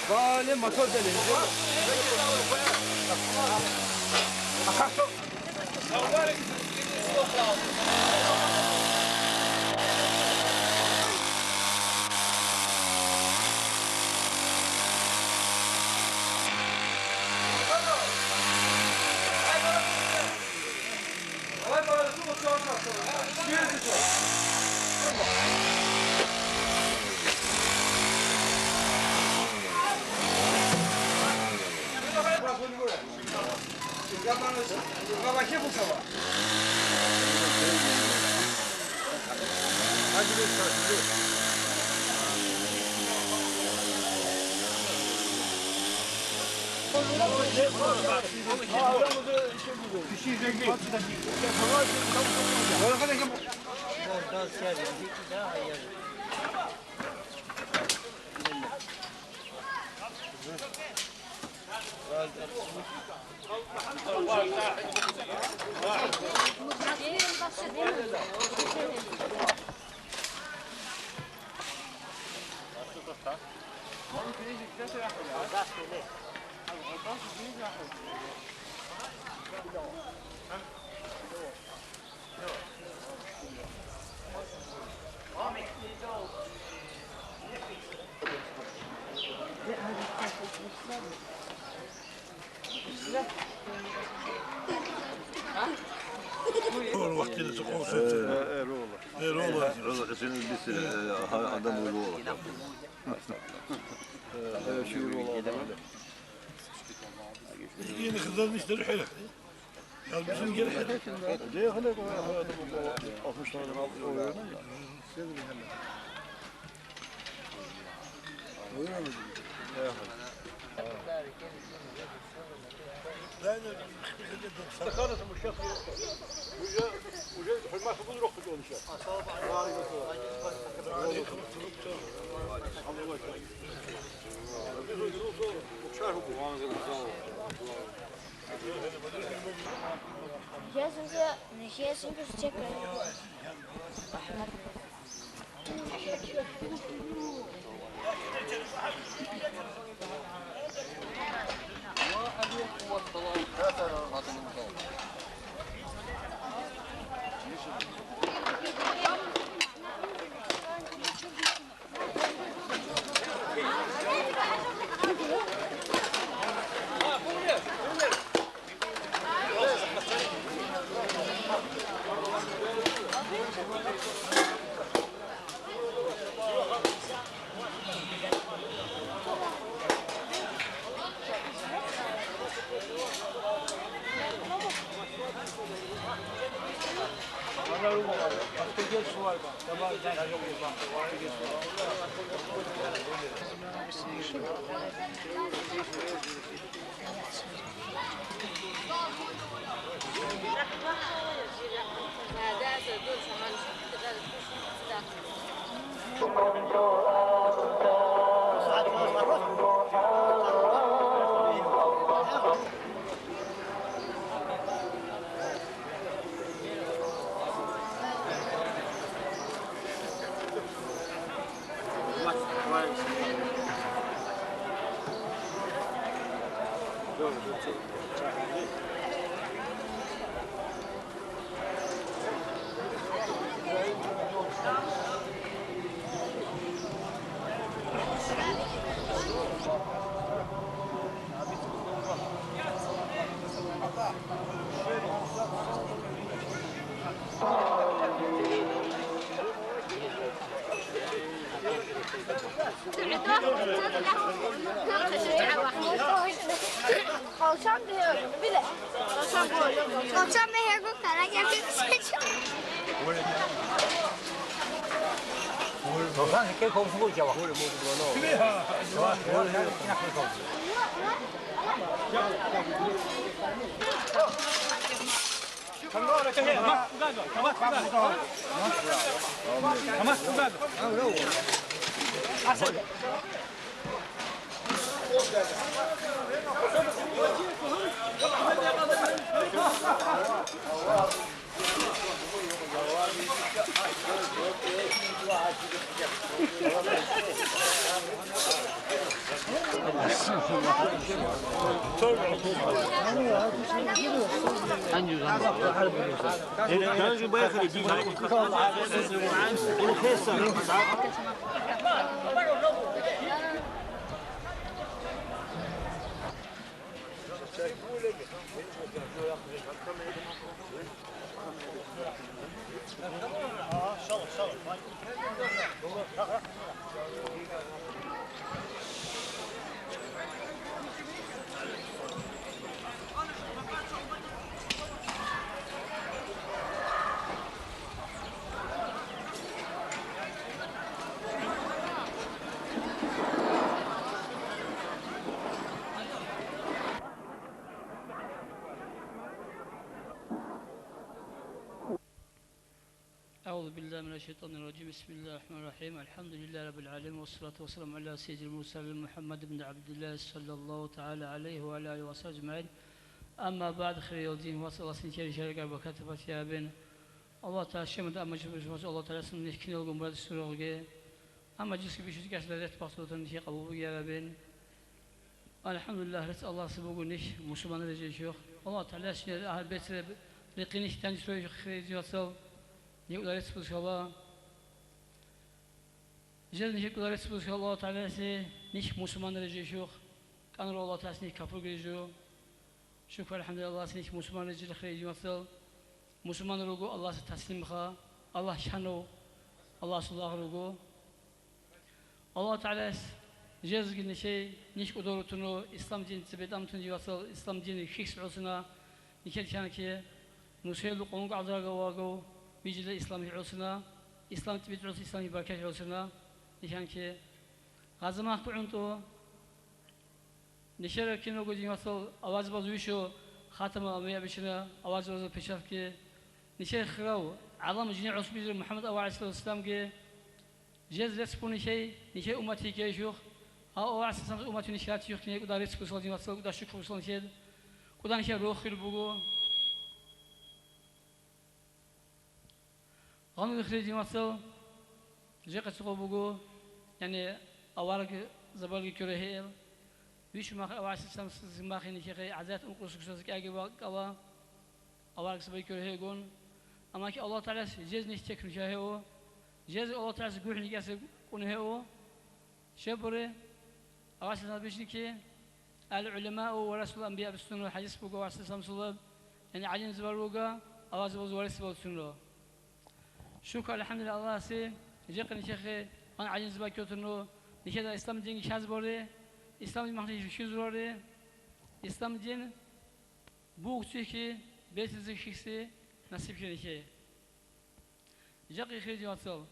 Vale, motor dele. Vaktini çok olsun. Eroğlu. Senin bir adam oğlu. Yeni kızların işleri hele. Ya bizim geri hele. Diye hele 60 tane oluyor ya. Oluyor mu? Sakarız bu şef. Uca hırması bulur okut onu şef. Сейчас он просто чекает. Kalçam diyor bile. Kalçam da her gün kara geldi. Dosan ikke komşu bu cevap. أعوذ بالله من الشيطان الرجيم بسم الله الرحمن الرحيم الحمد لله رب العالمين والصلاة والسلام على سيد المرسلين محمد بن عبد الله صلى الله تعالى عليه وعلى آله وصحبه أجمعين أما بعد خير الدين وصلى الله سنتين شركة وكاتبة يا بين الله تعالى شمد أما جبرش الله تعالى سنة كنا لكم بعد السورة أما جسك بيشوف كأس لذات بحثه تنشي قبول يا بين الحمد لله رس الله سبوق نش مسلمان رجال شيخ الله تعالى شيء أهل بيت لقينش تنشي خير جواسل يقول رسول الله جل يقول رسول الله تعالى نش مسلمان رجال شيخ كان الله تعالى نش كفر رجال شكر الحمد لله نش مسلمان رجال خير جواسل مسلمان رجو الله تسليم خا الله شانو الله صلى الله رجو الله تعالى جزء نشي نش قدر تنو إسلام دين تبدأ تنجي وصل إسلام دين خيس عصنا نكيل شانك نسيل قوم عذراء واجو بيجي إسلام عصنا إسلام تبدأ عص إسلام بركة عصنا نشانك هذا ما كعنتو نشر كنو قدي وصل أواز بزوجشو خاتم أمية بشنا أواز بزوج بشاف كي نشر خراو علم جنيع عصبي محمد أول عليه السلام كي جز لسبون شيء نشر أمتي كي شيوخ أو أساساً أمتي نشرات شيوخ كني قدر رزق وصلني وصل قدر شكر وصلني شيء قدر نشر روح خير بقو غنو خريجي وصل جاك سقو بقو يعني أوارك زبالك كرهيل ويش ما أو أساساً ما خيني شيء عزات أنقص كسوسك أجي وقوا أوارك زبالك كرهيلون أما كي الله تعالى جز نشتكر شهيه جز الله تعالى سقوح نجاس كونه شبره أواسط بيشنكي العلماء ورسول الأنبياء بالسنة والحديث بقوا أساس صلب يعني عجين زبروجا أواز بزوارس بالسنة شكر الحمد لله الله سي جاكني شيخي أنا عجين زبا كيوتنو نشهد الإسلام دين شاز بوري إسلام دين مخلي شيز بوري إسلام دين بوق شيخي بيت شيخي نصيب شيخي جاكي خير جواتل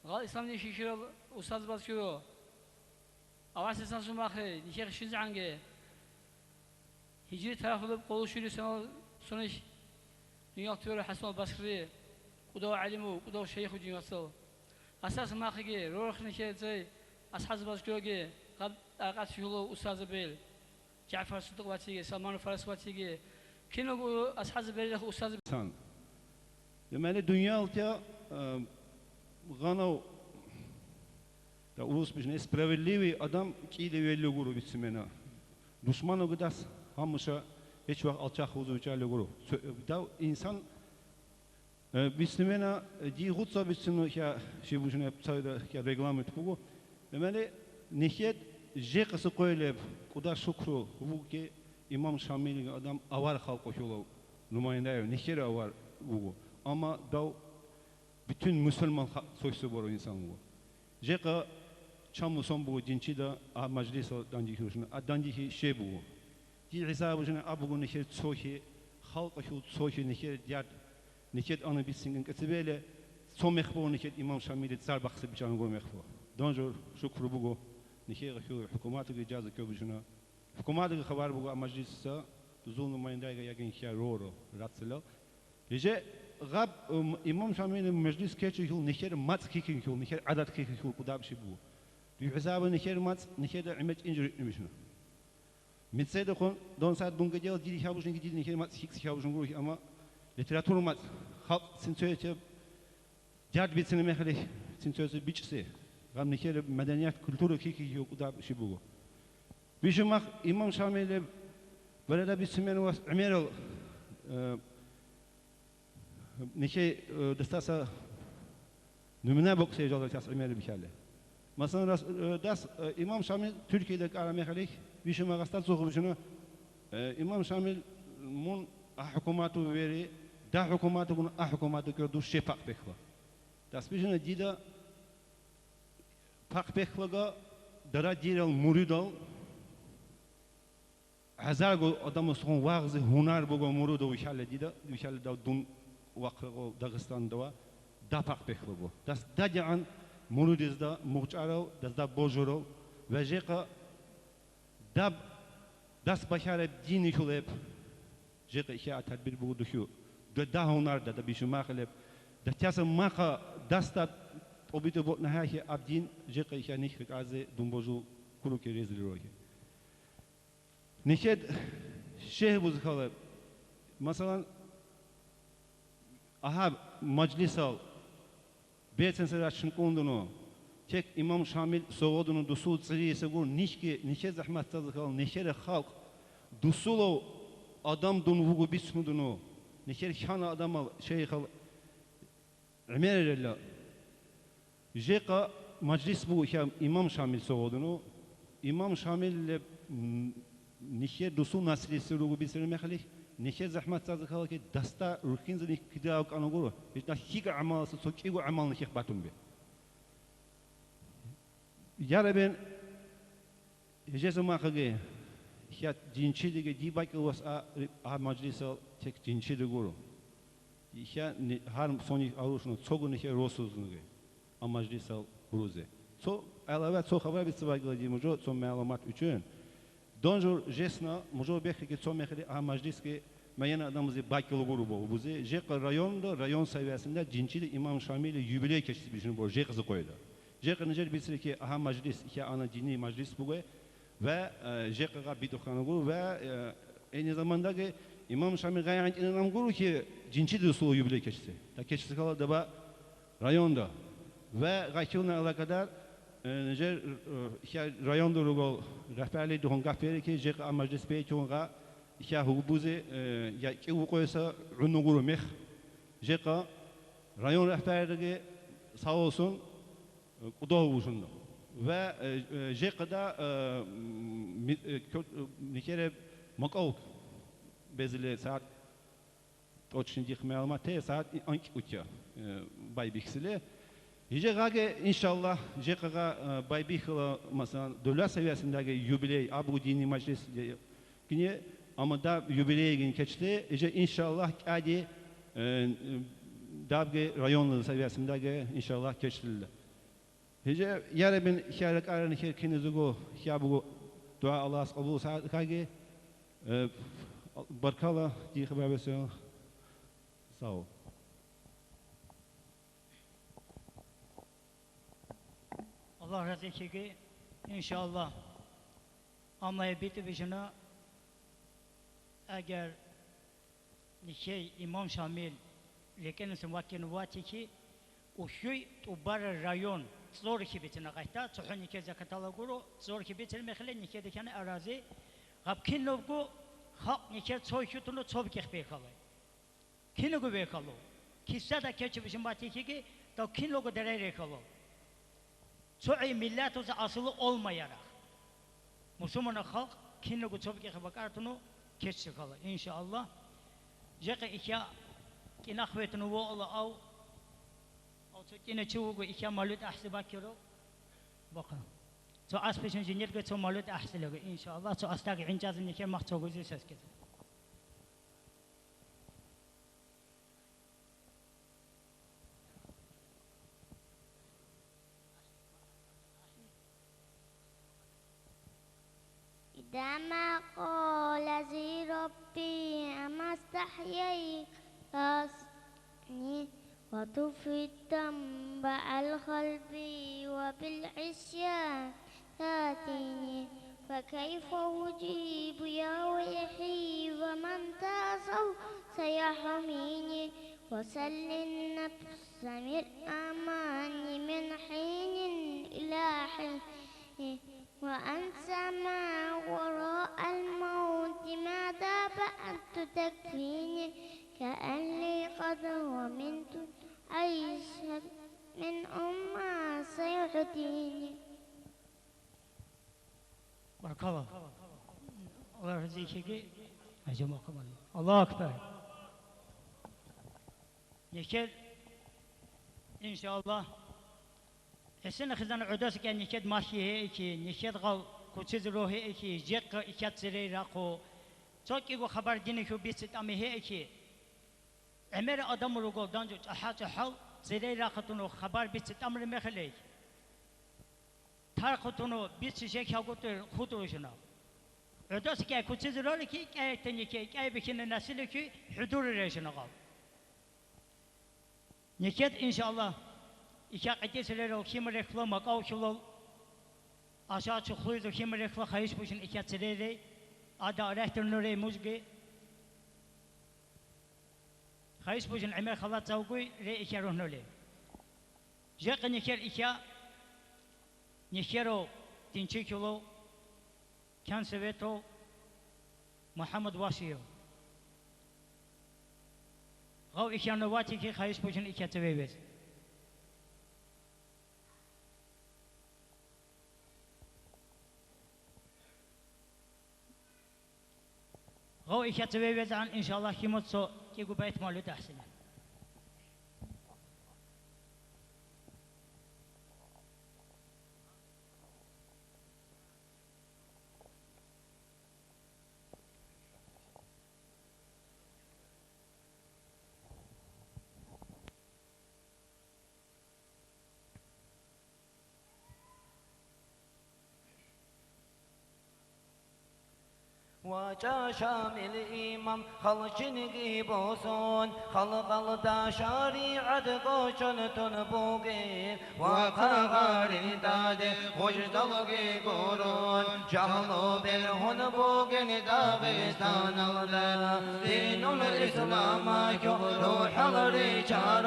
غال إسلام دين شيخي أستاذ باسكرو أواز سانسون باخي نشيخ شيز عنجي هجري ترافلب قولو شيري سنش نيويورك توري حسن البصري قدو علمو قدو شيخ جيواتل أساس ماخي روح نشيخ زي أصحاب باسكروجي قد أرقات شغلو أستاذ بيل جعفر صدق واتيجي سلمان فارس واتيجي كينو أصحاب بيل أستاذ Demeli dünya altı gano da ulus bir nespravedlivi adam ki de velli guru bitsimena. Düşmanı gıdas hamışa hiç vakt alçak huzu uçarlı guru. Da insan bitsimena di hutsa bitsinu ya şey bu jene sayda ya reglamet bu. Demeli nihayet jekası koylev kuda şükru bu ki İmam Şamil'in adam avar halk oşulu numayende nihayet avar bu. Ama da bütün Müslüman soysu var o insan bu. Jeka çamı son bu cinçi de a meclis o danji huşun a danji şey bu ki hesabı jana abu nehir sohi halka şu sohi nehir diyar nehir anı bitsin kesbele son mekbu nehir imam şamil tsar baksı biçan go mekbu donjur şükür bu nehir şu hükümetı icazı köbüjuna hükümetı haber bu meclis zulm mayındayga yagin şey roro ratsıla Rice gab imam şamil meclis keçi yul nehir mat kikin yul nehir adat kikin yul kudab şey bu بحساب نخير مات نخير عمت إنجر نمشنا متسيد خون دون ساعة دون كجيل جدي حابوش نجدي نخير مات هيك حابوش نقوله أما لتراتور مات خالق سنتوية تب جاد بيت سنة مخلي سنتوية بيجسه قام نخير مدنيات كلتورة كيكي يو كداب شبوه بيشو مخ إمام شامل ولدا بيسمين واس عمير نخير دستاسا نمنا بوكسي جالس تاس عمير بيشاله Mesela das İmam Şamil Türkiye'de aramayalım. Bir şey magastat zoğubuşunu İmam Şamil mun hükümeti veri, da hükümeti bunu hükümeti gördü şefak bekle. Das bir şey dida pak beklega daracil muridal hazar go adamı son vağzı hunar bu murido inşallah dida inşallah da dun vakı Dağıstan'da da pak bekle bu. Das dacan مرودز دا مغچارو دا بوجورو و جيقا داب داس بشارة ديني خلاب جيقا إشاء تدبير بودو شو دا هونار دا بيشو ما خلاب دا تياسا ماقا داستا أبيتو بوت نهاية أبدين جيقا إشاء نشكك عزي دون بوجو كلو كي ريزل روحي نشد شيخ بوز خلاب مثلا أهاب مجلسال Beyten serasın kondunu, tek İmam Şamil soğudunu dusul tsiriye segur nişke zahmet tazıkal nişere halk dusulu adam dunu vugu bismudunu nişere şana adam al şeyhal Ömer'le jeka meclis bu İmam Şamil soğudunu İmam Şamil ile nişe dusul nasrisi vugu bismudunu mehli نشيء زحمة صادق هذا كي دستا ركين زني كده أو كانوا قولوا إيش نشيك عمال سوتش إيجو عمال نشيك باتم به يا ربنا يجلس ما خجى هي جنشي دقة دي بايك واس مجلس تك جنشي دقولوا هي هارم سوني أروشنا تصوغ نشيء روسوز نجى أم مجلس بروزة so علاوه so خبر بيستوى دي موجود so معلومات üçün Donjur jesna možda bekle ki son mehri a meclis ki meyene adamızı bakılı grubu bu buzi jeka rayonda rayon seviyesinde cinçili İmam Şamil jubiley keçisi bir bu jekası koydu. Jeka necer bilsin ki a meclis ki ana dini meclis bu ve jeka bir dokana grubu ve aynı zamanda ki İmam Şamil gayet inanam grubu ki cinçili usulü jubiley keçisi. Ta keçisi kalı da rayonda ve gaykılına alakadar نجار رايون دروغل رفعلي دهون قفيري كي جيق مجلس بيت هونغا يا هو بوزي يا كي وقويسا عنوغورو مخ جيق رايون رفعلي ساوسون قدوه وشنو و جيق دا نكير مقاوك بزلي ساعات точно дих معلومات ساعات انك اوتيا باي بيكسلي Yiyeceğe inşallah jekaga baybihla mesela devlet seviyesindeki jubiley abu dini meclis yine ama da jubileye gün geçti. İnşallah adi davge rayonlu seviyesindeki inşallah geçtirildi. Hece yarabın hiyarek aranı herkenizugo hiyabu dua Allah kabul saat kage barkala diye haber versin. Sağ ol. Allah razı olsun ki inşallah ama bitti vişana eğer şey İmam Şamil lekin semvakin vati ki o şey tubar rayon zor ki bitene kayta tuhun ki zakatala guru zor ki bitene mekhle nikede kan arazi gabkin logo hak niker soy şutunu çok kekbe kalay kinu go be kalo kissa da keçi vişin vati ki da kin logo derere kalo Çoğu millet olsa asılı olmayarak Müslüman halk kinle kutup ki bakartını keçi kalır inşallah. Jeka ikya kinahvetini wo Allah av او تكين تشوق إيش مالود أحسبك يرو بقى تو أسبشن جنير كتو مولود أحسن له إن شاء الله تو أستاق عنجاز نكير مختو جزء سكت إذا ما قال زي ربي أما استحييت أصني وطفي الذنب على قلبي وبالعصيان تاتيني فكيف أجيب يا ويحي ومن تعصوا سيحميني وسل النفس من أمان من حين إلى حين وأنسى ما وراء الموت ماذا بعد تكفيني كأني قد ومنت عيشا من أمة سيعطيني. بارك الله الله يرزقك أجمعكم الله أكبر. يكل إن شاء الله السنة خزان عدوس كان يكاد ماشي هيك يكاد غل كوتشز روح هيك جيك يكاد سري راقو توكي جو خبر ديني شو بيست أمي هيك أمير آدم روغو دانجو أحاط حال سري راقتونو خبر بيست أمر مخلي تارقتونو بيست شيء هاقوتر خطورشنا عدوس كان كوتشز روح كي كأي تاني كأي بكين الناس اللي حضور ريشنا قال يكاد إن شاء الله İki qatiyseleri kim reklam makav şulol aşağı çıkıyordu kim reklam hayış buşun iki qatiyseleri ada rehternore muzgi hayış buşun amel khalat zawqi re iki rohnole jaq niker iki nikero 3 kilo kan seveto Muhammed Wasiyo gav iki anavati ki hayış buşun iki qatiyseleri غو إكتبه وزعن إن شاء الله كيموت سو كيقو بيت مولود أحسن وجا شامل إمام خلشن غيبوسون خلق شريعة قوشن تنبوغي وقغاري داد وجدل قرون جهلوا بالهن بوغن داغستان الله دين الإسلام روح الرجال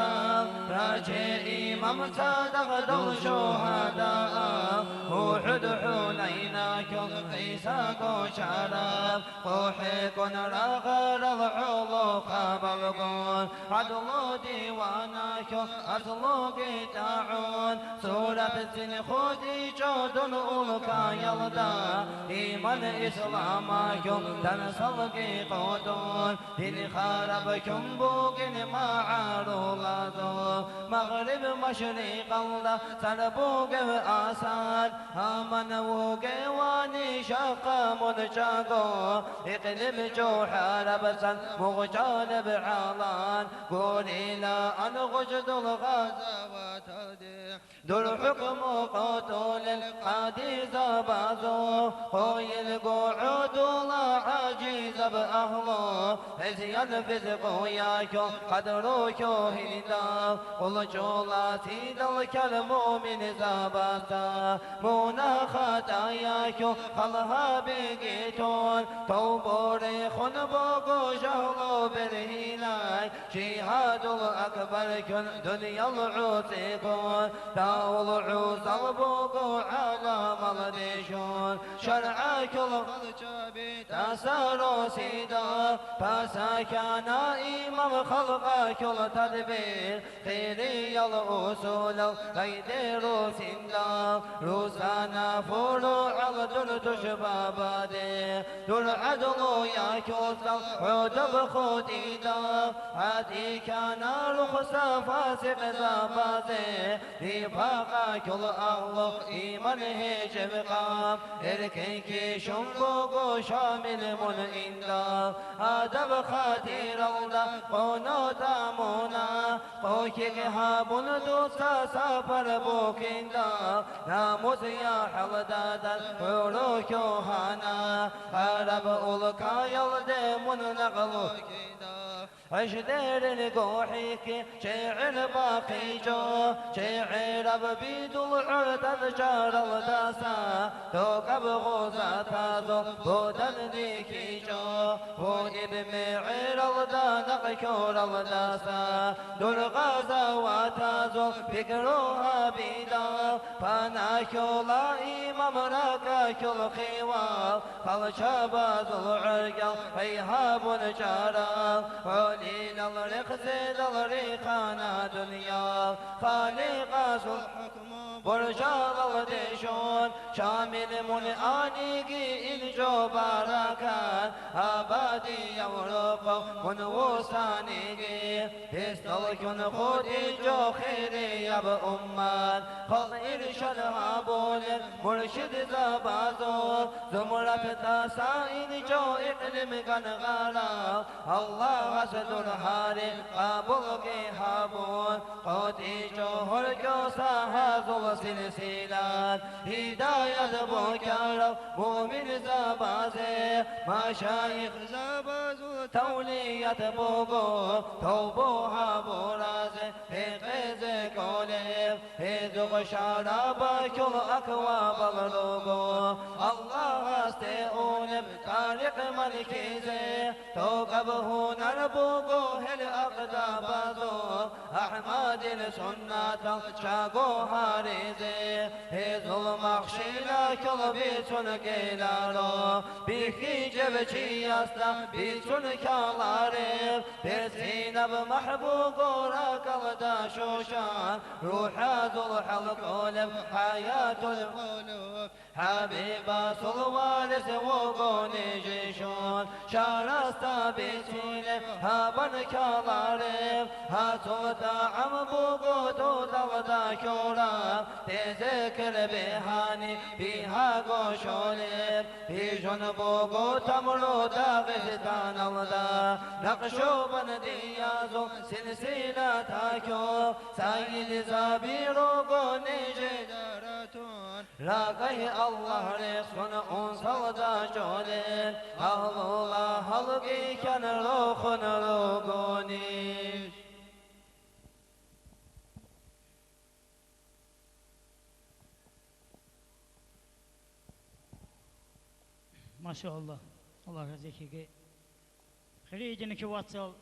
راجع إمام صادق دل شهداء وحد حنينك قيساك شراب روحي كن رغر العلوق بلغون عدل ديوانك أصلك تعون سورة خودي جود الأولك يلدى إيمان إسلامك تنسلك قدون دين خربكم بوغن ما عرولادو مغرب مشرق الله سنبوغ آسان آمن وغواني شاق منشاقو اقلب جوحر بسن مغجانب علان قولي لا أن غجد الغزوات دول حكم قتل القديس بازو خوي القعود لا عجيز بأهله ازيان فزقو ياكو قدروكو هيدا قل جولا سيد الكلمو من زباتا مونا خطاياكو خلها بقيتون توبوري خنبوكو شهلو بالهلاك شهاد الأكبر كن دنيا العوسيكون داول عوس البوكو على ملديشون شرعك الخلجبي تسارو سيدا فسكن إمام خلقك التدبير خيري الأصول غيدر سندا روسانا فروع الدل تشبابادي دل عدل يا كوسل عدب خديدا هادي كان رخصة فاسق زبازي رفاقا كل أغلو إيمان هجب قام إركيكي شنبوغو شامل من إندا أدب خاطر الله قونو تامونا قوكيك هابون دوسا سافر بوكيندا ناموس يا حلدادا روكو هانا عرب أولكا يلدي من نغلو عشدير القوحيك شعر باقي جو شعر ببيد العرد الجار الداسا توقب غوزة تازو بودن ديكي جو بودي بمعير الدانق كور الداسا دول غازة وتازو فكروها بيدا فانا كولا إمام راكا كل خيوال خلشاباز العرقل فيهاب الجارال قليل الرخزيد الريخانا دنيا خالق الحكم برجال الديشون شامل من آنيقي إنجو باركان أبادي يورق من وسانيقي استلكن خودي جو خيري يب أمان خل إرشاد هابول مرشد زبازو زمرة تاسائن جو إقلم غنغالا الله أسدر هاري قابل كي هابون قوتي جو هرجو ساهازو سلسلات هداية بوكار مؤمن زبازي مشايخ زبازو تولية بوغو توبوها برازي هقز كوليف هدوغ شرابا كل أكواب الرغو الله استيقونب تاريخ ملكيزي توقبه نربوغو هل أقدابازو أحمد السنة شاقو هاريزي هزل مخشيلا كل بيتون كيلارو بيكي جبشي أستا بيتون كالاريف بيسينا بمحبوغو راكل داشوشان روح هذو الحلق ولف حياة القلوب حبيبا صلوالس وقوني جيشون شارستا بيتيني هابن كالاريف هاتوتا عمبوغو توتا كورا تذكر بهاني بها قوشوليف في جنبوغو تمرو داغستان الله نقشو بن ديازو سلسلة تاكو سيد زابيرو قوني جدارتون راقي الله رسون انصل دا جولين أهل الله حلقي كان روخن روغوني ما شاء الله الله رزقك خريجنك واتصل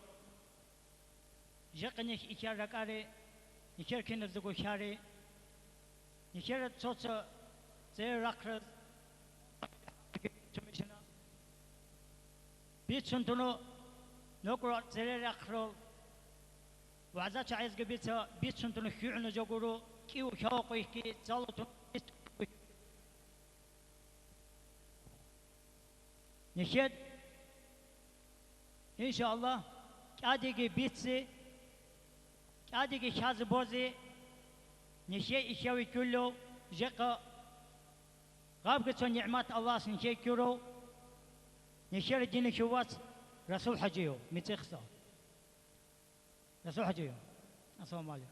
جقنك إكار ركاري إكار كنز دقو شاري إكار تصوص زي رقرز بيت سنتونو نقرأ زي رقرل وعزات عايز قبيتها بيت سنتونو خيعنو جاقورو كيو شاقو يحكي زالتون نشد إن شاء الله كاديجي بيتسي كاديجي شاز بوزي نشي إشاوي كله جقا غاب قصو نعمات الله سنشي كيرو نشير الدين شوات رسول حجيو متخصى رسول حجيو السلام عليكم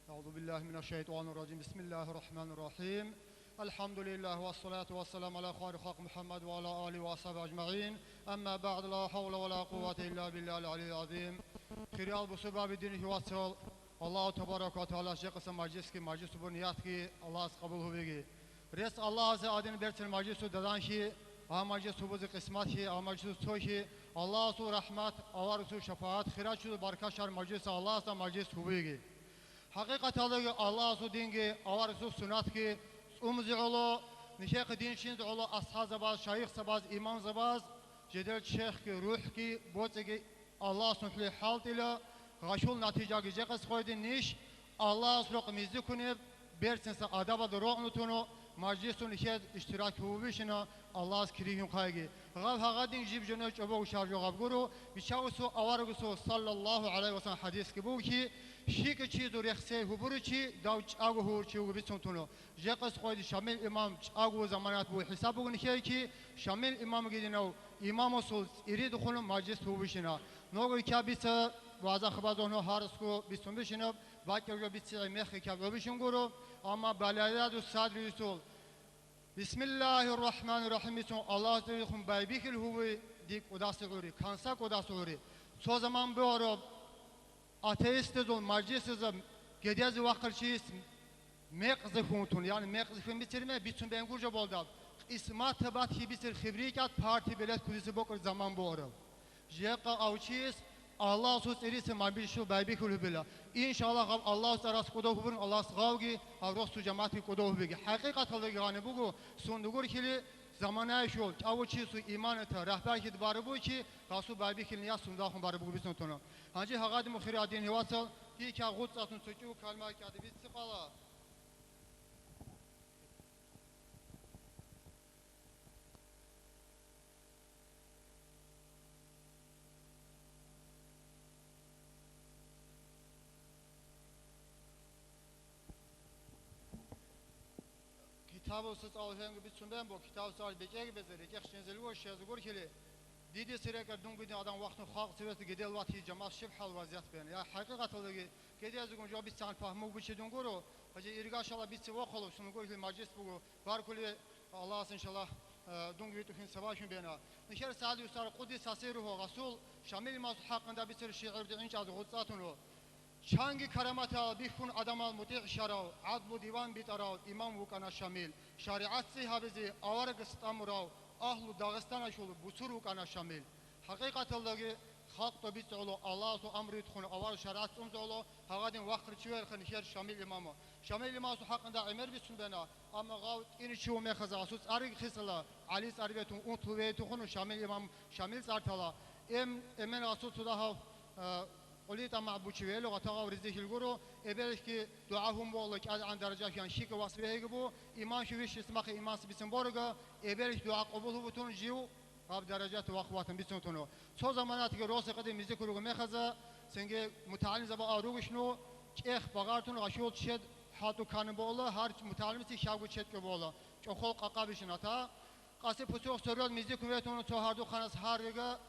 أعوذ بالله من الشيطان الرجيم بسم الله الرحمن الرحيم الحمد لله والصلاة والسلام على خير خلق محمد وعلى آله وصحبه أجمعين أما بعد لا حول ولا قوة إلا بالله العلي العظيم خيريال بسبب دين هواتل الله تبارك وتعالى شيخ مجلس کی مجلس بنیاد کی الله قبول ہوگی رس الله سے آدین برچن مجلس دادان کی آ مجلس بوز قسمت کی آ مجلس تو کی الله سو رحمت آوار سو شفاعت خیرات شد برکت شر مجلس الله سے مجلس ہوگی حقیقت الله سو دینگی آوار سو سنت کی umzulu nişek din şind ulu ashab zabaz şeyh zabaz imam zabaz jedel şeyh ki ruh ki boçegi Allah sunhli halt ile gaşul natija gece qas qoydi niş Allah sürükümüzü kunib, bersinse adaba da ruhnutunu, majlisun iked iştirak huvuşuna, Allah kirihun kaygi. Gav hagadin jib jene çabuk şarjı gav guru, biçavusu avargusu sallallahu aleyhi ve sellem hadis ki bu ki, şik çizu rehse huburuçi, davç agu hurçi ugu bitsuntunu. Jeqas koydu şamil imam agu zamanat bu hesabu niye ki, şamil imam gidinav, imam usul iri dukhulun majlis huvuşuna. Nogu ikabisa, وازا خبازونو هارسكو بيسون بيشنو باكيو بيتسي مخي كابو بيشنغورو اما بلادات الصدر يسول بسم الله الرحمن الرحيم بيسون الله تيخم بايبيك الهوي ديك وداسغوري كانساك وداسغوري سو zaman بورو ateistizm majlisizm gedezi vakırçıyız mekzifun yani mekzifun bitirme bütün ben gurca bolda ismat tabat hi bitir khibrikat parti belet kulisi bokur zaman boru jeqa avçıyız Allah sus erisi mabil şu baybik ulubila. İnşallah Allah saras kodo hubun Allah sgavgi avros su cemaati kodo hubigi. Hakikat oldu yani bugu sundugur kili zamana şu avuçi su iman eta rahber ki barı bu ki rasu baybik niya sundahun barı bu bisun tonu. Hangi hagadi mukhiri adin hivasal ki ka gut atun suçu kalma ki adi bitsi qala. Kitabı siz alhen gibi sundan bu kitabı sal bekeg bezeri geçşenzeli o şezgur kili didi sirek dungu din adam vaktin xalq seveti gedel vati cemaat şibhal vaziyat ben ya hakikat oldu ki gedel zugun jo bitsan fahmu bu şey dunguru hacı irgaşala bitsi vakolu şunu gol majlis bu var kuli Allah inşallah dungu tuhin savaşın bena nişer saadi usar kudüs asiruhu rasul şamil mas hakkında bir şiir de inç az gutsatunu Çangi karamata bihun adamal muti' şarav, adlu divan bitarav, imam vukana şamil, şariat sihabizi avar gıstamurav, ahlu Dağıstan şulu busur vukana şamil. Hakikatıldaki halk da bit olu Allah su amri tukhun avar şariat umz olu, hagadin vakır çiver khanişer şamil imamı. Şamil imamı hakkında emir bitsun bena, ama gavt ini çivu mekhaza, sus arig khisala, alis arvetun untu ve tukhun şamil imam, şamil sartala. Emen rasul sudahav, قلت مع أبو شويل وغتاغا ورزيه الجورو إبرك دعاهم والله كأز عن درجة يعني شيك وصبيه يجبو إيمان شويش اسمه إيمان سبيسن بورجا إبرك دعاء قبوله بتون جيو قاب درجات وأخواتهم بيسون تونو صو زمانات كروس قديم مزيكرو مخزا سنجي متعلم زبا أروش نو إخ بغارتون غشول شد حاتو كان بولا هر متعلم سي شاغو شد كبولا شخول قاقابش نتا قاسي بسوق سرود مزيكرو تونو تهاردو خانس هارجا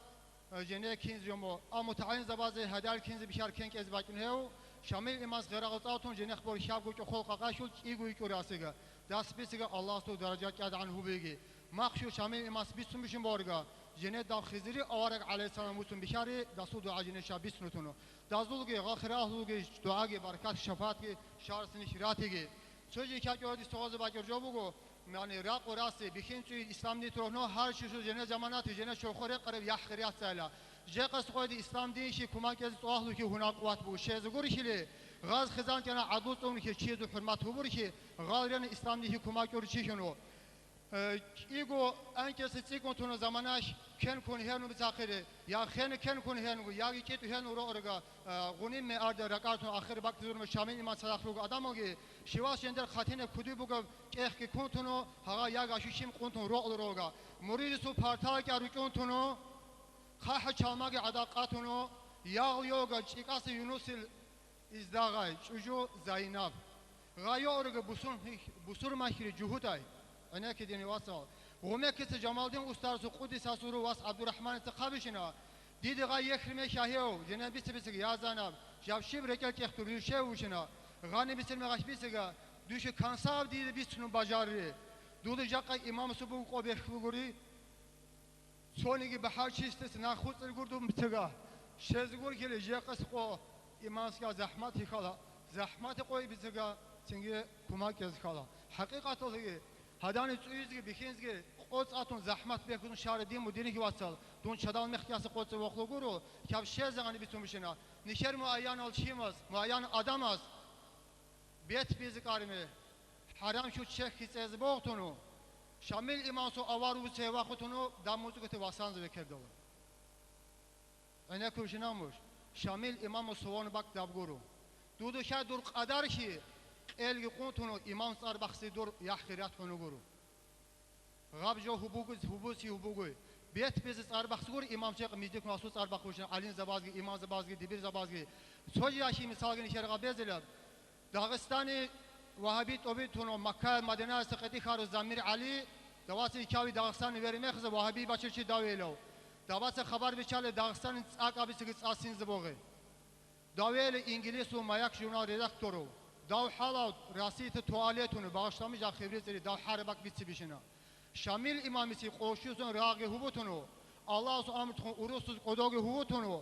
جنه كنز يومو أو متعين زبازة هدار كنز بشار كنك از باكن هو شامل إماس غير غلطاتون جنه خبر شاب قوي خلق قاشول إيجو يكور راسيجا داس بيسيجا الله سو درجات كاد عنه بيجي مخشو شامل إماس بيسون بيشون بورجا جنه دا خزري أوارق عليه السلام وسون بشاري داسو دعاء جنه شاب بيسون تونو دازولجي غاخره هولجي دعاء بركات شفاعت کی شار سنشراتی کی سوجي كاك يودي سواز باكر جوبوغو يعني راق وراسي بخين سوي إسلام دي تروحنو هر شيء جنة زمانات جنة شوخوري قرب يحخريات سهلا جاء قصد قوي إسلام دين شيء كمان كذا تواهلو كي هناك قوات بو شيء زغوري شيء غاز خزان كنا عدوت أمي كي شيء ذو حرمات هو بوري كي غاليا إسلام دين كمان كوري شيء شنو إيجو أنك ستيكون تونا زماناش كن كون هنو بتأخره يا خن كن كون هنو يا كي تو هنو رو أرجع غنيم من أرد ركعتون آخر وقت دور مشامين ما صدقوا آدموگی شواس جندر خاتين کدی بگو که کی کنتونو هوا یا گاشیم کنتون رو روگا مرید سو پارتا که رو کنتونو خاه چالماگ عداقاتونو یا یوگا چیکاس یونوسل ازداغای چوجو زینب غایو أرجع بسور ماشری جهودای أنا كديني واصل وهم كيس جمال الدين أستاذ قدس أسرو واس عبد الرحمن التقابشنا ديد غاي يخرم شاهيو جنا بيس يا زانب جاب شيب ركال كيختوري شيء وشنا غاني بيس المغاش بيسجا دوش كانساب ديد بيسنو بجاري دود جاك إمام سبوق قبي خلوري سونيجي بحال شيستس ناخذ الجردو متجا شزغور كله جاكس قو إمام سكا زحمات يخلا زحمات قوي بيسجا تنجي كما كيز خلا حقيقة تلقي هدان تسويزگی بخینزگی قدس آتون زحمت بکن شهر دین مدینی کی واسال دون شدال مخیاس قدس وقلگورو که شیء زغانی بیتون بشنا نشر معین الشیماز معین آدماز بیت بیزکارمه حرام شو چه کیسه از باغتونو شامل ایمانسو آوارو سه وقتونو داموزو که واسانز بکردو انا کوشناموش شامل امام سوان باک دابگورو دودو شا دور قدر شي الگی قونتونو امام صار بخشی دور یحخیرات کنو گرو غاب جو حبوسی حبوگوی بیت پیز صار بخشی گر امام شیخ میزدیک ناسوس صار بخشن علین زبازگی امام زبازگی دبیر زبازگی سوجی یاشی مثال گنی شرقا بیزلر داغستانی وهابی توبی تونو مکه مدینه سقطی خارو زمیر علی دواسی کاوی داغستان وری مخز وهابی بچر چی داویلو دواس خبر بچاله داغستان اقابی سگت آسین زبوغه داویل انگلیس و مایک ژورنال رداکتورو داو حالا راسیت توالتونو bağışlamış akıbretleri dav harbak bitsi bişina şamil imamisi qoşusun rağı hubutunu Allah subhanahu urusuz qodogu hubutunu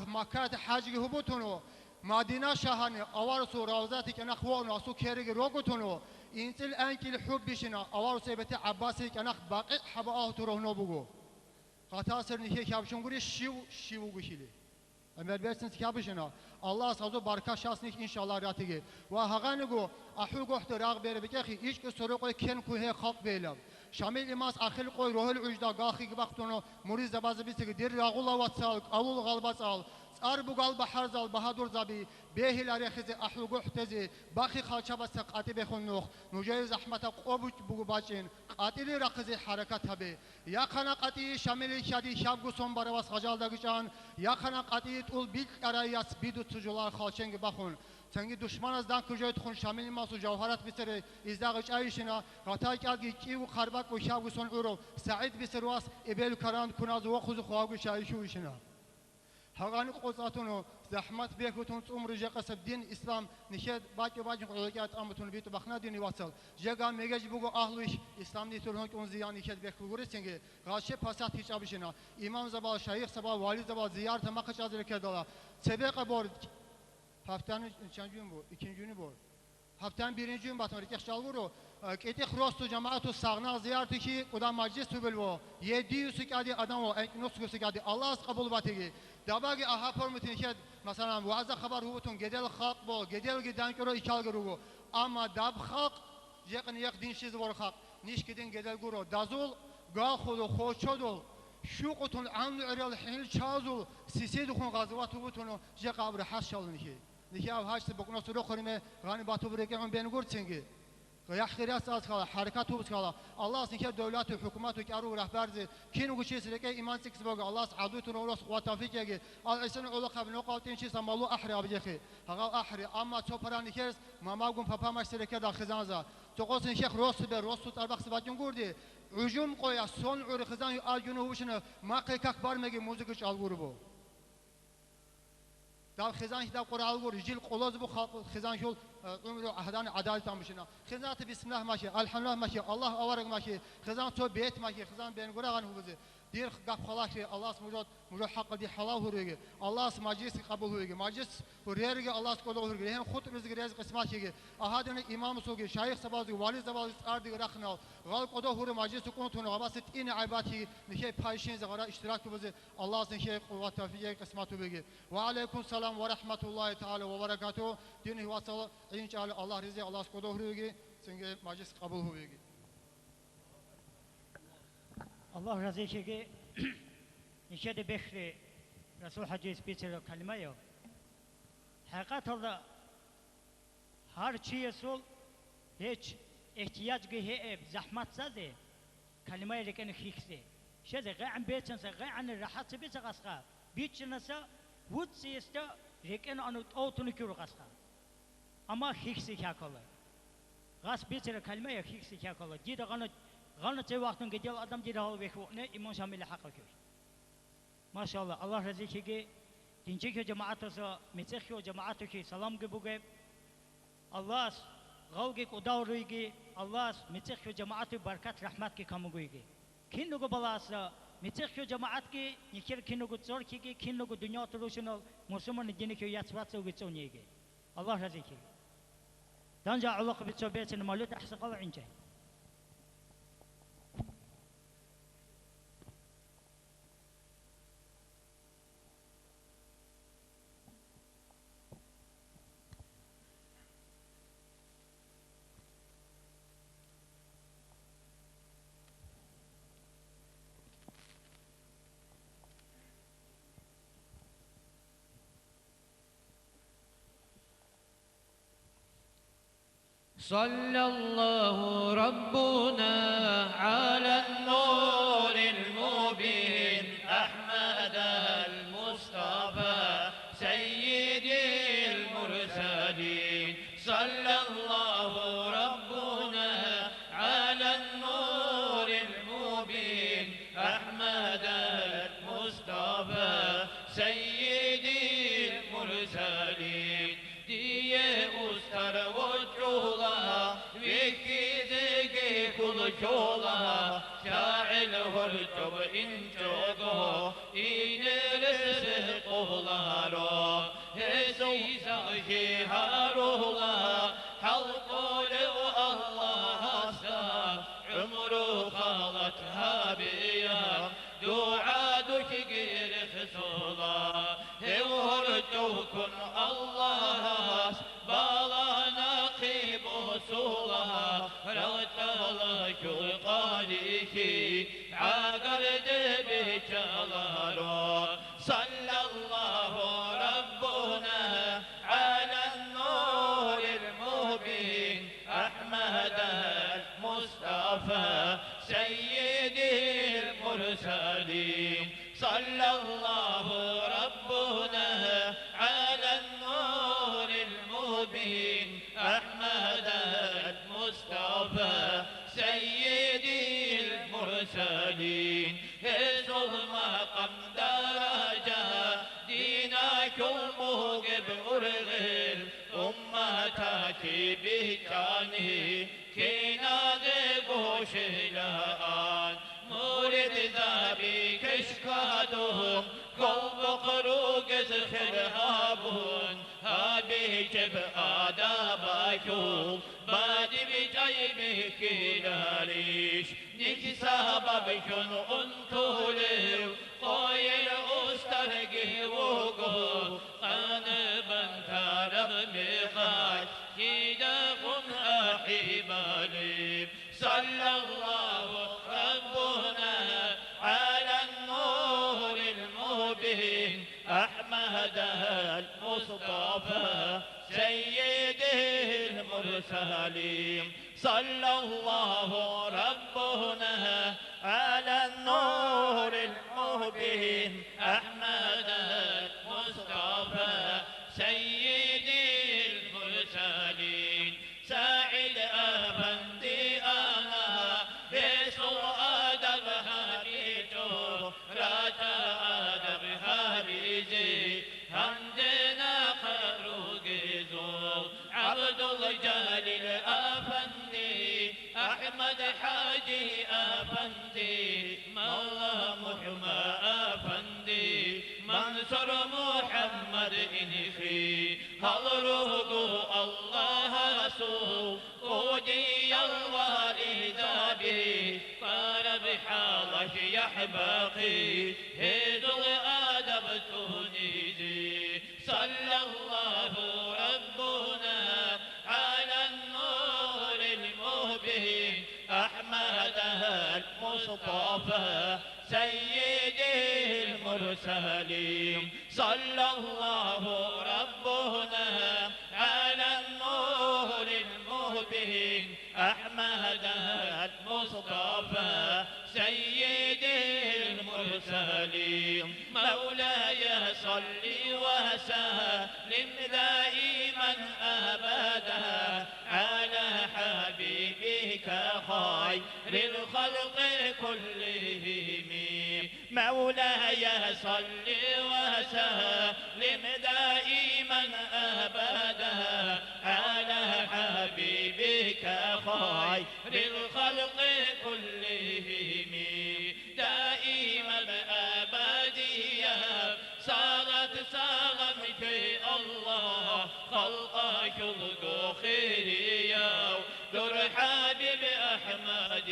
makat hacı hubutunu Madina şahane avarsu ravzati kana khwa nasu kerege rogutunu intil ankil hub bişina avarsu beti abbasi kana baqi haba ahturuhno bugu qatasır nihe kabşun guri şivu guşili Ömer Bersiniz kabışına Allah sazı barka şahsnik inşallah rahatigi ve haganugo ahu gohtu rağ beri bikehi iş ki soru koy ken kuhe halk beylam Şamil imas ahil koy rohul ucda gahi gibaktunu muriz zabazı bisigi dir rağula vatsal avul galbas al Ar bu gal bahar zal bahadur zabi behil arexizi ahu gohtezi bahi khalçabas qati bekhunnuq nujay zahmata qobuç bu bacin qatili raqizi harakat tabi ya khana qati şamil şadi şabgu son baravas hacaldagıcan ya khana qati tul bil qarayas bidu tujular khalçengi baxun Sengi düşmanızdan kujayt khun şamil masu jawharat bisere izdağıç ayşina qata kalgi ki bu kharbak bu şabgu son uro said biserwas ebel karan kunaz ve khuzu khawagu şayşu işina Hagani qozatunu zahmat bekutun umru jaqasab din islam nişed baki qolgat amutun bitu baxna dini wasal jaga megaj bugu ahlu ish islam ni turhon on ziyan nişed bekugure senge gaşe pasat hiç abişina imam zabal şeyh sabah vali zabal ziyaret maqaç azre kedala sebeqa bor haftanın kaçıncı gün bu ikinci günü bu haftanın birinci gün batmır ki şalvuru Keti xrostu cemaatu sağna ziyareti ki kuda meclis tübülvo 700 kadi adam o nus kadi Allah kabul batigi dabagi aha pormutin ki mesela vaza haber hubutun gedel halk bo gedel giden kero ikal guru ama dab halk yakın yak dinsiz var halk niş giden gedel guru dazul gal xudu xoçodul şu qutun anlı erel hil çazul sisi dukun gazvat hubutun je qabr haşalın ki Nihav haşt bokna suru khurime gani batu bureke on ben gurtsingi Yaxhiriyat saz kala, harikat hubus kala. Allah sinke devleti, hükümeti, karu rehberzi. Kinu guşi sireke iman siks boga. Allah adutun olos wa tafik Al esen ola qabl noqatin shi samalu ahri abjekhi. Haga ahri amma çoparan ikers mamagum papa maş sireke da khizanza. Toqosin şeyh rosbe rosut arbaq sibatun gurdi. Ucum qoya son ur khizan al günü hubuşunu maqikak barmegi muzik çal grubu. Dav خزان هدا قرآن گور جیل قلاز بو خزان شول عمر اهدان عدالت تامشنا خزان بسم الله ماشي الحمد لله ماشي الله اورگ ماشي خزان تو بیت ماشي خزان بین گور غن هوزه دیر گپ خلاص الله مجد حق دی حلال هورگی الله مجلس قبول هورگی مجلس هورگی الله قبول هورگی هم خود رزق رزق قسمت شيگی احدن امام سوگی شیخ سبازی والی زباز ارد رخنال غال قدا هور مجلس کنتون واسط این عبادتی نشه پایشین زغرا اشتراک بوزه الله سنشه قوت توفیق قسمت بگی و علیکم سلام و رحمت الله تعالی و برکاته دینی واسل ان شاء الله رزق الله قدا هورگی سنگه مجلس قبول هورگی Allah razı olsun ki nişade bekri Resul Hadis biçare kelime yok. Hakikat orada her çiğ sol hiç ihtiyaç gibi zahmet zade kelime ile kendi hikse. Şöyle gayn beçense gayn rahat beçe kasqa. Biçense vut siyeste reken anu otunu kuru kasqa. Ama hikse kya kolay. Gas biçare kelime yok hikse kya kolay. Dide gana Gana çay vaxtın gedel adam dide hal bekhu ne imam şamil haqqa köy. Maşallah Allah razı olsun ki dinçe ki cemaatası meçek ki cemaatı ki salam ki buge Allah gavge kodavruy ki Allah meçek ki cemaatı berkat rahmet ki kamu ki. Kin logo balasa meçek ki cemaat ki nikir kin logo zor ki kin logo dünya turuşunu Müslüman dini ki yatsvat so geçoniye ki. Allah razı olsun. Danja Allah bi sobetin malut ahsaqal ince. صلى الله ربنا على النور المبين أحمد المصطفى سيد المرسلين صلى الله ربنا على النور المبين أحمد المصطفى سيد المرسلين diye ustar vurcular vikizgi kulçolar şail hurcub inçogo inerisi qohlaro hesizahi harola halqolu Allah asla umru khalat habiya dua duki girxsola hurcukun Allah balana qibusula raqala kul qadiki agar debicalaro sallallahu rabbuna ala nur المبين أحمد المصطفى سيد المرسلين صلى الله ربنا على النور المبين أحمد المصطفى سيد المرسلين ظلم قم درجة دينك الموقب أرغل أمتك بكانه كينا ذبوش الآن مورد ذابي كشكادهم قلب قروق زخرهابون هابي جب آداباكم بادي بجايبه كيلاليش نيكي سببكن انتوليو قويل استرقه وقو قانبا تارغ ميخاي كيداكم أحبالي صلى الله ربنا على النور المبين أحمد المصطفى سيد المرسلين صلى الله ربنا على النور المبين أحمد المصطفى سيد المرسلين ساعد أفندي أنا بسوء أدب هاريجو راجع أدب هاريجي عندنا خروجيزو عبد الجليل أفندي أحمد حاجي أفندي مولا محمد أفندي منصور محمد إنخي هل رهقو الله سوء ودي الوالد به قارب حالك يحبقي هيد الأدب تونيزي صلى الله ربنا على النور المبين أحمد المصطفى سيد المرسلين صلى الله ربنا على النور المبين أحمد المصطفى سيد المرسلين مولاي صل وسلم دائما أبدا على حبيبك خير الخلق كلهم مولاي صل وسلم دائما أبدا على حبيبك خير الخلق كلهم دائما أبديا صارت صارمك الله خلقك الخيريا در حبيب أحمد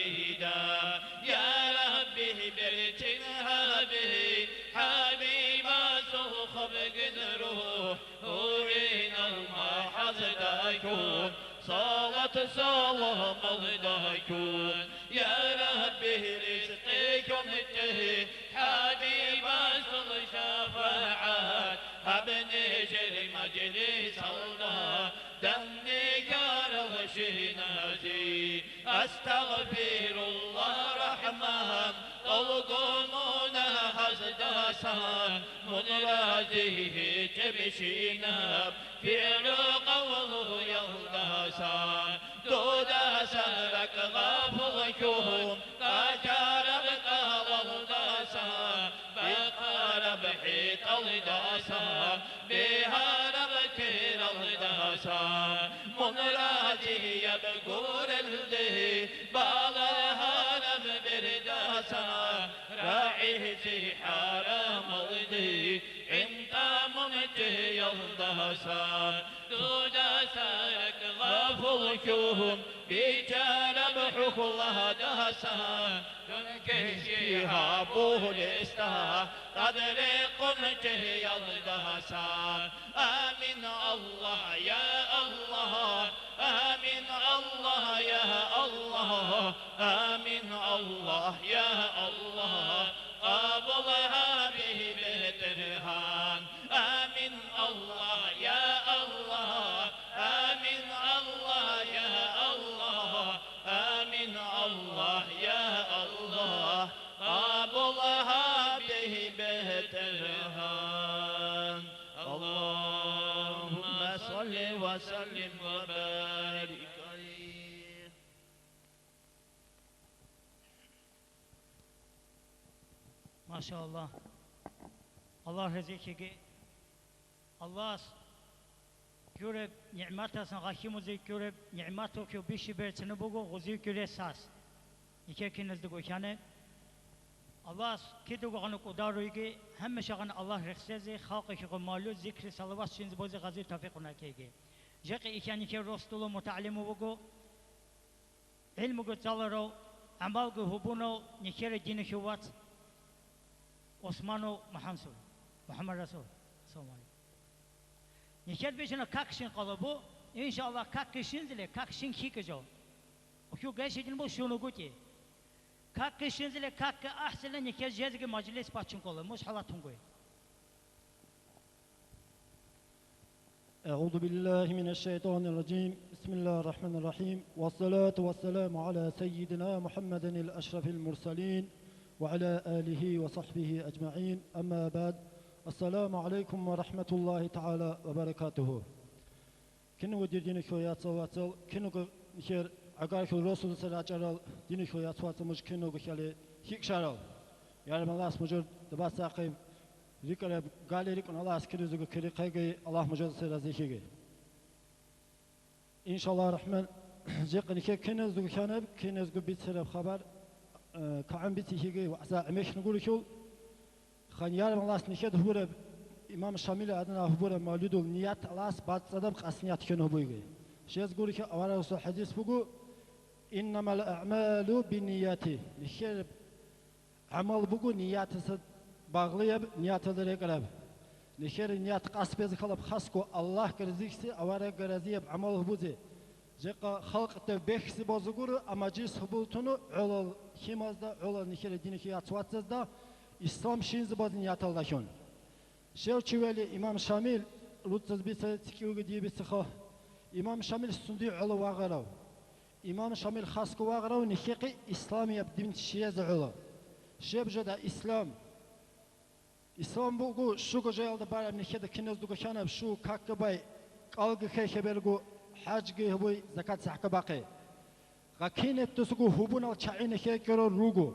يا ربي برتنها به حبيب سخب قدره ورين المحظ دايكون صلاة صلاة مغدايكون يا ربي رزقكم التهي حبيب سل شفاعات ابن جري مجلس الله دمني كاره شهيد أستغفر الله رحمة طلقوننا حزداسا منراديه تبشينا فعل قوله يهداسا دوداسا لك غافظكم قاجار بقالداسا بقال بحيط الداسا بها نبكي الداسا منرادي يبقور اللي بالها نبرداسا راعيه زي حرام الدي انت ممتي يلداسا دوداسا لك غافظكم بجانب حق الله داسا ينكشيها بولستا تدريق متي يلداسا آمين الله يا الله آمين الله يا الله آمين الله يا الله قابلها به بهترهان آمين الله يا الله آمين الله يا الله آمين الله يا الله قابلها به بهترهان اللهم صل وسلم وبارك عليه. ما شاء الله. Allah rezeki Allah görüp nimetasını hakimizi görüp nimet okuyor bir şey berçini bugu guzi göre sas. İkekiniz de koşanı Allah kidu kanı kudaruigi hem şagan Allah rexsezi halkı ki malu zikri salavat şinz bozu gazi tafikuna kege. Jeki ikani ki rostulu mutalimu bugu ilmu gutsalaro amal gu hubuno nikere dini şuvat Osmanu Mahansur Muhammed Resul sallallahu aleyhi. Niket beşine kakşin kalı bu inşallah kakşin zile kakşin kikıjo. O şu gerçekten bu şunu guti. Kakşin zile kakkı ahsile niket jezgi majlis paçın kalı muş halatun goy. أعوذ بالله من الشيطان الرجيم بسم الله الرحمن الرحيم والصلاة والسلام على سيدنا محمد الأشرف المرسلين وعلى آله وصحبه أجمعين أما بعد السلام عليكم ورحمة الله تعالى وبركاته كنو ديرين شويات صواتل كنو خير أقار كل رسول صلى الله عليه وسلم دين شويات صواتل مش كنو خيالي هيك شارل يعني الله مجر دباس عقيم ذكر قال لكم الله أسكر زوج كري قيجي الله مجر سرزيكي إن شاء الله الرحمن جيقني كنز زوج كانب كنز جو بيت سرب خبر كعم بيتي هيجي وعسى عميش نقول شو خان يارم الله سنشد هورا إمام شامل أدنى هورا مولود النيات الله بعد صدق أسنيات كنه بيجي شيء يقول لك أولا رسول حديث بقول إنما الأعمال بالنيات نشير عمل بقول نيات صد باغليب نيات دريقلب نشير نيات قاسب خلب خاصكو الله كرزيكسي أولا كرزيب عمل بوزي جاء خلق تبخس بازگور اما جس حبولتونو علل خیمازدا علل نشر دینی که اتواتزدا İslam şinzi bazın yatallaşın. Şev çiveli İmam Şamil rutsuz bir tkiugu diye bir sıkı. İmam Şamil sundi ulu vağarav. İmam Şamil xaskı vağarav nişiqi İslamiye din şiyaz ulu. Şev jada İslam. İslam bugu şu gojayalda barab nişede kinez dugu şanab şu kakkabay qalgı khebelgu حاجة هو زكاة سحق باقي غكينة تسقو هبون الشعين شكر الروجو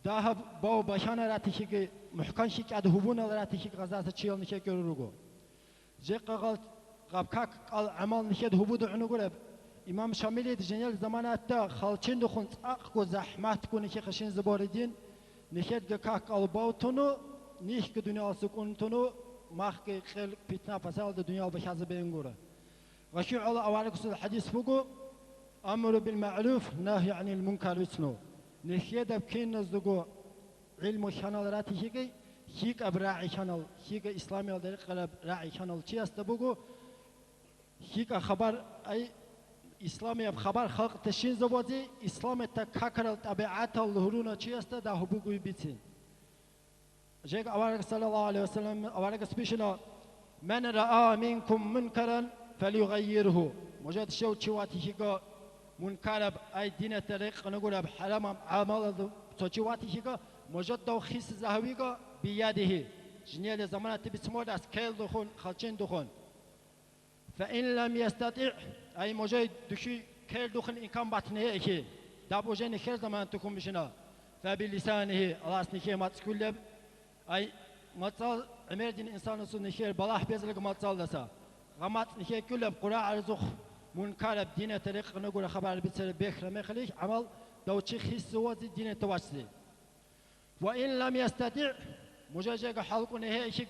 ذهب باو بشانة راتيشك محكم شيك عد هبون راتيشك غزاة تشيل نشكر الروجو جق قال قبكك قال عمل نشد هبود عنو قلب إمام شامل جنيل زمانات تا خالشين دخون أقو زحمات كون شيخ شين زباردين نشد قاك قال باو تونو نيش كدنيا سكون تونو ماخ خل فتنة فساد الدنيا بشاز بينغورا وشو على أوارق الحديث فوقو أمر بالمعروف نهي عن المنكر بسنو نشيد بكين نزدقو علم شانل راتي شيكي شيك أبراعي شانل شيك إسلامي الدريق قلب راعي شانل شي استبوقو شيك خبر أي إسلامي بخبر خلق تشين زبادي إسلامي تكاكر الطبيعات الهرونا شي استا هبوقو يبيتين جيك أوارق صلى الله عليه وسلم أوارق سبيشنا من رأى منكم منكرا فليغيره مجد شو تشواتي شيكا منکر ای دین طریق نگوره حرام عمل توچیواتی که مجد و خیس زهوی که بیاده جنیل زمان تبی سمود از کل دخون خالچین دخون فإن لم يستطع أي مجاي دشي كير دخن إن كان بطنه إكي دابو جاني خير زمان تكون بشنا فبلسانه الله سنكي ما تسكولب أي مطال عمر دين إنسان سو نخير بلاح بيزلق مطال دسا غمات نخير كلب قراء رزق منكر بدين طريق نقول خبر بيتسر بيخر مخليش عمل دو تشي خيس وزي دين تواشسي وإن لم يستطع مجاجة حلق نهي إكي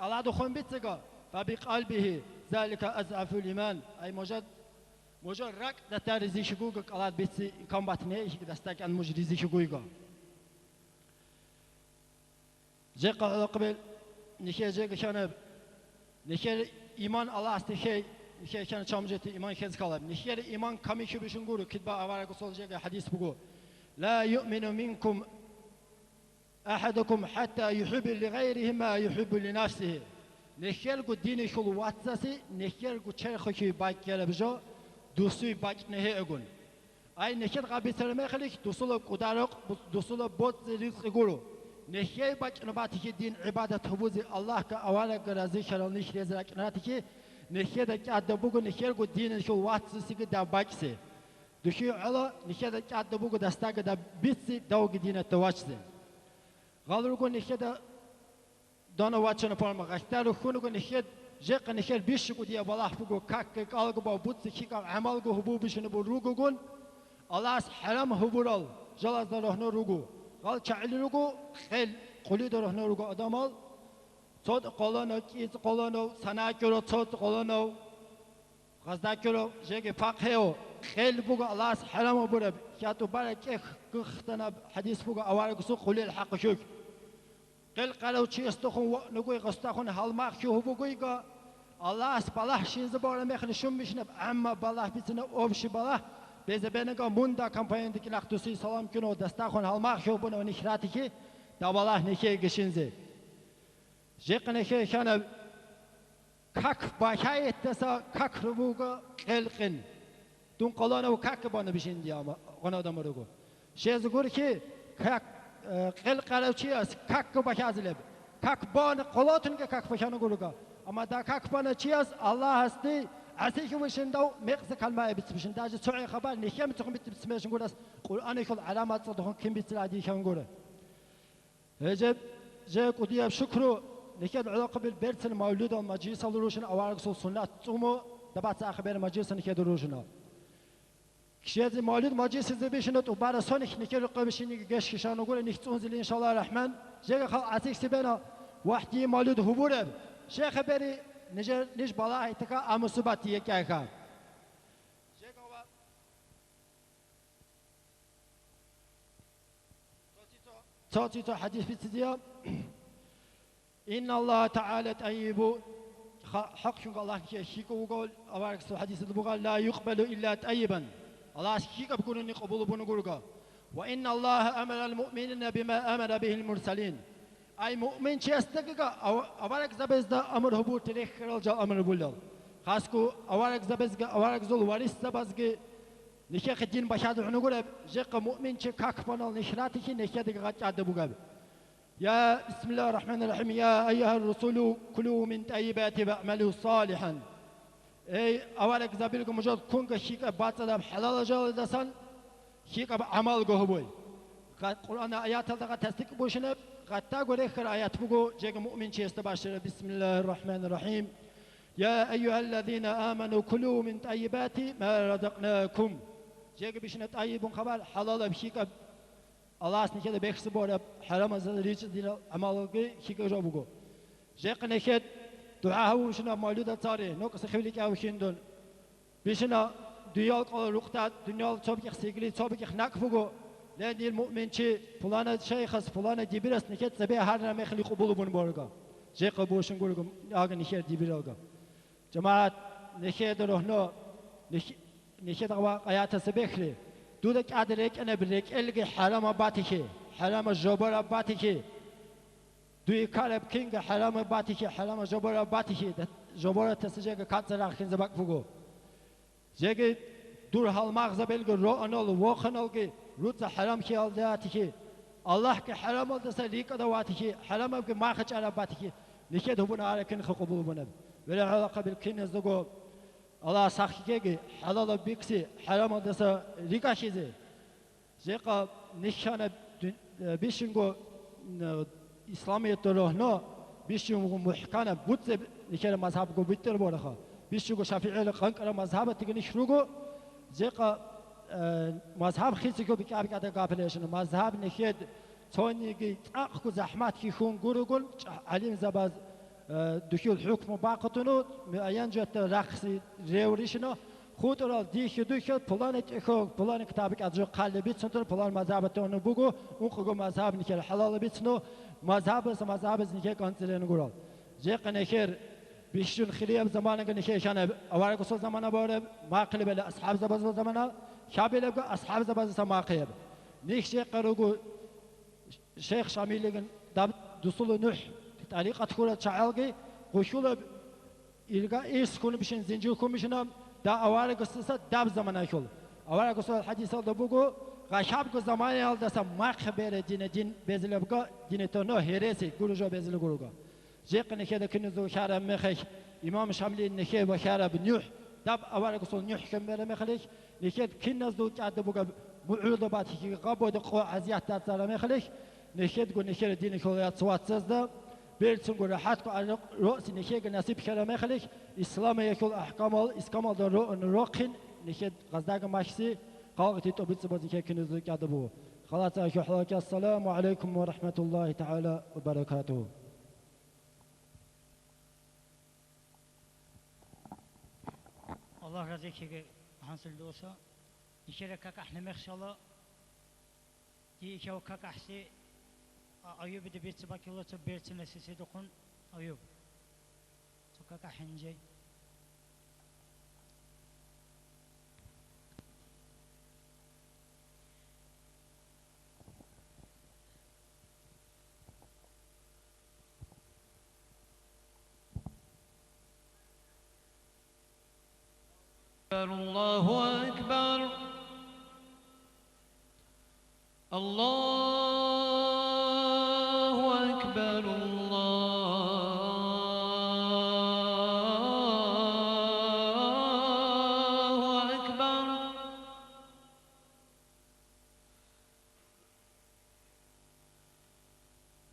قلا دخن بيتسقا فبقلبه ذلك أضعف الإيمان أي مجرد رك دتار رزيشگو قلات بيتسي كم باتنه إيش دستك عن مجرد رزيشگويگا جاك قبل نخير جاك كان نخير إيمان الله استخي نخير كان شامجت إيمان خز كلام نخير إيمان كمي شبشنگورو كتبا أوارق صل جاك حديث بقول لا يؤمن منكم أحدكم حتى يحب لغيره ما يحب لنفسه نخير قد دين شل واتساسي نخير قد شرخ كي باك كلا بجو دوسوي باك نهي أقول أي نخير قابل سلمي خليك دوسولا قدارق دوسولا بوت رزق يقولوا نخير باك نباتي دين عبادة حبوز الله كأوالا كرازي شلون نخير زراك ناتي نخير كعد بوجو نخير قد دين شل واتساسي كدا باكسي دشي على نخير كعد بوجو دستا كدا بيتسي دوغ دين التواجسي غالرو كون نخير دانا واتشنا فارما غشتارو خونو كن نخيد جاك نخيد بيشكو ديا بلاح بقو كاك قالقو با بوتس كيكا عمالقو هبو بيشنو بو روغو كون الله حرام هبورال جلاز دارهنو روغو قال چعلي روغو خيل قولي دارهنو روغو ادامال صوت قولانو كيز قولانو سناكيرو صوت قولانو غزداكيرو جاك فاقهيو خيل بقو الله حرام هبورب كياتو بارك كختنا حديث بقو اوارق سو قولي الحق شوك قل قالوا شيء استخون نقول قستخون هالماخ شو هو بقولي الله سبحانه شيء زبارة مخن شو مشنا عم بالله بيتنا أوبش بالله بيزبنا موندا كامباين ديك نختوسي سلام كنو دستخون هالماخ شو بنا نخراتي كي دبالله نخي قشنزي جيق نخي كان كاك باشاي تسا كاك ربوغا قلقن دون قلانا وكاك بانا بشين دياما قنا دمرغو شيء زغور كي كاك قل قلوچی است کاک باشازلب کاک بان قلاتون که کاک باشانو گلوگا اما دا کاک بان چی است الله هستی عسیک وشندو مقص کلمه بیت بشند داج سوی خبر نخیم تخم بیت بسمشن گول است قرآن کل علامات صدقون کم بیت عادی کن گوله هجب جاك وديا شكرو نكاد علاقة بالبرت المولود المجلس الروشن أوارق سنة تومو دبعت أخبار المجلس نكاد روشنا كشيت مولود مجلس زبيشنت وبعد سونك نكاد قبشيني جش كشان نقول نختونزل إن شاء الله الرحمن جاك خال عتيك سبنا واحد مولود هبورب شيخ بري نجر نج بالله تكا أمسباتي كأكا صوتي حديث في التديا إن الله تعالى طيب حق شنك الله كيشيك وقول أبارك سو حديث البخاري لا يقبل إلا طيبا الله كيك بكون نقبل بنقولك وإن الله أمر المؤمنين بما أمر به المرسلين أي مؤمن شيستك أبارك زبزدا أمر هبور تريخ رجال أمر بولال خاصكو أبارك زبزدا أبارك زول وارث زبزدا نشيخ الدين بشاد عنقول جق مؤمن شكاك بنال نشراتك نشيد قات عد بوجاب يا بسم الله الرحمن الرحيم يا أيها الرسول كلوا من طيبات واعملوا صالحا أي أولك زبيلكم مجد كونك شيك باتنا بحلال جال دسان شيك بعمل جهبوي القرآن آيات هذا تصدق بوشنا قد تقول آخر آيات بقول جق مؤمن شيستباشر بسم الله الرحمن الرحيم يا أيها الذين آمنوا كلوا من طيبات ما رزقناكم جاك بيشنا طيب خبر حلال بشيك الله اسمه كده بيخس بورا حرام زل ريش دين عمالك شيك جابوكو جاك نكد دعاء وشنا مولود تاري نقص خبلك أو شندون بيشنا دنيا قال رقت دنيا صابك سيجلي صابك نكفوكو لأن المؤمن شيء فلان شيخ فلان دبيرس نكد سبيه هذا ما يخلي قبول بون بورجا جاك بوشن قولكم أجا نكد دبيرجا جماعة نكد روحنا نشيد آيات سبيخلي دودك عدلك أنا بريك إلقي حرام باتيكي حرام جبر باتيكي دوي كارب كينغ حرام باتيكي حرام جبر باتيكي جبر تسجيك كاتسر آخر زباك فوقو جيك دور هال مغزه بلگی رو آنال و خنالگی روز حرام کی آلداتی کی الله که حرام آلدسا ریک دواتی کی حرام اب که ما خچ عرباتی کی نشد هبون آرکن خقبول بنب ولی علاقه بالکن زگو الله سختی کی حلال بیکسی حرام آلدسا ریکا شیزه زیقا نشانه بیشینگو İslamiyet ruhuna bişiğu muhkana butse nikere mazhab go bitter boraha bişiğu Şafii'li kankara mazhab tigini şrugo zeka mazhab khisi go bikab kata gafeleşin mazhab nikhed toni gi aq ku zahmat ki khun gurugul alim zabaz dükül hükmü baqatunu ayan jatta raqsi revrishino خود را دیگه دویش پلان اکو پلان کتابی که از جو قلبی چندر پلان مذهب تو نبودو اون خو مذهب نیکه حلال بیتنو مذهب از نیکه کانسلن گرال جیک نکر بیشتر خیلی زمانی که نیکه شان اوار کسل زمانه باره ماقل بله اصحاب زباز زمانه شابیل بگو اصحاب زباز سماقیب نیک شیخ قرگو شیخ شامیلگن دب دستول نوح طریقت خورد چعالگی قشول إلقاء إيش كون بيشن زنجير كون بيشنام دا أوارق قصة داب زمان أكل أوارق قصة الحديث هذا بقول غشاب قصة زمان هذا دسا ما خبر دين بزل بقى دين تنو هرسي كلجو بزل كلجو جيك نخيد كنزو شارع مخش إمام شاملي نخيد وشارع بنيوح داب أوارق قصة نيوح كمبر مخلش نخيد كنزو جاد بقى معروض باتي قابود قو عزيات تزار مخلش نخيد قو نخيد دين كليات سوات سزدا بيرتون قو راحت قو رأس نخيد نصيب شارع مخلش إسلام يكل أحكام إسلام الدرو الرقين نشد غزداق ماشي قاعدة تبص بزيك كنزو كذبوا خلاص أشوف لك السلام عليكم ورحمة الله تعالى وبركاته الله رزقك حاصل دوسا يشاركك احنا مخشلا دي شوكك احسي أيوب دي بيت باكيلو تبيت نسيسي دخون أيوب سوكك حنجي الله أكبر الله أكبر الله أكبر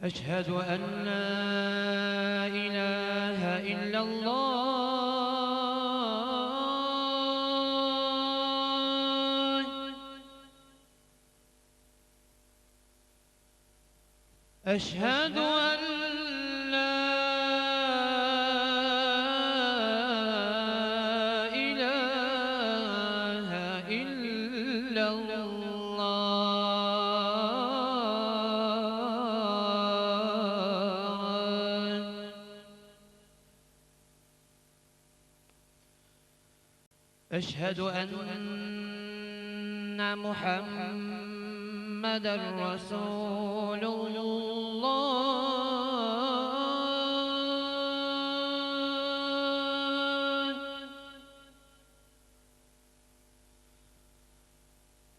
أشهد أن لا إله إلا الله أشهد أن لا إله إلا الله أشهد أن محمد رسول الله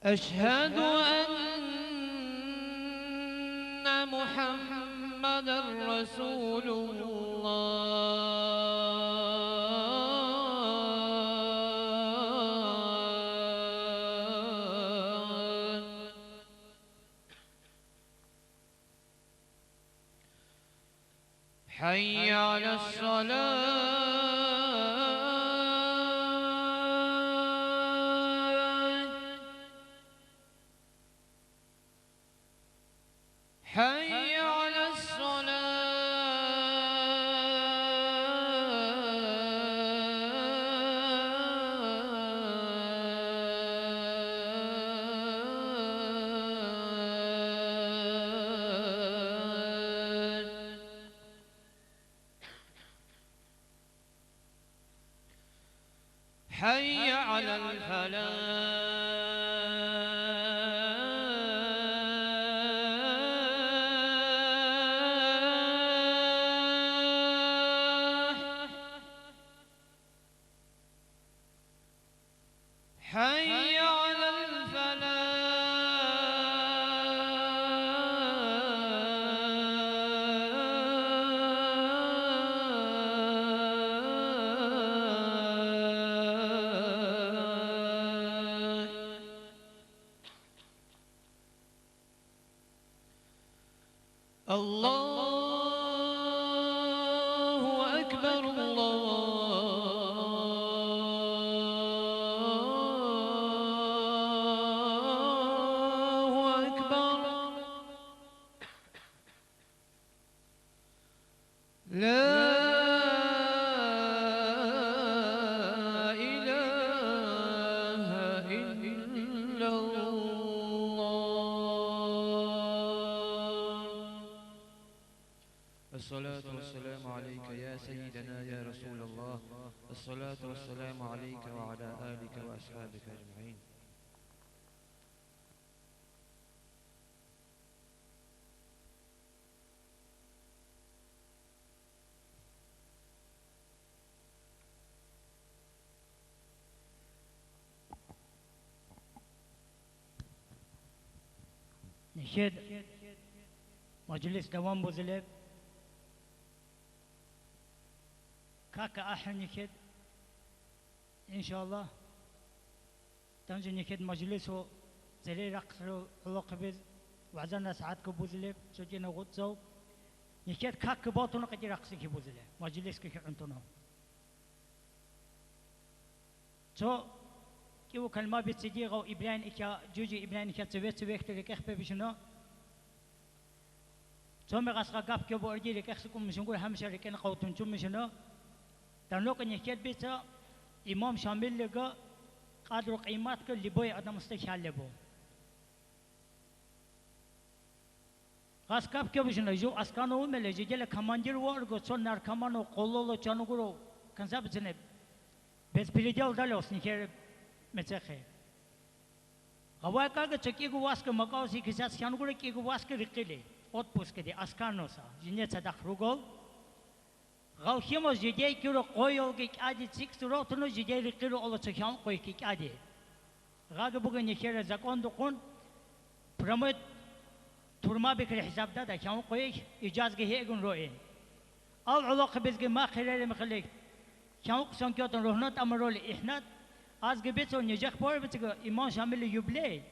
أشهد أن محمد رسول الله حي على الصلاة حي على الصلاة حي على الفلاح حي على الفلاح. الله أكبر الله أكبر. لا إله إلا الله. الصلاة والسلام عليك يا سيدنا يا رسول الله. الصلاة والسلام عليك وعلى آلك وأصحابك أجمعين. نشد مجلس دوام بوزلب كاكا أحن نكد إن شاء الله تنجي نكد مجلسه زلي رقصه الوقبز وعزنا ساعات كبوزلب سجينا غطزو نكد كاكا باطن قد رقصي كبوزلب مجلس كي عنتنا تو كيو كلمة بتصديق أو إبراهيم إكا جوجي إبراهيم إكا تبيت تلك إخبار بشنو تومي غاسقا قاب كيبو أرجي لك أخسكم مشنقول همشة لكن قوتون توم مشنو تنوك نكيد بيتا إمام شامل لغا قادر قيمات كل لبوي أدم مستشعر لبو غاس قاب كيبو شنو جو أسكانو ملجي جل كمانجر وارغو صون نار كمانو قولولو چانوغرو كنزاب زنب بس بليديال دالوس نكير متخه غواي كاغا تشكيغو واسك مقاوسي كيساس كانغوري كيغو واسك ريقيلي отпуск де асканоса жинеца да хругол гаухимо жидей киро койл гик ади циксуро туно жидей рикиро олочо хям кой кик ади гага буга нехера закон дукун промет турма бекер хисабда да хям кой ijaz ge hegun roe al улак безге ма хиреле мхлек хям ксон кётон рохнат амрол ихнат аз ge бецо нежах пор бецго имам шамил юблей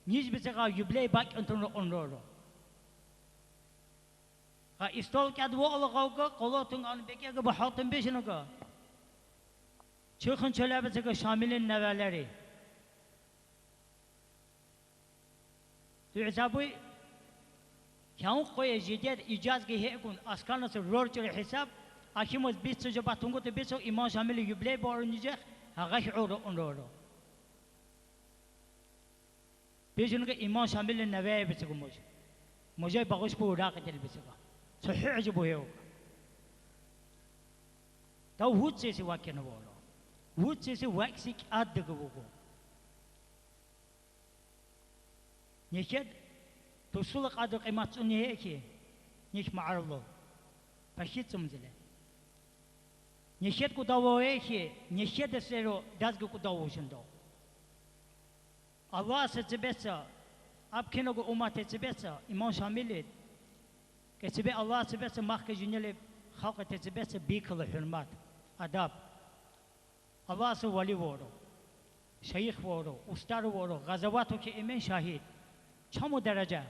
ниж бецга юблей бак антон онро استول كاد وقل غوغا قلوتون عن بكيغا بحاطن بيشنوغا چخن چلابتك شاملين نوالري تعزابوي كان قوي جديد إجاز جه هيكون أسكانس رورج الحساب أكيموس بيتسو جباتونغو تبيتسو إمام شامل يبلي بورنيجه هغاش عورو أنورو بيجنوغا إمام شامل النوايا بيتسو موجي باغوش بو راقة البيتسو صحيح عجبو هيو تو هود سيسي واكي نوالو هود سيسي واكسيك أدقبوغو نيكد توصلك عدو قيمات سنة هيكي نيك معرضو بشيت سمزله نيكد كو داوو هيكي نيكد سيرو دازگو كو داوو شندو الله ستبسا اب كنوغو امات تبسا إمام شامل كتبه الله تبسا مخ جنيل خلق تبسا بيكل حرمات اداب الله سو ولي ورو شيخ ورو استاد ورو غزواتو كي امن شاهد چمو درجه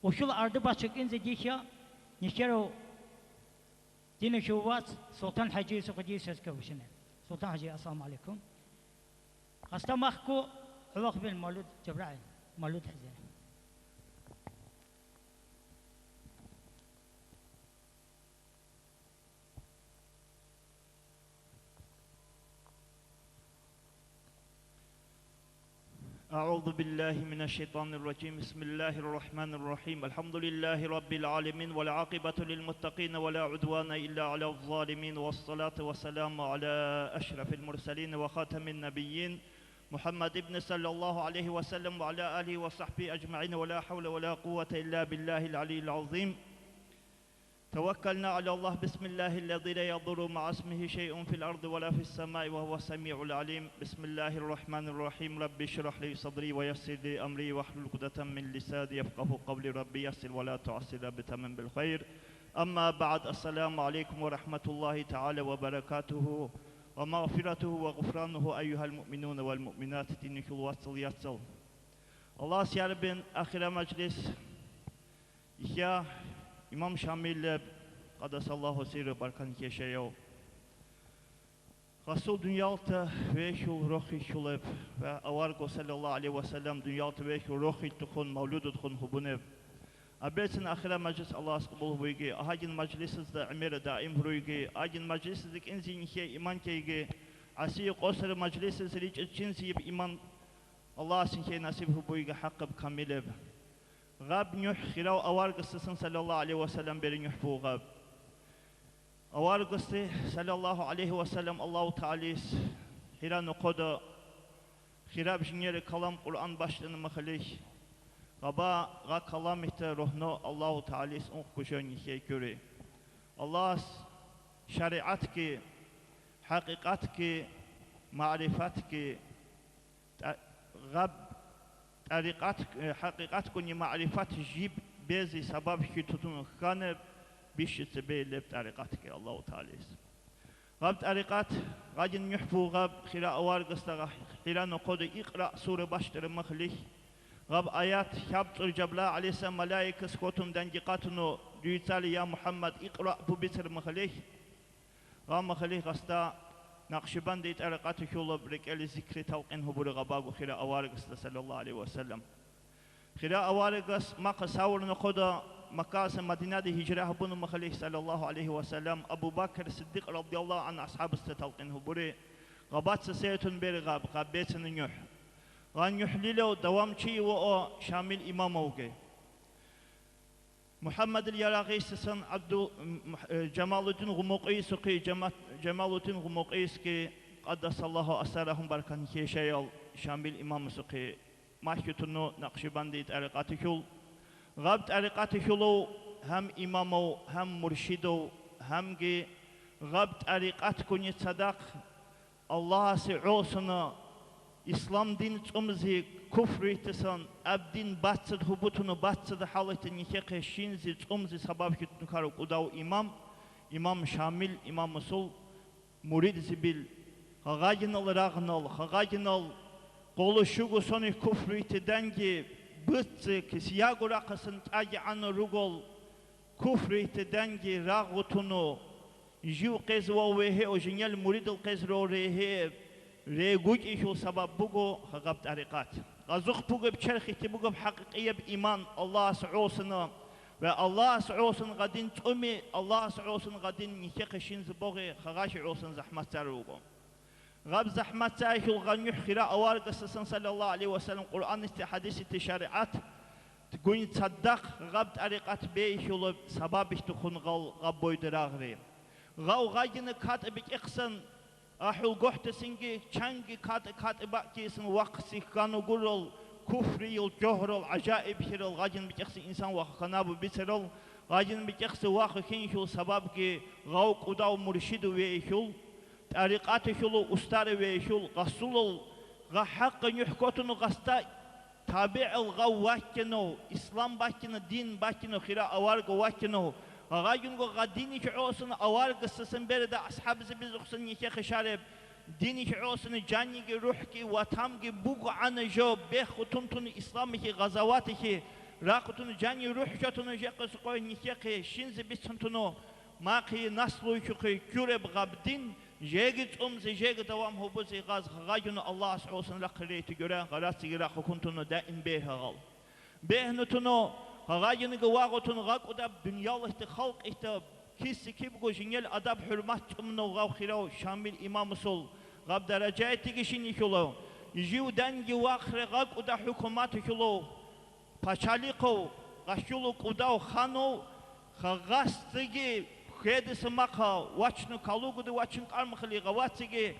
وشول ardı başık ince dikya nikero dine şuvat Sultan Hacı Sokadi söz kavuşine Sultan Hacı assalamu alaikum hasta mahku Allah bil Mevlud Cebrail Mevlud Hazine أعوذ بالله من الشيطان الرجيم بسم الله الرحمن الرحيم الحمد لله رب العالمين والعاقبة للمتقين ولا عدوان إلا على الظالمين والصلاة والسلام على أشرف المرسلين وخاتم النبيين محمد بن صلى الله عليه وسلم وعلى آله وصحبه أجمعين ولا حول ولا قوة إلا بالله العلي العظيم توكلنا على الله بسم الله الذي لا يضر مع اسمه شيء في الأرض ولا في السماء وهو السميع العليم. بسم الله الرحمن الرحيم. ربي اشرح لي صدري ويسر لي أمري واحلل عقدة من لساني يفقهوا قولي. ربي يسر ولا تعسر بتمام بالخير. أما بعد، السلام عليكم ورحمة الله تعالى وبركاته ومغفرته وغفرانه أيها المؤمنون والمؤمنات. دينك الوصل يتصل. الله سياربين آخر مجلس يا İmam Şamil Qadasallahu sirri barkan keşeyo. Rasul dünyalta ve şu ruhi şulep ve avargo sallallahu aleyhi ve sellem dünyalta ve şu ruhi tukhun mevludu tukhun hubunev. Abetin ahire meclis Allah kabul huygi. Ahagin meclisizde emir daim huygi. Ahagin meclisizdik inzinike iman keygi. Asiyi qosr meclisizde riç içinsiyip iman Allah sinke nasip huygi haqqib kamilev. غاب نوح خلاو أوار قصة صلى الله عليه وسلم بين نوح فو غاب أوار قصة صلى الله عليه وسلم الله تعالى خلا نقدا خراب جنير كلام قرآن başlığını مخليش غابا غا كلام روحنا الله تعالى أنق كشون يكوري الله شريعتك حقيقتك معرفتك غاب طريقات حقيقات كوني معرفات جيب بيزي سبب كي تطون خانه بيش تبيل طريقاتك الله تعالى غاب طريقات غاجن يحفو غاب خلا اوار قصه خلا نقود اقرا سوره باشتر مخلي غاب ايات شاب جبلا عليه السلام ملائكه سكوتون دنجقاتنو ديتال يا محمد اقرا ببتر مخلي غام مخلي قصدا نقشبند طريقات شولو بركل ذكر توقن هبور غباغو خلا اوارغس صلى الله عليه وسلم خلا اوارغس ما قصور نقدا مكاس مدينه هجره بن مخلي صلى الله عليه وسلم ابو بكر الصديق رضي الله عن اصحاب التوقن هبور غبات سيتون بير غاب غبيتن نوح غان يحللو دوام شي و شامل اماموغي محمد اليراقي سن عبد جمال الدين غموقيس كي جمال الدين غموقيس كي قدس الله أسرهم بركان كيشيال شامل إمام سقي ماشيتونو نقشبندي طريقات شول غاب طريقات شولو هم إمامو هم مرشدو هم جي غاب طريقات كوني صدق الله سعوسنا İslam din çumzi kufritisan abdin batsad hubutunu batsad halatin niheke şinzi çumzi sabab kitnu karuk udav imam şamil imam musul murid zibil hagajinal ragnal hagajinal qolu şugu soni kufritidengi bıtsı kisiyagura qasın taji an rugol kufritidengi ragutunu jiv qezwa vehe ojinel muridil qezro rehe ريجوج إيشو سبب بوجو خجب طريقات غزق بوجو بشرخي بوجو بحقيقية بإيمان الله سعوسنا والله سعوسنا قدين تأمي الله سعوسنا قدين نشيخشين زبوغي خراش عوسنا زحمة تروجو غاب زحمة تايشو غنيح خراء أوارق السلام صلى الله عليه وسلم قرآن استحاديث التشريعات تقول تصدق غاب طريقات بيشو سبب تكون غبوي دراغري غاو غاجن كاتبك إقسن أحول قحت سنجي چنجي كات باكيسن وقسي كانوا قرل كفري الجهر العجائب هرل غاجن بيتخسي إنسان وخنابو بيترل غاجن بيتخسي واخكين سبب كي غاو قداو مرشد ويشول طريقات شلو أستار ويشول رسول غا حق يحكوتنو غستا تابع الغاو واكنو إسلام باكنو دين باكنو خراء أوارغ واكنو غاجنو غديني شعوسن أوارغ سسن برد أصحاب زبيز أخسن يشيخ شارب ديني شعوسن جاني روحكي واتامكي بوغ عن جو بيخ وتنتون إسلامي غزواتي راقتون جاني روح شاتون جاقس قوي نيشيخ شنز بيسنتونو ماقي نسلو يشوكي كورب غابدين جيجت أمزي جيجت دوام هبوزي غاز غاجنو الله سعوسن لقريتي جورا غراسي راق كنتونو دائم بيها غال بيهنتونو غاجن غواغتون غاق وداب دنيا الله خلق اهتاب كيس كيبغو جنيل أداب حرمات منو غاو خيراو شامل إمام صل غاب درجات تيجيشين يشلو يجيو دنجي واخر غاق ودا حكومات يشلو باشاليقو غاشلو قداو خانو خغاستيجي خيد سماقا واتشنو كالوغو دي واتشن قارمخلي غواتيجي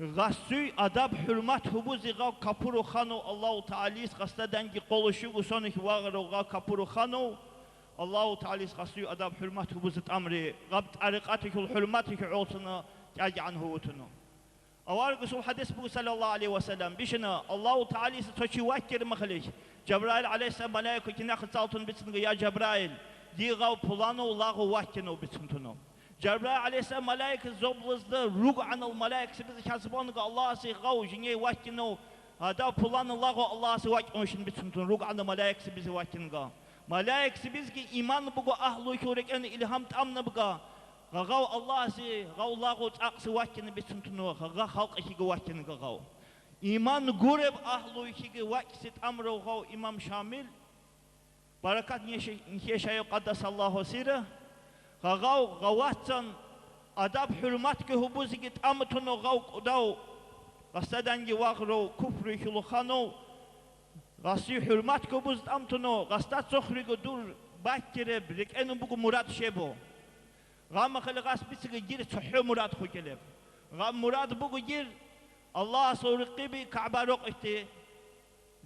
غاسوي أداب حرمات هبوزي غاو كابورو خانو الله تعالى غاستا دنجي قولو شوغو سونيك واغرو غاو كابورو خانو Allahu Teala qasyu adab hurmat hubuzat amri qabt ariqatik ul hurmatik olsunu taji anhutunu awar gusul hadis bu sallallahu aleyhi ve sellem bişina Allahu Teala toçi vakir mahlich Cebrail aleyhisselam malaika kina khaltun bitsin ya Cebrail di gav planu lahu vakinu bitsuntunu Cebrail aleyhisselam malaika zoblazda rug anıl malaikası bizi hasbonu Allah si gav jine vakinu ada planu lahu Allah si vakinu bitsuntunu rug anıl malaikası bizi vakinu malaikası bizgi iman bugu ahlu şureken ilham tamna buga gav Allah si gav lahu taqsi vakinu bitsuntunu gav halq işi vakinu gav iman gureb ahlu işi vaksit amro gav İmam Şamil barakat niyeşayı qaddasallahu sirah gav gawatsan adab hürmat ki hubuzi git amtunu gav dav qasadan gi waqro kufri khulkhano qasi hürmat ki hubuz amtunu qastat sokhri dur bakire brik enu bu murad shebo gam khali qas bisigi gir suhu murad khokeleb gam murad bu gir Allah surqi bi Ka'ba roqti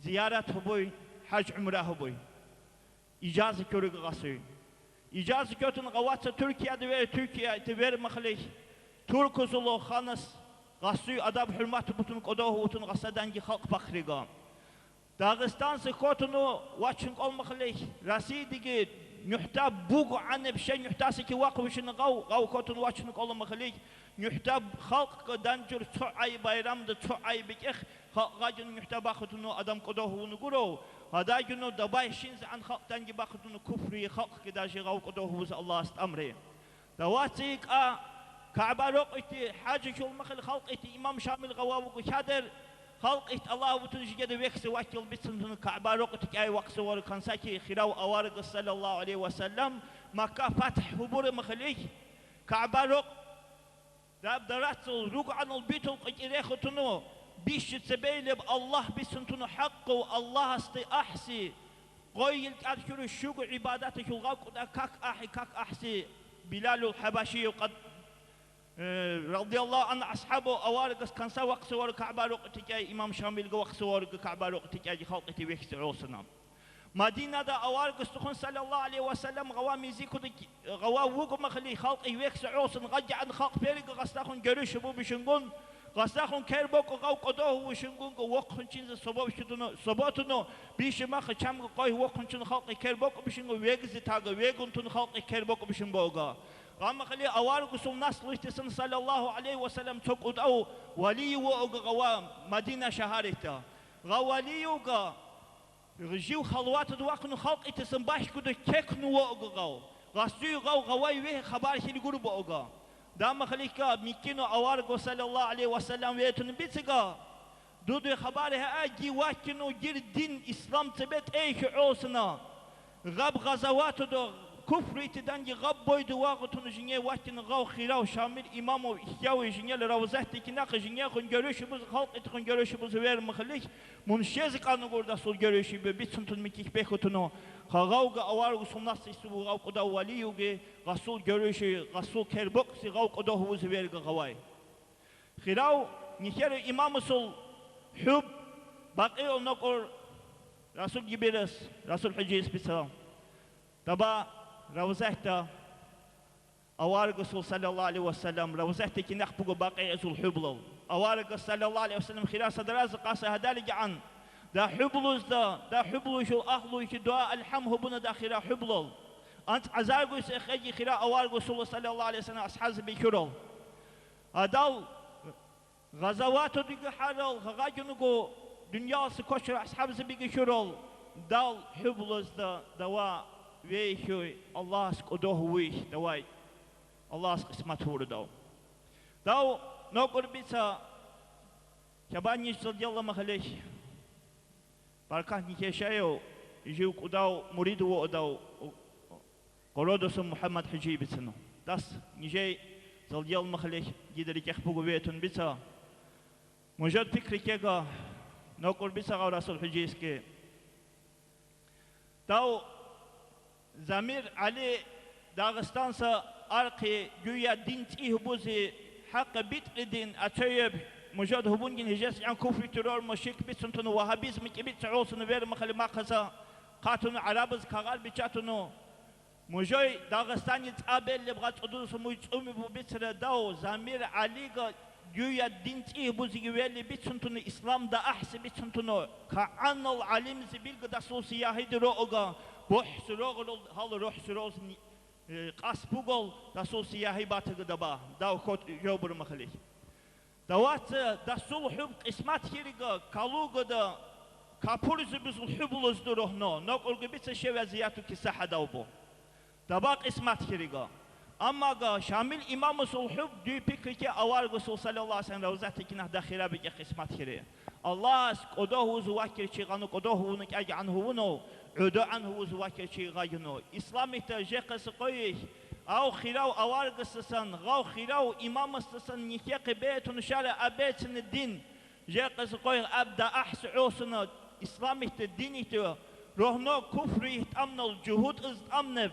ziyaret huboy hac umra huboy icazı körü qasi İcazı kötün qavatsa Türkiye'de ve Türkiye'de ver mahlich Türkuzulu xanas qasy adab hurmat butun qodahu butun qasadangi xalq fakhriga Dağıstan sıkotunu vaçın olmahlich rasidigi nuhtab bug anib şey nuhtası ki waqfışını qav kotunu vaçın olmahlich nuhtab xalq danjur ay bayramda ay bikh xalqajın nuhtaba xotunu adam qodahu guro هذا جنو دبای شینز عن خلق تنجی باخدون کفری خلق که داشی غو کدوه وز الله است امره دواتیک کعبه رقتی حاج شول مخل خلق تی امام شامل غواب و شادر خلق ات الله وتنجی جد ویکس وقتی بیتون کعبه رقتی که ای وقت ور کنساکی خیراو آوارد صلی الله علیه و سلم مکه فتح حبور مخلی کعبه رق داب دراتل رق عن البيت القجره خطنو بيش تبيلب الله بسنتون حق والله استي احسي قويل اذكر الشوق عباداتك الغاق كاك احسي بلال الحبشي قد رضي الله عن اصحابه اوارق كان سواق سوار كعبه رقتك امام شامل وقت سوار كعبه رقتك خلقتي ويكس عوسنا مدينه دا اوارق استخون صلى الله عليه وسلم غوامي زيكو غوا وق مخلي خلقي ويكس عوسن رجع عن خلق فريق قصدخون جريش بو بشنقون قصدخون كربوك غو قدوه وشنقون وقخن چيز صباتونو بيش ما خچم قوي وقخن چن خلق كربوك بشنقو ويگز تاغ ويگون تون خلق كربوك بشنبوغا غام خلي اوارق سو نسل استسن صلى الله عليه وسلم تقود او ولي وغوا مدينه شهرتا غوليوغا رجيو خلوات دوقن خلق اتسن باش كد ككنو وغو غسيو غو غواي وي خبر شي غرو بوغا دام خليكا ميكينو اوارغو صلى الله عليه وسلم ويتن بيتسغا دودو خبره اجي واكنو جير دين اسلام تبت ايك عوسنا غب غزوات دو كفر اتدانجي غب بويدو واغتون جنيه واكن غو خيراو شامل امامو احياو جنيه لروزاتي كناق جنيه خن görüşümüz halk etkin görüşümüz ver mخليك منشز قانو gorda sol görüşü be bitsuntun mikik bekotunu Khagauga awargu sunnas isu gaw qoda waliyuge rasul görüşü rasul kerbok si gaw qoda huz verga gawai khiraw nikher imam sul hub baqi onokor rasul gibiras rasul hujis bisalam taba rawzahta awargu sul sallallahu alaihi wasallam rawzahta ki nakhbugo baqi sul hublo awargu sallallahu alaihi wasallam khira sadraz qasa hadali an دا حبلوز دا حبلوش الأهلو يك دعاء الحمه بنا داخل حبلو أنت عزارجو سخجي خراء أوارجو صلى الله عليه وسلم أصحاب بيكرول أدال غزوات ديك حرل غاجنو دنيا سكوشر أصحاب بيكرول دال حبلوز دا دواء ويشو الله سكودوه ويش دواء الله سقسمته ردو داو نقول بيسا شباني صلى الله مخليش Barkah nikeshayo jiu kudau muridu wo odau qorodosu Muhammad Haji bitsano das nijay zalyal makhlek gideri kexbugo vetun bitsa mujad fikri kega nokor bitsa gaw rasul Haji iske dau zamir ali Dağıstansa arqi güya din ihbuzi haqq bit'idin atayib مجرد هبون جن هجاس عن كفر ترور مشيك بيتسنتون وهابيزم كبيت عوصن وير مخلي ما خزا قاتون عرابز كغال بيتشاتونو مجاي داغستاني تقابل لبغا تقدوس مجتومي ببتر داو زمير عليغا جويا دينتي بوزيويلي بيتسنتون إسلام دا أحسي بيتسنتونو كأنو العلم زبيل قد سوسياهي دروغا بوح سروغ هل روح سروغ قاسبوغل دا سوسياهي باتغ دبا داو كوت جوبر مخلي دوات دا سول حب قسمات هيرغا كالوغا دا كابورز بزول حبلوز دروهنو نوكولغ بيتس شوازياتو كساحة داوبو دباق قسمات هيرغا أما شامل إمام الحب دي بكرة أوار رسول صلى الله عليه وسلم روزات كنا داخلة بيجي قسمات خيرة الله قدوه زواكر شيء قدوه ونك أجي عنه ونو عدو عنه زواكر شيء غاينو إسلامي تجيق سقيه أو خلاو أوار قصصن غاو خلاو إمام السسن نيكيق بيت ونشال أبيت الدين جيق سقيه أبدا أحس عوسنا إسلامي الديني تو روحنا كفري أمن الجهود أمن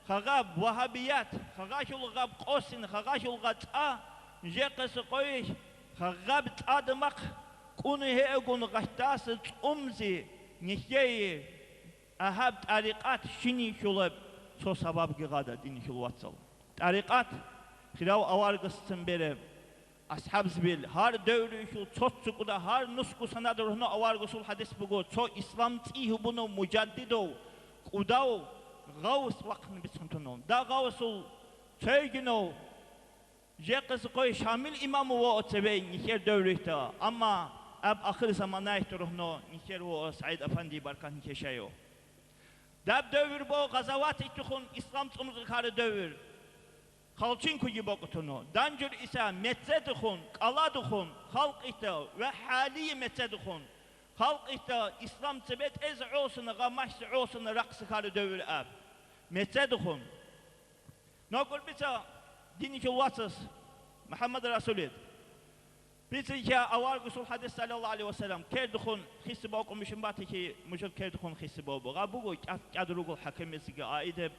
خغاب وهابيات خغاشل غاب قوسن خغاشل غطاء جيقس قويش خغاب تادمق كونه هيقون غشتاس أمزي نشيي أهاب تاريقات شيني شلب سو سبب غادا ديني شلواتسل تاريقات خلاو أوارغس سنبيرب أصحاب زبيل هار دوري شو تصوت سكودا هار نسكو سنادر هنا أوارغسول حديث بقول تو إسلام تيه بنو مجددو قداو غوث وقت بسنتنون دا غوث تيجنو جيقس قوي شامل إمام واتبعي نخير دوريتا أما أب آخر زمانه تروحنو نخير سعيد أفندي بركان نخيشايو داب دور بو غزوات تخون إسلام تمز خار دور خالچين كوجي بوقتنو دانجر إسا متزد خون قلاد خون خلق إتا وحالي متزد خون خلق إتا إسلام تبت إز عوسنا غماش عوسنا رقص خار دور أب متزدخون نقول بيتا ديني كواتس محمد رسول بيتا يا أوار رسول حديث صلى الله عليه وسلم كيردخون خيس باوكم مشن باتي كي مشل كيردخون خيس باوبو غابوغو كادروغو حكم زيغا ايدب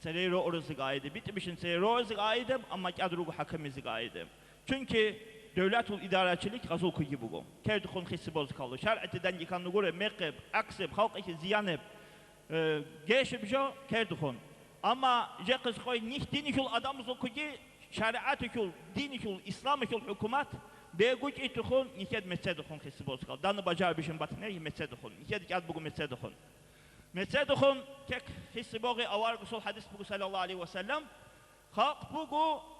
سريرو اورزيغا ايدب بيت بيشن سريرو زيغا ايدب اما كادروغو حكم زيغا ايدب çünkü devletul idarecilik gazol kuyi bugo kerdixon xisi boz kaldı şer'etiden yıkanlı göre meqib aksib halk iki ziyanib geçip jo kerdixon ama je kız koy nih dinikul adamızol kuyi şeriatikul dinikul islamikul hükümet beguç itixon niked mesedixon xisi boz kaldı danı bacar bişin batine mesedixon niked kad bugo mesedixon mesedixon kek xisi boği avar gusul hadis bugo sallallahu aleyhi ve sellem halk bugo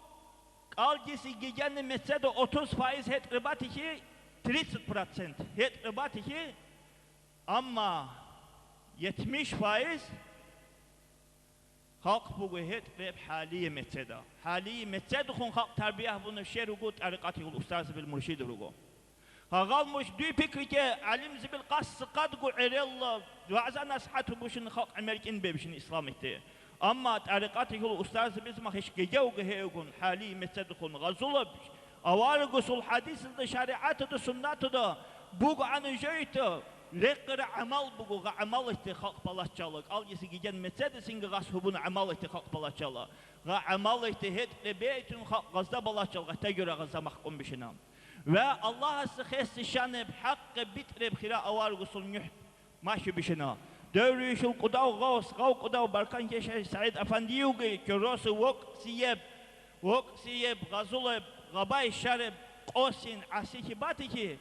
Algisi geceni metrede 30% hetribat iki, 30% hetribat iki, ama 70% halk bu hetrib haliye metrede. Haliye metrede kun halk terbiyah bunu şerugut arikati yol ustazı bil murşid rugo. Hagalmış düy pikrike alim zibil qas qadgu irella vaza nasihatı buşun halk Amerikan bebişin İslam etti. أما طريقاته الأستاذ بيسمع هش جوجه هيكون حالي متدخل غزولب أوارقص الحديث ده شريعة ده سنة ده بوق عن جيته لقر عمل بوق عمل اتخاق بلاشالك أل يسجين متد سينغ غاسبون عمل اتخاق بلاشالا عمل اتهد لبيت غزدا بلاشال تجرى غزا محكوم بشنام والله سخيس شان بحق بيترب خلا أوارقص النح ماشي بشنام دوري شو قداو غوص غو قداو بركان كيشي سعيد أفنديوغي كروس وق سيب غزولب غباي شارب قوسين عسيكي باتيكي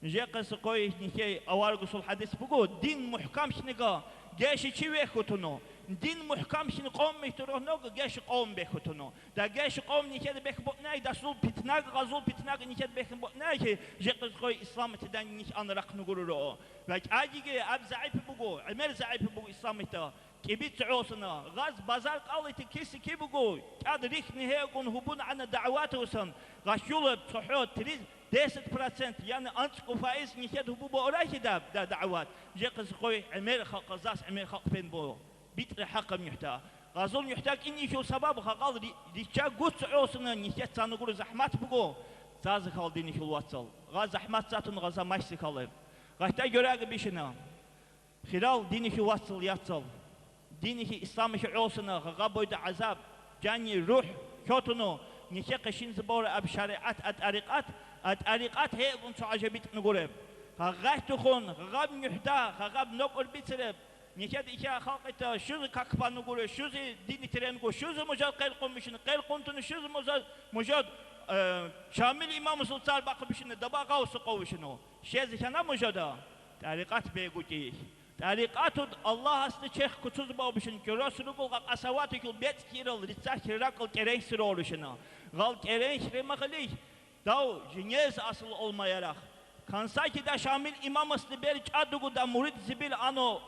جيقس قوي نكي أوارغس الحديث بقو دين محكم شنقا جيشي چيوه خطنو دين محكم شن قوم ميتروه نوغ جيش قوم بخطنو دا جيش قوم نكيد بخ بقناي دا سول بتناغ غزول بتناغ نكيد بخ بقناي جيقس قوي إسلام تدان نيش أنرق نقول رو وك آجيجي أب زعيب بقو عمر زعيب بقو إسلام تا كبيت عوصنا غاز بازار قالت كيسي كي بقو كاد ريخ نهيقون هبون عن دعوات وسن غشولب صحوت تريز 10% يعني أنتقو فايز نكيد هبو بوراكي دا دعوات جيقس قوي عمر خلق زاس عمر خلق بين بو بيت حقم يحتاج غازون يحتاج إني شو سبب خقال ريشا قص عوصنا نيشت سانقول زحمات بقو زاز خالديني شو الواتسل غاز زحمات ساتون غازا ماشي خالد غايتا جراغ بيشنا خلال ديني شو واتسل ياتسل ديني إسلامي شو عوصنا غابويد عذاب جاني روح شوتنو نيشا قشين زبور أب شريعات الطريقات هي قنص عجبت نقولب غايتو خون غاب يحتاج غاب نقول بيترب Niked iki halkta şuzu kakpanı guru, şuzu dini tren guru, şuzu mujad qel qomuşunu, qel qontunu şuzu mujad Şamil İmam Sultan bakmışını, daba qavsu qovuşunu. Şez kana mujada. Tariqat beguti. Tariqatud Allah astı çex kutuz babuşun ki Resulullah qasavatı kul bet kiril ritsa kirakıl kereng sır oluşunu. Gal kereng remaqli. Dav jinyez asıl olmayarak. Kansaki da Şamil İmam astı beri çadugu da murid zibil ano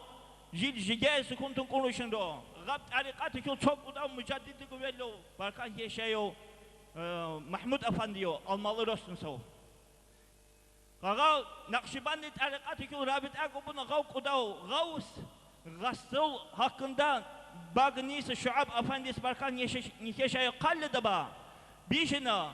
jil jigez kuntun konuşunu. Gab tariqatı kul çok da mücaddidi güvello. Barkan yeşeyo Mahmud Efendiyo almalı rostun sav. Gav Nakşibandi tariqatı kul rabit akubunu gav kudav gavs gasıl hakkında Bagnis Şuab Efendisi Barkan yeşeyo kalli daba. Bişina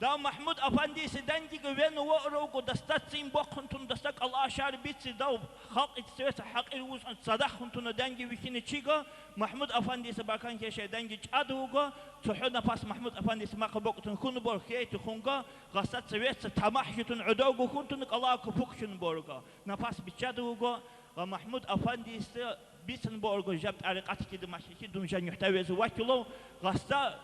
da Mahmud Efendisi dengi güven ve rogu dastatsin bokuntun dastak Allah aşarı bitsi da halk içsevese hakir uzun sadah kuntunu dengi vikini çiga Mahmud Efendisi Barkan yeşeyo dengi çaduga tuhuna pas Mahmud Efendisi makabokutun kunu bor khiyeti khunga gasat sevetse tamah yutun udogu kuntunuk Allah kupukşun borga napas biçaduga ve Mahmud Efendisi bitsin borga jab tariqat kidi mahşiki dunjan yuhtavezi vakilo gasta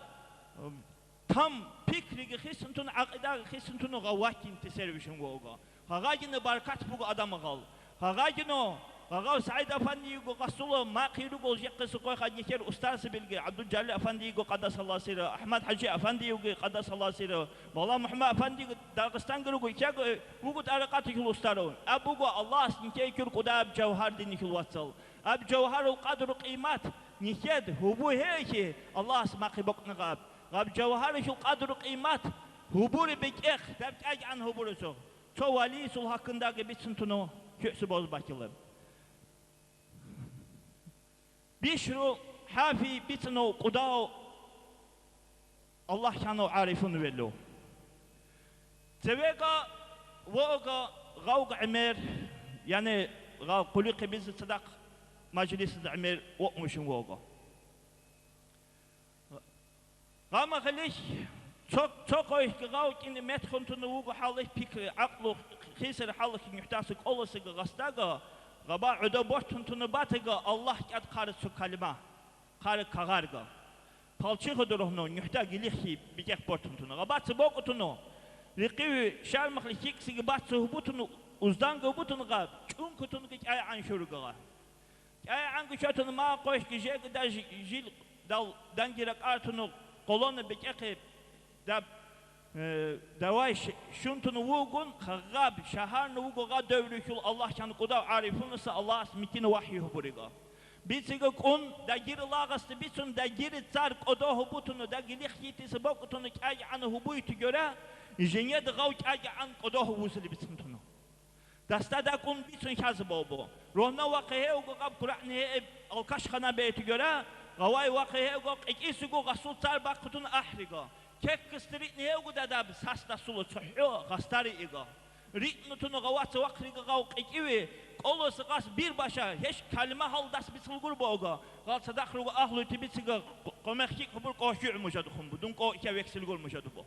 tam fikri xisntun aqida xisntun gawakin teservişin goga hagajını barkat bu adamı gal hagajını Gav Said Efendi go qasulu maqiru go jeqsi qoy xadniker ustası bilgi Abdülcelil Efendi go qadasallahu sirri Ahmet Hacı Efendi go qadasallahu sirri Molla Muhammed Efendi Dağıstan go ikya bu tariqatı kul ustaro abu go Allah sinke kür qudab cevher dini kul watsal ab cevherul qadru qimat niked hubu heki Allah smaqi bokna gab Gab cevherul qadru qimat huburi bekeh tabtaj an huburusu ço valisul hakkındaki bitsin tunu kösü boz bakılır Bişru hafi bitno qudaw Allah kanu arifun vello Tevega voga gawg Ömer yani gaw quluqi biz sadak majlis Ömer oqmuşun voga Gama khalish çok oy gaw kin metxuntunu voga halih pik aqlu khisir halih yuhtasik olası gastaga Gaba uda boştuntunu batıga Allah kad qarı su kalima qarı kagarga palçığı duruhnu yuhta gilixi bijek boştuntunu gaba tsbokutunu liqi şarmaqli hiksigi batsı hubutunu uzdanga butunu gab çunkutunu ki ay anşurga ay anguşatunu ma qoş ki jeg da jil dal dangirak artunu kolonu bijek da Davay şuntunu vugun khagab şaharnu vuga dövrükül Allah kanı kuda arifunsa Allah mitini vahyu buriga bisiga kun da gir lağastı bisun da gir tsar kodo hubutunu da gilih yitisi bokutunu kay an hubuytu göre jenyed gaw kay an kodo hubusul bisintunu dasta da kun bisun kaz bobo rohna waqihe ugo qab qur'ani alkash khana beyti göre gaway waqihe ugo ikisugo rasul tsar bakutun ahriga Kek kıstırık neye gudada sasta sulu çoğu gastari iga. Ritnutunu gavatı vakriga gavuk ikivi. Kolosu gas bir başa hiç kalime haldas bisilgur boğga. Gal sadakrugu ahlu tibisiga komekçik kubur koşu'u mujadu kumbu. Dun ko iki veksilgur mujadu bu.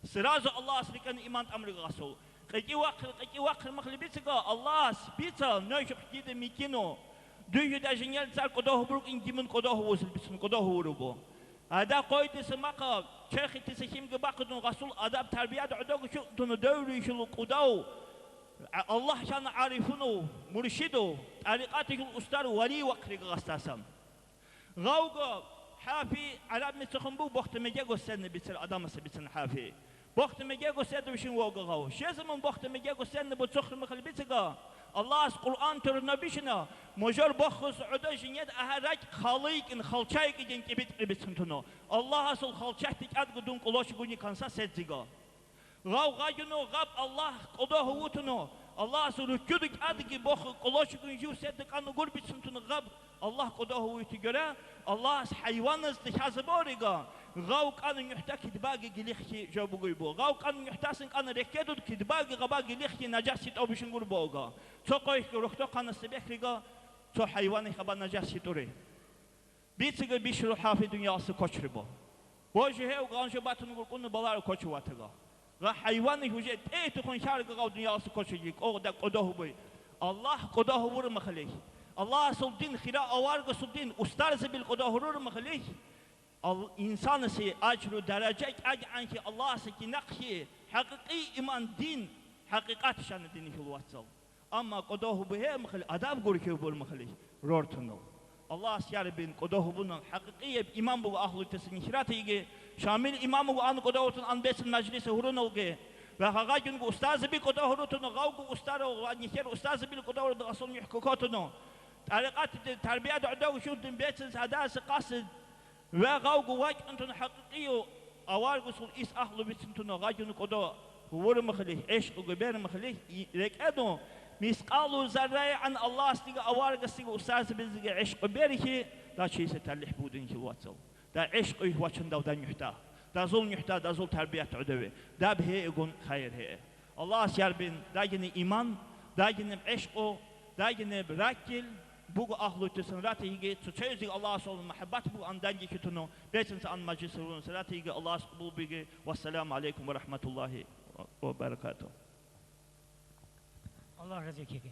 Sırazı Allah aslikan iman amri gasul. Qiki vakr makli bisiga Allah bita nöşük gidi mikino. Dünyada jinyel tsar kodohu buruk ingimin kodohu vusil bisin kodohu vuru bu. Ada koydisi maka çekhitisi kimge bakudun Rasul adab terbiyat udagu şutunu dövrüşülü kudav Allah şanı arifunu murşidu tariqatikul ustar vali vakri gastasam Gavga hafi alab misakın bu bohtemege gösterni bitir adamısı bitin hafi bohtemege gösterdi işin voga gav şezimin bohtemege gösterni bu çokhri mıkhli bitiga Allah Kur'an türüne bişina mojor bokhus uda jinyet aharak khaliqin khalçay gidin kibit bitintunu Allah asıl khalçahtik adgudun qoloş guni kansa sedziga gav gajunu gab Allah qoda huvutunu Allah asıl rüküdük adgi bokh qoloş gun ju seddik anu gur bitintunu gab Allah qoda huvutu göre Allah hayvanız dihazboriga gav kanun yuhtak kidbagi gilixki jobuguy bu gav kanun yuhtasın kanı rekedud kidbagi gaba gilixki najasit obuşun gur boga çokoy ruhto kanısı bekriga ço hayvanı haba najasit uri bitiga bişru hafi dünyası koçribo boju hev ganjo batın gur kunu balar koçu vatıga ga hayvanı huje te tukun şargı gav dünyası koçujik o da qodahu boy Allah qodahu vur makhli الله سلطين خيرا أوارق سلطين أستارز بالقضاء هرور مخليه إنسان سي أجر درجة عنك الله سكي نقشي حقيقي إيمان دين حقيقات شان ديني في الواتسال أما قضاه به مخلي أداب قولك يبول مخلي رورتنو الله سيار بين قضاه بنا حقيقية إمام بو أهل تسنيشرات يجي شامل إمام بو أن قضاهتن أن بيت المجلس هرونوجي وهاجن أستاذ بي قضاه هرونو غاوق أستاذ ونيشر أستاذ بي قضاه هرونو أصلا يحكوكاتنو طريقات التربية دعوة وشو دين بيت هذا قاصد وغاوق واج أنتن حقيقية أوارق سول إس أهل بيت أنتن غاجن قضاه هو مخليه إيش وجبير مخليه لك أدو مسقالو زرع عن الله استيقى أوارق استيقى أستاذ بزيقى عشق بيريكي دا شيء ستلح بودين في الواتساب دا عشق يهوشن دا ودان يحتا دا ظلم يحتا دا ظل تربية عدوه دا بهي يقول خير هي الله سياربين دا جني إيمان دا جني عشقه دا جني براكل بوغو أهلو تسنراته يجي تشيزي الله صلى المحبات بو أن دانجي كتنو بيتنس أن مجلسون سراته يجي الله قبول بيجي والسلام عليكم ورحمة الله وبركاته الله رزقك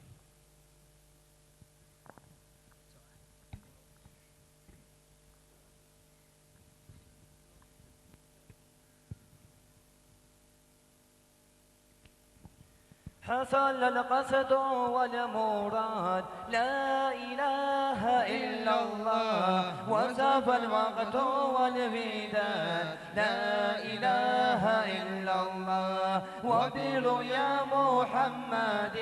حصل القصد والمراد لا إله إلا الله وساف الوقت والوداد لا إله إلا الله وبر يا محمد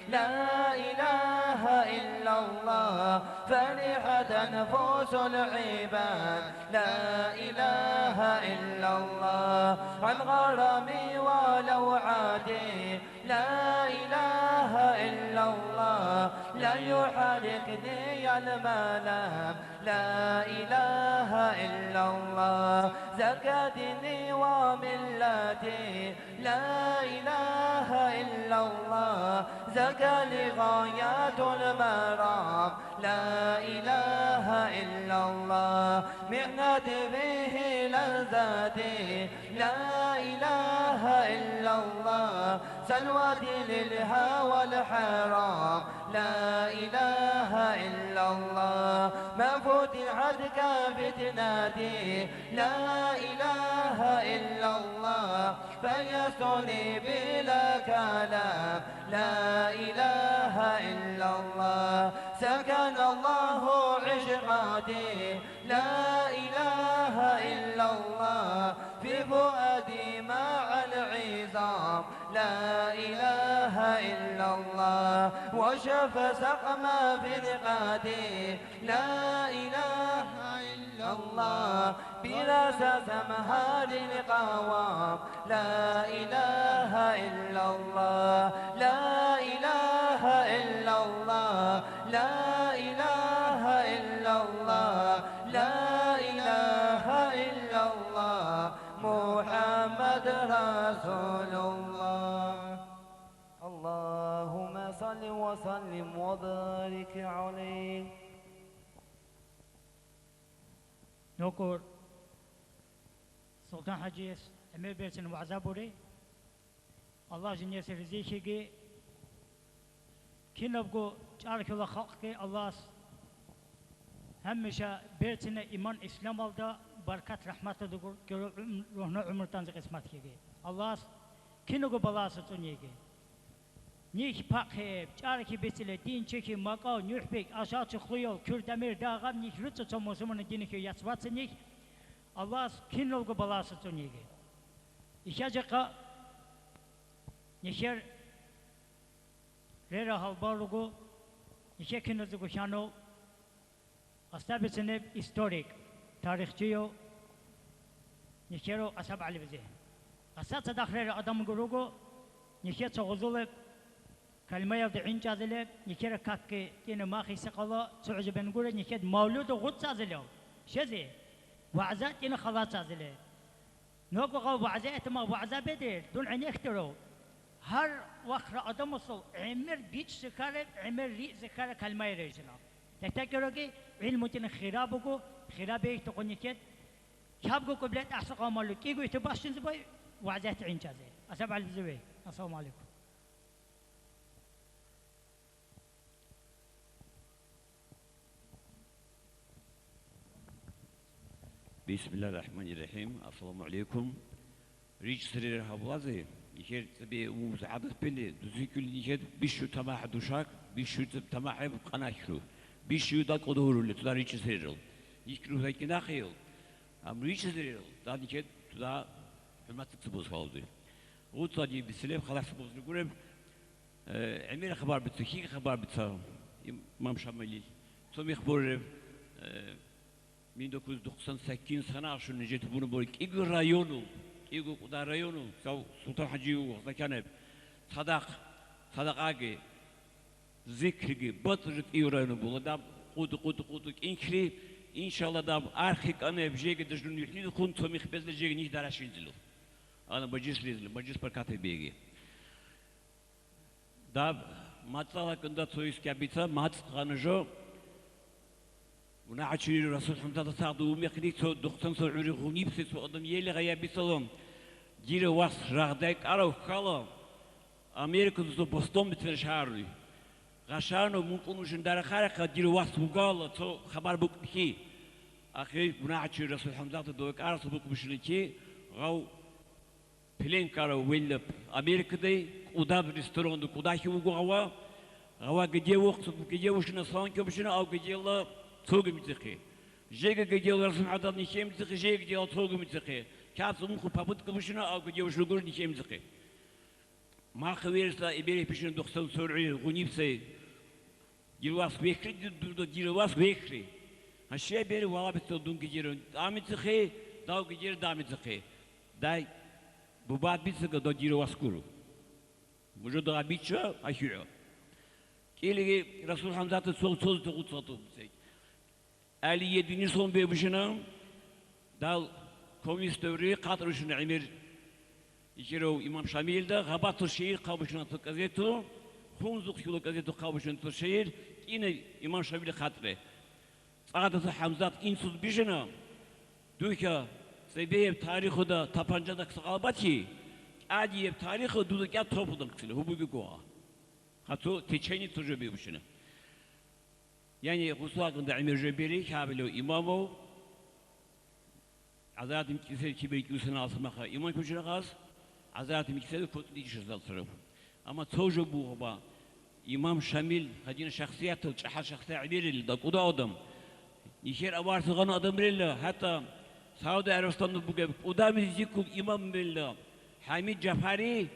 لا إله إلا الله فرحت نفوس العباد لا إله إلا الله عن غرامي ولو عادي لا إله إلا الله لا يحرقني الملام لا إله إلا الله زكى ديني وملتي لا إله إلا الله زكى لغايات المرام لا إله إلا الله معنتي به لذاتي لا إله إلا الله سلوتي للهوى الحرام لا إله إلا الله ما فتحت فتنتي لا إله إلا الله فيسرني بلا كلام لا إله إلا الله سكن الله عشقاتي لا إله إلا الله في فؤادي مع العظام لا إله إلا الله وشف سقم في ثقاتي لا إله إلا الله بلا سمهار القوام لا إله إلا الله لا إله إلا الله لا إله إلا الله لا إله إلا الله محمد رسول الله اللهم صل وسلم وبارك عليه نوكور سلطان حجيس امير بيرسن وعزابوري الله جنيه سرزيشيجي كينبغو تعرف الله خلقك الله همشا بيرسن ايمان اسلام alda barkat rahmat dugur ruhna umurtan qismat kege Allah kinogo balası tunyege Nih pakhe çarki besile din çeki maka nühbek aşağı çıkıyor kürdemir dağam nih rıçı çomosumunu dini ki yatsvatsı nih Allah kinogo balası tunyege İşacaka nihyer rera halbarugo nihyer kinogo şano astabesine historik tarihçiyo nihero asab ali bize asat dakhrer adam gurugo nihyer çoğuzuluk كلمة يضعين جازلة نكير كاك تين ما خي سقلا تعجب نقول نكيد مولود غد جازلة شذي وعزات تين خلاص جازلة نوقو غو وعزات ما وعزا بدر دون عين يخترو هر وقت أدم وصل عمر بيت سكارة عمر ري سكارة كلمة يرجلا تتذكروا كي علم تين خرابكو خرابه تقول نكيد كابكو قبلت أحسن قاملو كيجو يتباشن زباي وعزات عين جازلة أسبع الزوي السلام عليكم Bismillahirrahmanirrahim. Assalamu alaikum. Riç sırrı havlazi. İker tabi umuzaadet beni. Düzükül niket bir şu tamah duşak, bir şu tamah kanakru. Bir şu da kodurul. Tuda riç sırrı. İkru hekin akıl. Am riç sırrı. Da niket tuda hürmetli tıbuz kaldı. O tabi bir silep halas bozdu. Görem emir haber bitti. Ki haber bitti. İmam Şamil'i. Tom ihbar 1998 sene aşırı neceti bunu böyle İgü rayonu, İgü kuda rayonu, Sultan Hacı Zakaneb, Sadak Agi, Zikri, Batırık İgü rayonu bulu da kudu inkri, inşallah da arkik aneb jegi dışını yüklü kun tomih bezle jegi nicht daraşildilu. Ana bacıs perkate begi. Da matsal hakkında toyus kabita mats kanıjo ونعشر الرسول حمد الله صعد ومخلي تو دختن تو عري غنيب سو ادم يلي غيا بيسلم جير واس راغدك ارو خلا امريكا تو بوستون بتر شهري غشانو ممكن وشن دار خارق جير واس بوغال تو خبر بوكي اخي ونعشر الرسول حمد الله دوك ارس بوك بشلكي غو بلين كارو ويل امريكا دي قدا ريستوران دو قدا هي وغوا غوا جدي وقت جدي وشنا سان كبشنا او جدي الله توغ متقي جيغا جيل رسم عدد نيشيم تقي جيغا جيل توغ متقي كاس مخو بابوت كبشنا او جيل شلغور نيشيم تقي ما خويرسا ابيري بيشن 90 سورعي غنيبسي جيلواس بيكري دودو جيلواس بيكري هشي بيري والا بتو دون جيرو دامي تقي داو جير دامي تقي داي بوبات بيتسكا دو جيلواس كورو مجو دا بيتشا ايشيو كيلي رسول حمزه سول تغوتساتو 57. son bebişine dal komünist devri kadroşunu emir İkiro İmam Şamil'de Gabatı şehir kavuşuna tıkazetu Hunzuk yolu gazetu kavuşuna tışehir yine İmam Şamil'de kadre Saadet'i Hamzat insuz bişine Duyka sebeyep tarihi da tapancada kısalbatı Adiyep tarihi duduk ya topudan kısılı hububi goğa Hatta teçeni tücü bebişine Yani Husu hakkında Emir Cebeli, Kabilo İmamo, Azatim Kisel Kibir Küsü'nü alsamağa İmam Küçü'ne gaz, Azatim Kisel Kutlu İşiz altırım. Ama çoğu bu haba, İmam Şamil, Hacı'nın şahsiyatı, çahal şahsiyatı Emir'il, da kuda adam. Nişer avartıgan adam billah, hatta Saudi Arabistan'da bu gibi, Udamiz Zikul İmam billah, Hamid Cafari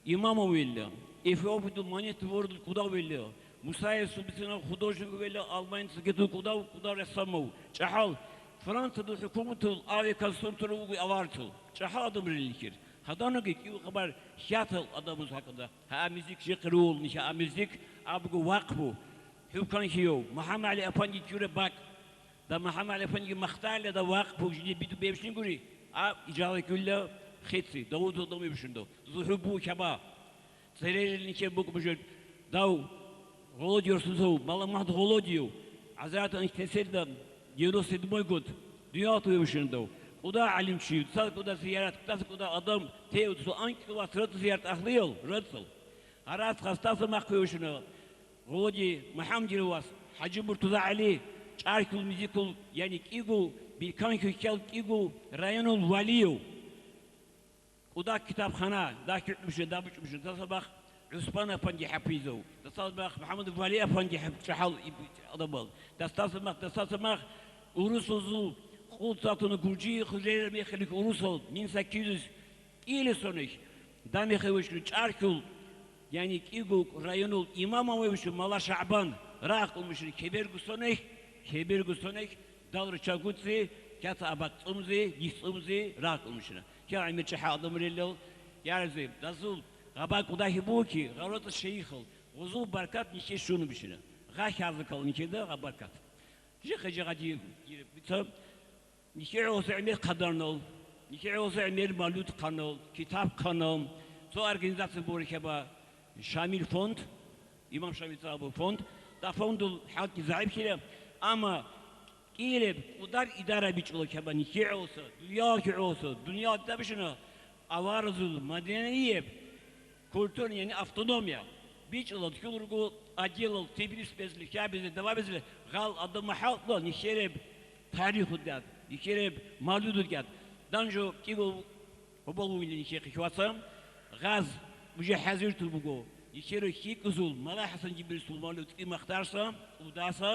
İmam billah, Efiyopya'da Manet Vordul kuda billah. Musa'ya subisine hudojun böyle Almanya'sı getir kuda ressamı. Çahal Fransa'da hükümetin Amerika sonturu avartıl. Çahal adım rilikir. Hadanı ki haber şatıl adamız hakkında. Ha müzik şekrul nişe ha müzik abu vakfu. Hükkan hiyo. Muhammed Ali Efendi küre bak. Da Muhammed Ali Efendi mahtarla da vakfu. Şimdi bir bebşin guri. A icazı külle xetsi. Davud adamı bişindo. Zuhubu kaba. Sererin nişe bu bişir. Dav Володиyorsunuz o, Malamahd Volodiyo. Azraat'ın ihteselde 97 god. Dünya tuyuşunda o. Kuda alim şiir, sadık kuda ziyaret, kuda adam teyutusu, anki kuda sıratı ziyaret ahlıyol, rıdsıl. Aras hastası makuyuşuna. Volodi, Muhammed vas, Hacı Murtuza Ali, Çarkul müzikul, yani kigu, bilkanki kel kigu, rayonul valiyo. Kuda kitapxana, da kürtmüşün, da bütmüşün, tasal bak, Osman Efendi Hafizo, Dastasmak Muhammed Vali Efendi Çahal adamı, Dastasmak Urusuzu, Kultatını Gurci, Hüzeyre Mekhelik Urusol, 1800 ili sonuç, Damekheviçli Çarkul, yani Kigu rayonul İmam Ameviçli Mala Şaban, Rak olmuşlu Keber Gusonek, Dalır Çagutsi, Kata Abak Tumzi, Yisumzi, Rak olmuşlu. Kâ Emir Çahal adamı Rillel, Yarzi, Dazul, Gabak udahi bu ki, gavrata şeyhil, Guzul barkat nişe şunu bişine. Gâh yazı kal nişede gabarkat. Jıkı diye girip bitab. Nişe olsa emir kadarnal, nişe olsa emir malut kanal, kitap kanal. So organizasyon bu rekaba Şamil Fond, İmam Şamil Sahabu Fond. Da fondul halk zahip kile. Ama ilip udar idare biçulu kaba nişe olsa, dünya da bişine. Avarzul madeniyep. Kültür yani avtonomiya. Biç yıl külürgü acil Tbilisi bezli, Kabe'de devam bezli. Gal adı mahallı nişereb tarih udad. يكرب مالودو كات دانجو كيبو وبلو اللي نشيخ شواتسام غاز بجي حزير تلبوغو يكرب كيك أزول ملا حسن جبريل سلمان كي مختارسا وداسا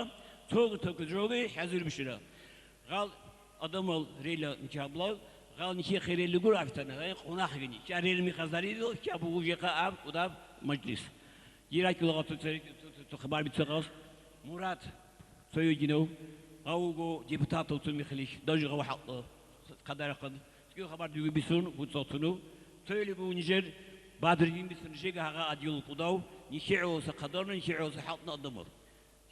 توق جوغي حزير بشرا قال أدمل ريلا نشابلا قال نشيخ خير اللي قول عفتنا هاي قناح جني شاريل مخزاري دو كابو وجه قاب وداب مجلس يراك لغة تخبار بتسقط مراد سوي جنو أو جو جبتات وتمي خليش دجغ واحد قدر قد تقول خبر ديو بيسون وتصوتنو سوي جو نجر بادرين بيسون جيجا هغا أديول قداو نشيعو سقدرنا نشيعو سحطنا الدمر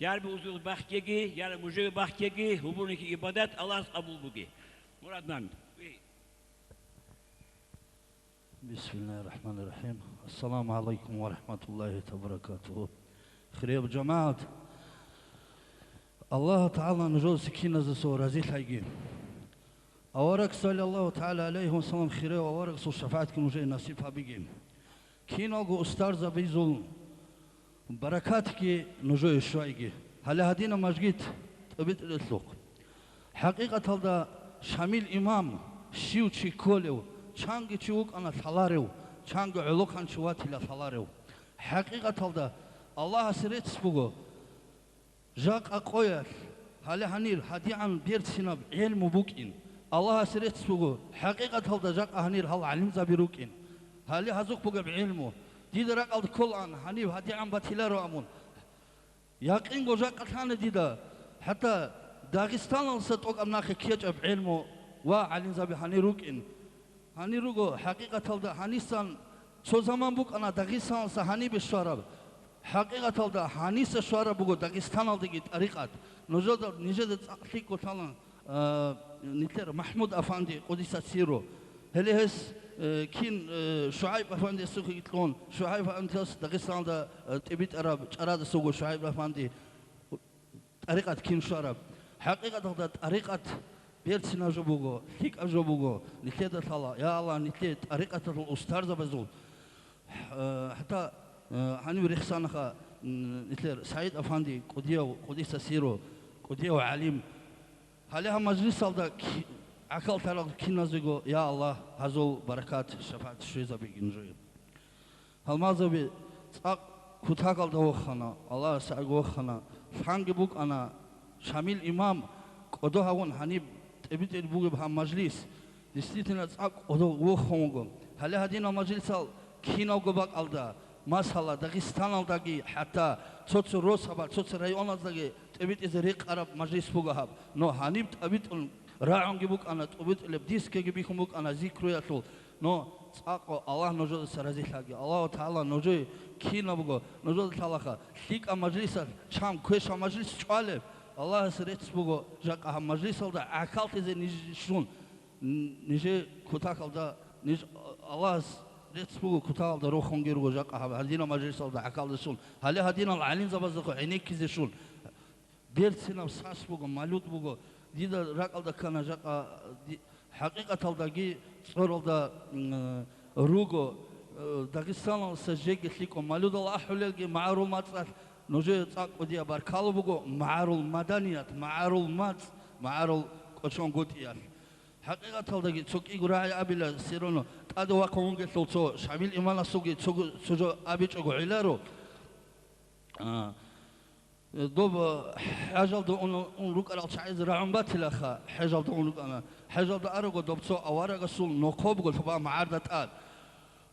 يار بوزول باخكيجي يار مجيء باخكيجي هبونك إبادات الله قبول بوجي مراد نعم بسم الله الرحمن الرحيم السلام عليكم ورحمة الله وبركاته خير جماعة الله تعالى نجوز سكينة زسور رزيل حقين أورك صلى الله تعالى عليه وسلم خير أورك صل شفاعتك نجي نصيبها بيجين كينو أستاذ بيزول بركاتك نجوي شويجي هلا هدينا مجيت تبيت الإطلاق حقيقة هذا شامل إمام شيو شي كولو چانگ چوک انا ثلاریو چانگ علوکان چواتی لا ثلاریو حقیقت هذا الله سرت سبوغو جاك اقوير هلا هنير هدي عن بيرتسنا علم بوكين الله سرت سبوغو حقيقة هذا جاك هنير هل علم زبيروكين هلا هزوك بوغ بعلمه دي درك الد كل عن هنير هدي عن باتيلارو امون يقين جو جاك كان ديدا حتى داغستان ستوك امناخ كيج بعلمه وعلم زبي هنيروكين هني روغو حقيقة هذا هنيسان شو زمان بوك أنا داغستان سهني بالشارع حقيقة هذا هنيس الشارع بوكو داغستان هذا جت أريقات نجد أخيكو ثالان نتلر محمود أفندي قديس سيرو هل هس كين شعيب أفندي سوق يتلون شعيب أفندي داغستان دا تبيت أراب أراد سوق شعيب أفندي أريقات كين شارع حقيقة هذا أريقات بيرتنا جبوغو ثيك أجبوغو نتلد ثلا يا الله نتلد طريقة الأستاذ بزول حتى هني رخصانخا نتلر سعيد أفندي قديس سيرو قديو عليم هلها مجلس هذا عقل ترى كنازيغو يا الله هزول بركات شفاعة شويزا بيجنجي هالمازبي كتاقل دوخنا الله سعيد خنا فانج بوك أنا شامل إمام قدوها ون هني تبيت البوق بها مجلس دستيتنا تاق أدو وخونغو هلا هدينا مجلس كينو قباق ألدا مسألة داغستان ألداقي حتى تصوت روس هبال تصوت رايون ألداقي تبيت إزريق عرب مجلس بوقها نو هنيب تبيت راعون جبوك أنا تبيت البديس كجبيكم بوك أنا ذكر يطول نو تاق الله نجود سرزي لاقي الله تعالى نجود كينو بوقو نجود تعالى ثيك مجلس شام كويش مجلس شوالف الله سرت بوغو جاك أهم مجلس هذا عقل تزي نجشون نجى كتاك هذا نج الله سرت بوغو كتاك هذا روح خنجر وجاك أهم هدينا مجلس هذا عقل تزشون هلا هدينا العلم زبازكو عينيك كزشون بيرتنا بساس بوغو مالوت بوغو ديدا راك هذا كان جاك حقيقة هذا جي صور هذا روغو داغستان سجيك ليكو مالوت الله حلقي معلومات نوجه تاق وديا باركالو بوغو معارول مدنيات معارول مات معارول كوشون غوتيال حقيقة هذا تسوق إغراء أبيلا سيرونو تادو وكونغ تلتو شامل إيمان سوقي سوجو أبي تجو علارو دوب حاجة دو أن روك على شعيز رعم باتلاخا حاجة دو أن روك أنا حاجة دو أرجو دوب سو أوارق سول نقوب قول فبا معارضة آل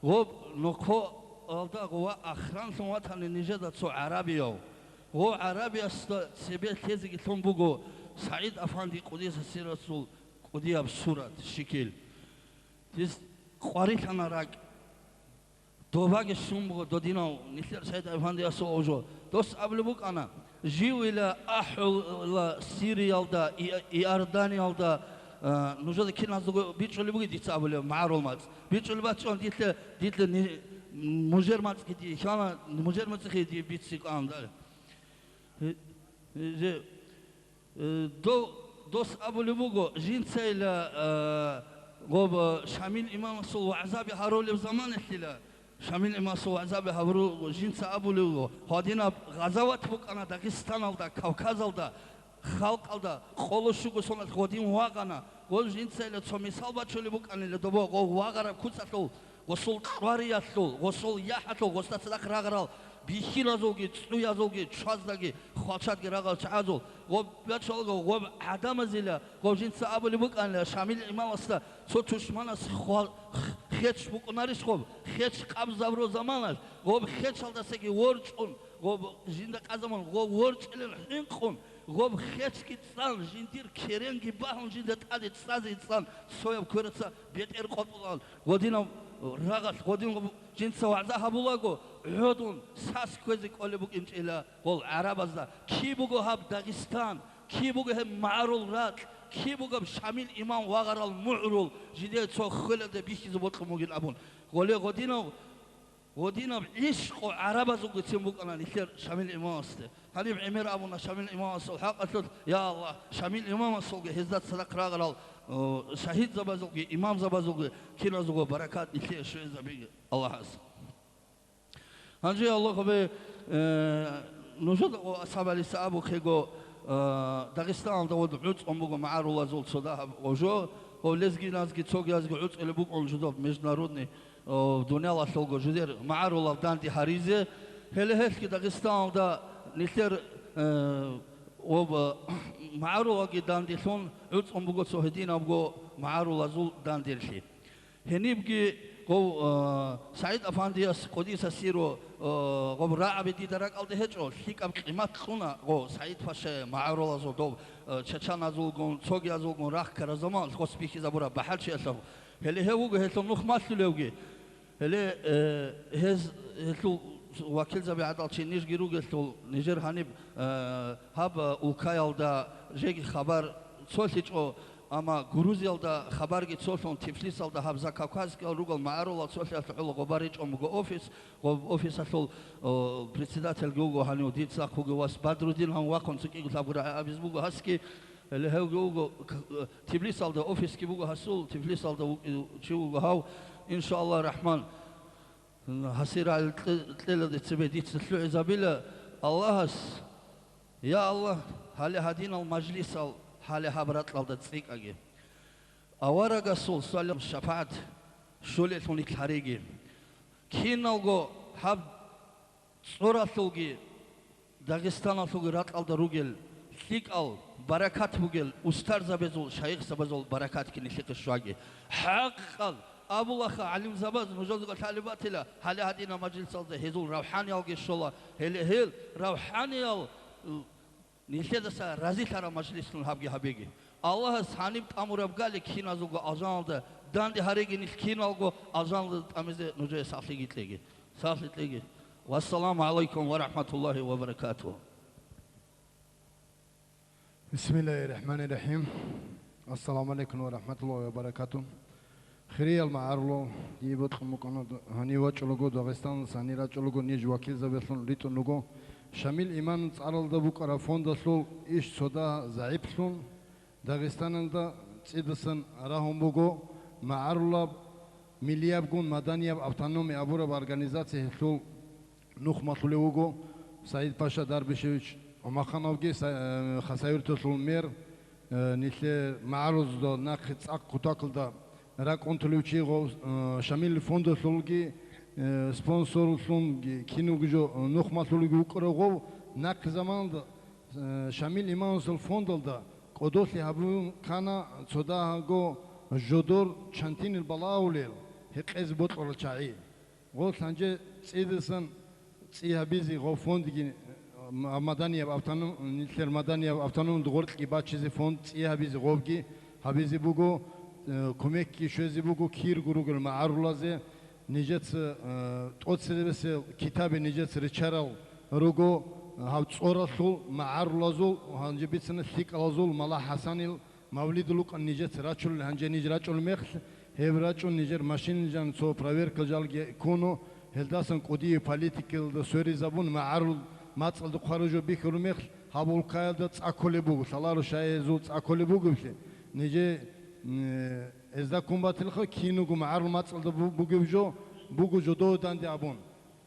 غوب نقو هذا هو أخران سموات عن النجدة سو عربيو هو عربي سبيل كذي ثم بقو سعيد أفندي قديس السيرة سول قديا بسورة شكل تيس قارئ أنا راك دوباق الشوم بقو دودينو نثير سعيد أفندي أسو أوجو دوس قبل بق أنا جيو إلى أحو إلى سوريا دا إيرداني دا نجد كنا زوج بيتشولي بقى ديت أبله معرومات بيتشولي باتشون ديت مجر مات كدي كنا مجر مات كدي بيتسيك آمدار دوس أبله بقى جنس إلى غوب شامل إمام صلى وعذاب هارول بزمان الثلا شامل إمام صلى وعذاب هارول جنس أبله هادينا غزوات بق أنا داغستان دا كوكاز دا خلق алда қолышуғы сонат годин вағана ол жинцайлы цоми салбачулы буканылы добо го вағара куцатул госул вариятул госул яхатул гостацадақ рағарал бихи разулги цу язулги чаздаги хачатги рағал чазул го бячолго го адам зиля го жинца абулы буканылы шамил имамаста со чушманас хеч букунариш хоб хеч қабзавро заманаш го хеч алдасеги орчун го жинда казаман го орчлен хинқун غوب خیش کی تسان جندیر کرنگی باهم جنده تادی تسازی تسان سویب کرتسا بیتر قطولان غدینم راغش غدینم جنس وعزا هبولاگو عودون ساس کوزی کلی بگ اینچیلا قول عرب ازدا کی بگو هب داغستان کی بگو هم معرول رات کی بگو هم شامل امام واغرال معرول جنده تو خلده بیشیز بطل موگین ابون قولی غدینم عشق و عرب ازو تیم بگن نیشتر شامل امام است حليب عمير أبونا شامل إمام الصل حقت يا الله شامل إمام الصل هزت صدق راغرال شهيد زبازوجي إمام زبازوجي كنا زوجو بركات نشيء شوي زبيج الله حس هنجي الله خبي نوجد أصحاب الإسلام خيجو داغستان داود عود أمبوجو معار الله زول صداها وجو ولزجي نازجي تسوق يازجي عود اللي بوق الجدود مجنارودني دنيا الله سلقو جدير معار الله دانتي حريزة هلا هالك داغستان دا نيتر معارو واجي داندي سون عود أمبوجو سوهدين أمبوجو معارو لازول دانديرشي هني بقي قو سعيد أفاندياس قديس سيرو قو راعي بدي درك أو تهجو شيك أب قيمة خونا قو سعيد فاش معارو لازول دوب تشان أزول قون صوغي أزول قون راح كرزمان خص بيكي زبورة بحال شيء أسلو هلي هوجو هلتو نخ ماسلوجي هلي هلتو وكيل زبي عدل تشينيش جيروج تو نيجر هنيب هاب أوكايل دا جيك خبر صوتيج أو أما غروزيل دا خبر جت صوتون تفليس دا هاب زكاكاز كالروجل معرولا صوتي أتقول غباريج أمغو أوفيس أتقول بريسيدات الجوجو هنيو ديت ساكوجو واس بدرودين هم واقن سكيجو تابورا أبيز بوجو هسكي اللي هو جوجو تفليس دا أوفيس كي بوجو هسول تفليس دا شو هاو إن شاء الله الرحمن هسير على التلة تسبيدي تسلو إزابيلا الله يا الله هالي هدينا المجلس هالي هبرت لو تسيك أجي أورا رسول صلى الله عليه وسلم شفاعت شولي توني كاريجي كينالغو هب صورة توجي داغستان توجي رات على دروجل سيك أل بركات بوجل أستاذ زبزول شيخ زبزول بركات كني شيخ الشواجي حق أبو الله علم زباز نجوز الطالبات له هل هدينا مجلس هذا هزول روحاني أو جشلا هل روحاني أو نيشيد سا رازي ترى مجلس نهابي هابيجي الله سانيب أمور أبغالي كينا زوجو أجان ده دان ده هاريجي نيش كينا زوجو أجان ده أمزه نجوز سافلي جتلقي والسلام عليكم ورحمة الله وبركاته. بسم الله الرحمن الرحيم. السلام عليكم ورحمة الله وبركاته. خير المعارلو يبغى خمكنا هني واتشلوجو داغستان سانيرا تشلوجو نيج وكيل زبيسون ريتو نوجو شامل إيمان تعرض دبوكرا فوندسلو إيش صدا زعيبسون داغستان دا تيدسن راهم بوجو معارلو ملياب جون مدنياب أوتونومي أبورا بأورغانيزاتي هسلو نوخ مطلوبوجو سعيد باشا داربشيوش وما خنوجي خسائر تسلو مير نيسل معارض دا ناقص أقطاكل دا رأكونتلوشي غو شامل فوند سولجي سبونسور سولجي كينوجو نخمة سولجي وكرغو ناك زمان شامل إيمان سول فوند دا قدوسي هبون كانا صدا غو جدور شانتين البلاوليل هيك إزبط ولا شيء غو سانجي سيدسن سيها بيزي غو فوند جي مدنيا بأوتانوم نيسر مدنيا بأوتانوم دغورت كي باتشيزي فوند سيها بيزي غوبجي هبيزي بوجو كوميكي شوزي بوجو كير جروجل معارولازي نيجت توتسلبس كتاب نيجت ريتشارل روجو هاو تصورسول معارولازول هنجي بيتسن ثيكالازول ملا حسانيل مولد لوك نيجت راتشول هنجي نيج راتشول مخ هبراتشول نيجر ماشين جان سو براير كجال كونو هلداسن قودي بوليتيكال دو سوري زبون معارول ماتسل دو خارجو بيخرو مخ هابول كايل دو تاكولي بوجو سالارو شاي زو تاكولي بوجو نيجي إذا كمبات الخ كينو معارض ماتل بوجو دو داندي أبون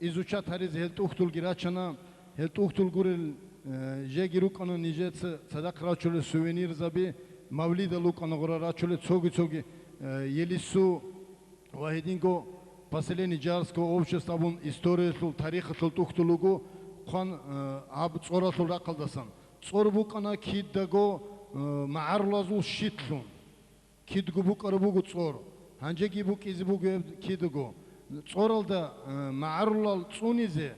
إذا شات هريز هل تقتل جراتشنا هل تقتل جورل جاگی رو کنن نیجت صدق را چوله سوینیر زبی مولید لو کنن غرا را چوله چوگی یلیسو واحدینگو پسلینی جارسکو обществом историятул тарихатул тухтулугу қан аб цоратул рақалдасан цор букана киддаго маарлазул шитлун кидгу букарбугу цор ханжеги букизбугу кидго цоралда маарлал цунизе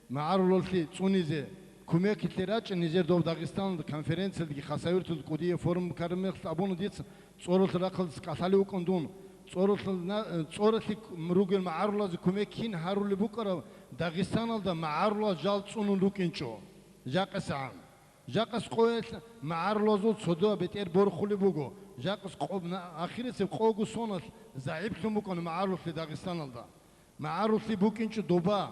маарлалти цунизе кумекитлерач низердов Дагестан конференциядagi хасавиртул кудия форум кармехт абуну диц цорал рақалдас катали укондун цорати мругел маарлаз кумекин харули букара Дагестаналда маарлаз жалцунун лукинчо жақасан жақас қоят маарлазул содо бетер борхули буго жақас қобна ахиресе қогу сонат заиб лумукон маарлуфли Дагестаналда маарлуфли букинчо доба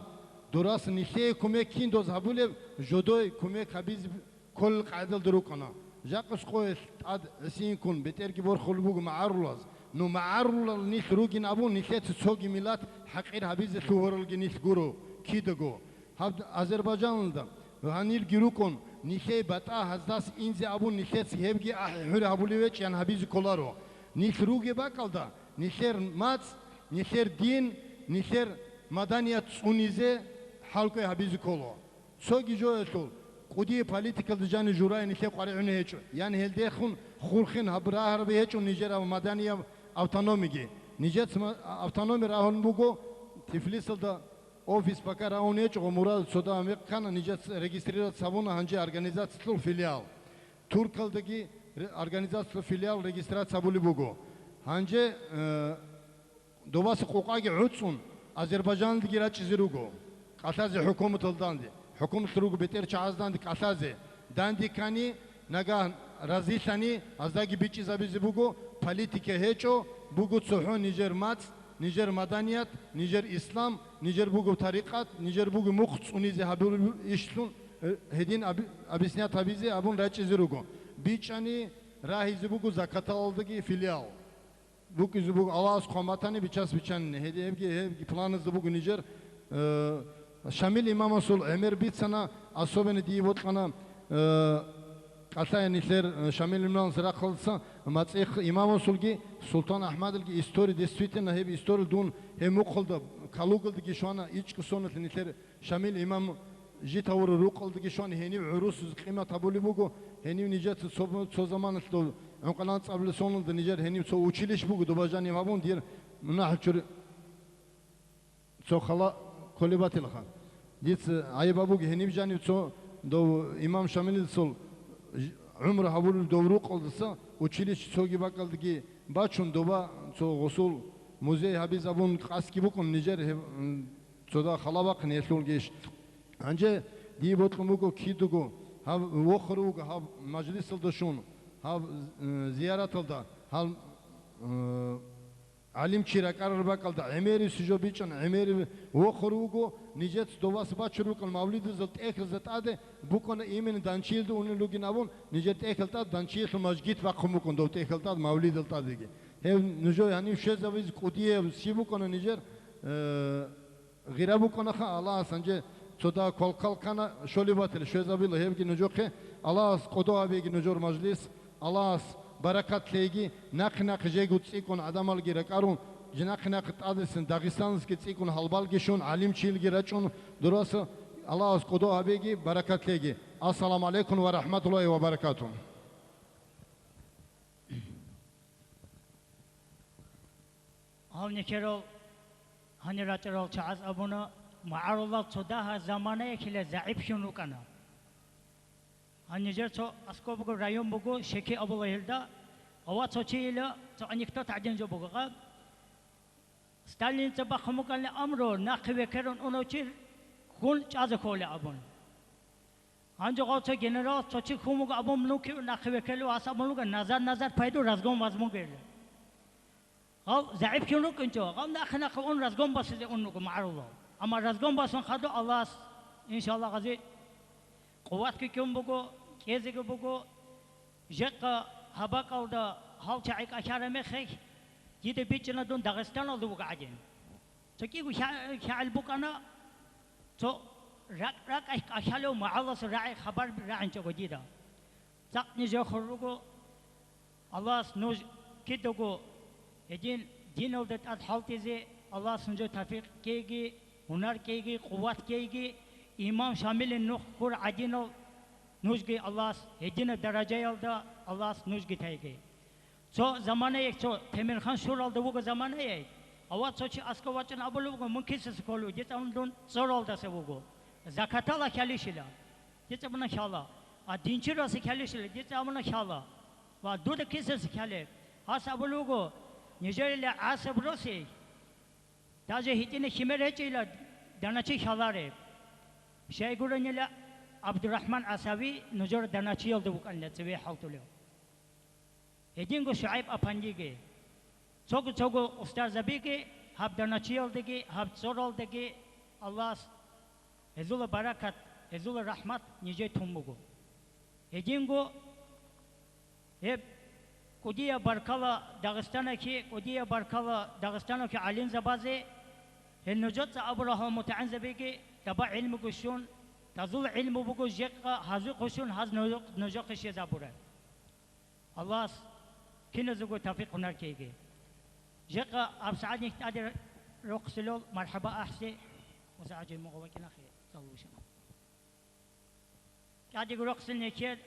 дурас нихе кумекин доз хабулев жодой кумек хабиз кол қайдал дурукана жақас қоят ад синкун бетерги борхули буго маарлаз نو معارل نیت روگین ابو نیت سوگی ملت حقیر حبیز توهرل گنیت گرو کیدگو هب آذربایجان دا هنیل گیرو کن نیت بتا هزداس اینز ابو نیت هبگی هر ابولیوچ یان حبیز کولارو نیت روگی باکالدا نیتر مات نیتر دین نیتر مدنیت سونیزه halkı حبیز کولو سوگی جویتول قدی پالیتیکال دجانی جورای نیت قارعونه هیچ یعنی هلده خون خورخین هبراه هربی هیچ نیجر و مدنیه автономиги. Нижет автономи рахон буго Тифлисалда офис пока рахонеч Мурад Сода Американа нижет регистрировать сабуна ханже организациялы филиал. Туркалдаги организациялы филиал регистрация сабули буго. Ханже добасы қоқаги утсун Азербайджандаги рачизируго. Катази хукуматалданди. Хукуматруго бетер чаазданди катази. Данди кани нага разисани аздаги бичи забизи буго политика хечо бугу цуху Нижер мац Нижер маданият Нижер ислам Нижер бугу тариқат Нижер бугу мухц унизе хабил иштун хедин абиснят хабизе абун рачизируго бичани раҳизи бугу закаталдаги филиал бугу бугу алас қоматани бичас бичани хедебги планызды бугу Нижер шамил имам асул эмер битсана особенно диевоткана قطعا نیتر شامل ایمان زرق خالصا ماتیخ امام رسولگی سلطان احمد الگی استوری دستویتن هب استوری دون هم مقلد کالوگلدگی شوانا ایچ کسونت نیتر شامل امام جیت اور روقلدگی شوان هنی عروس قیمت تبولی بگو هنی نیجات سو زمان تو انقلاب قبل سونل نیجر هنی سو uçiliş بگو دوباجانی مابون دیر مناح چور سو خلا کلیباتی لخان دیت عیب بگو هنی بجانی سو دو امام شامل سول عمر حبول دوروق oldusa uçiliş sogi bakaldı ki başun doba so gosul muzey habiz abun kaski bukun nijer soda halabak nesul geç anca di botlumu kidugo ha vokhrugo ha majlis oldu ha ziyaret oldu ha alim çirakar bakaldı emeri sujo biçan emeri vokhrugo nijet dovas başuruk mavlid zat ekzat ade bu konu emin dançildi onun lugin avun nijet ekeltat dançil masjid ve kumukun dot ekeltat mavlid altadigi hev nujo yani şezaviz kudiye sibu konu nijer girabu konu Allah sence soda kol kalkana şolibatel şezabil hevgi nujo ke Allah qodo abegi nujor majlis Allah barakat legi nak jegut ikon adamal girakarun جناقنا قطعدسن داغستانس كتسيكون حلبال جشون علم شيل جراتشون دراسة الله أسقطوا هبيجي بركات ليجي السلام عليكم ورحمة الله وبركاته. هم نكرو هنراترو تعز أبونا مع الله صداها زمانه كلا زعيب شنو كنا. هنجر تو أسكو بقول رايوم بقول شكي أبو لهيلدا أو تشيله تو أنيكتو تعجن جو بقول ستالين تبخمو كان أمره ناقوي كرون أنوشير خون جاز كولي أبون هنجو قوتو جنرال توشي خمو أبون منوكي ناقوي كلو أسا منوكا نظر فايدو رزقون وزمون كيرل غاو زعيب كيونو كنجو غاو ناقنا خون رزقون بسيدي أنوكو معروضو أما رزقون بسون خدو الله إن شاء الله غزي قوات كيوم بقو كيزي بقو جاقا هباك أو دا هاو تعيك أشارة مخي جيد بيتنا دون داغستان ولا بقعدين. تكيكو شعل بقنا تو رق أشالو معلص راعي خبر راعي جوديدا تقني جو خروجو الله سنوج كدوجو هدين دين ولدت أدحالتي زي الله سنجو توفيق كيجي هنر كيجي قوات كيجي إمام شامل النخ كور عدينو نوجي الله هدين الدرجة يلدا الله نوجي تايجي تو زمانه یک تو تمن خان شور الدا وگو زمانه یک اوات تو چی اسکو وچن ابلو وگو ممکن سس کولو جت ام دون زور الدا سه وگو زکاتالا کلیشلا جت امنا شالا ا دینچی راس کلیشلا جت امنا شالا و دود کیسس کله اس ابلو وگو نيجيريا عاصب روسي تاجي هيتين شمرهچيلا داناچي شالاره شايغورنيلا عبد الرحمن عساوي نجور داناچي يلدو وكان نتسوي حالتولو هدينغو شعيب أبانجيجي توغو أستاذ زبيجي هاب داناتشيال ديجي هاب زورال ديجي الله هزول بركات هزول رحمت نيجي تومبو هدينغو هب كوديا بركالا داغستانا كي كوديا بركالا داغستانا كي علين زبازي النجوت أبراهام متعن زبيجي تبع علم قشون تزول علم بقو جيقا هزو قشون هز نجوق شيء زبورة الله كنا زوجو توفيق هناك كيجي جاء أب سعد نقدر رقصلول مرحبا أحسي وسعد المغوى كنا خير صلوا شنا قاعد رقصل نكير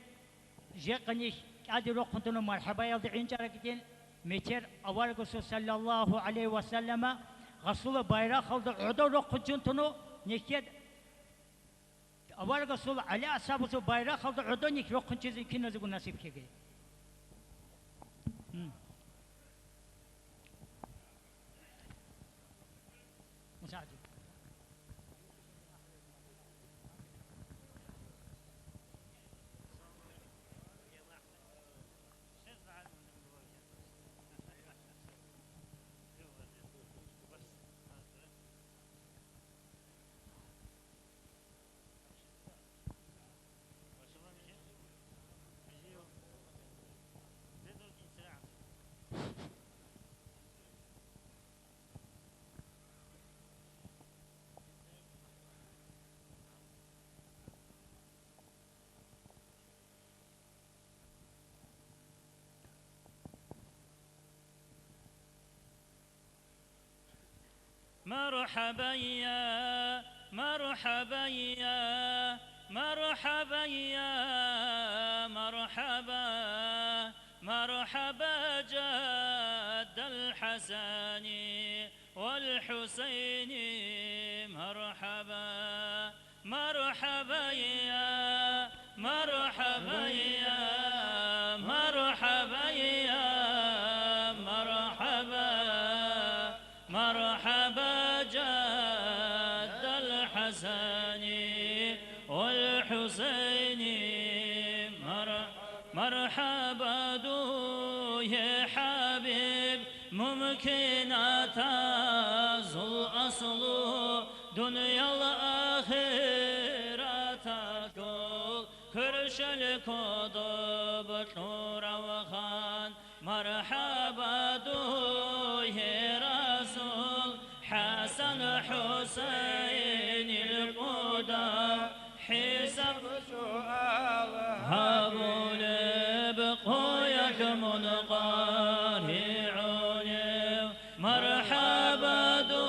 جاء نيش قاعد رقصتنا مرحبا يلد عين جاركتين متر أول رسول صلى الله عليه وسلم رسول بايرا خلد عدو رقصتون تنو نكير أول رسول على أصحابه بايرا خلد عدو نك رقصتين كنا زوجو نصيب كيجي مساعد مرحبا يا مرحبا يا مرحبا يا مرحبا مرحبا جد الحسن والحسين مرحبا مرحبا يا مرحبا يا مرحبا يا مرحبا مرحبا جد الحسن والحسين مرحبا دو يا حبيب ممكن تزول أصله دنيا الآخرة تقول كرش الكذب نور وخان مرحبا دو يا رسول حسن حسين القدام حسب سؤال هابوا لبقويك منقارعون مرحبا دو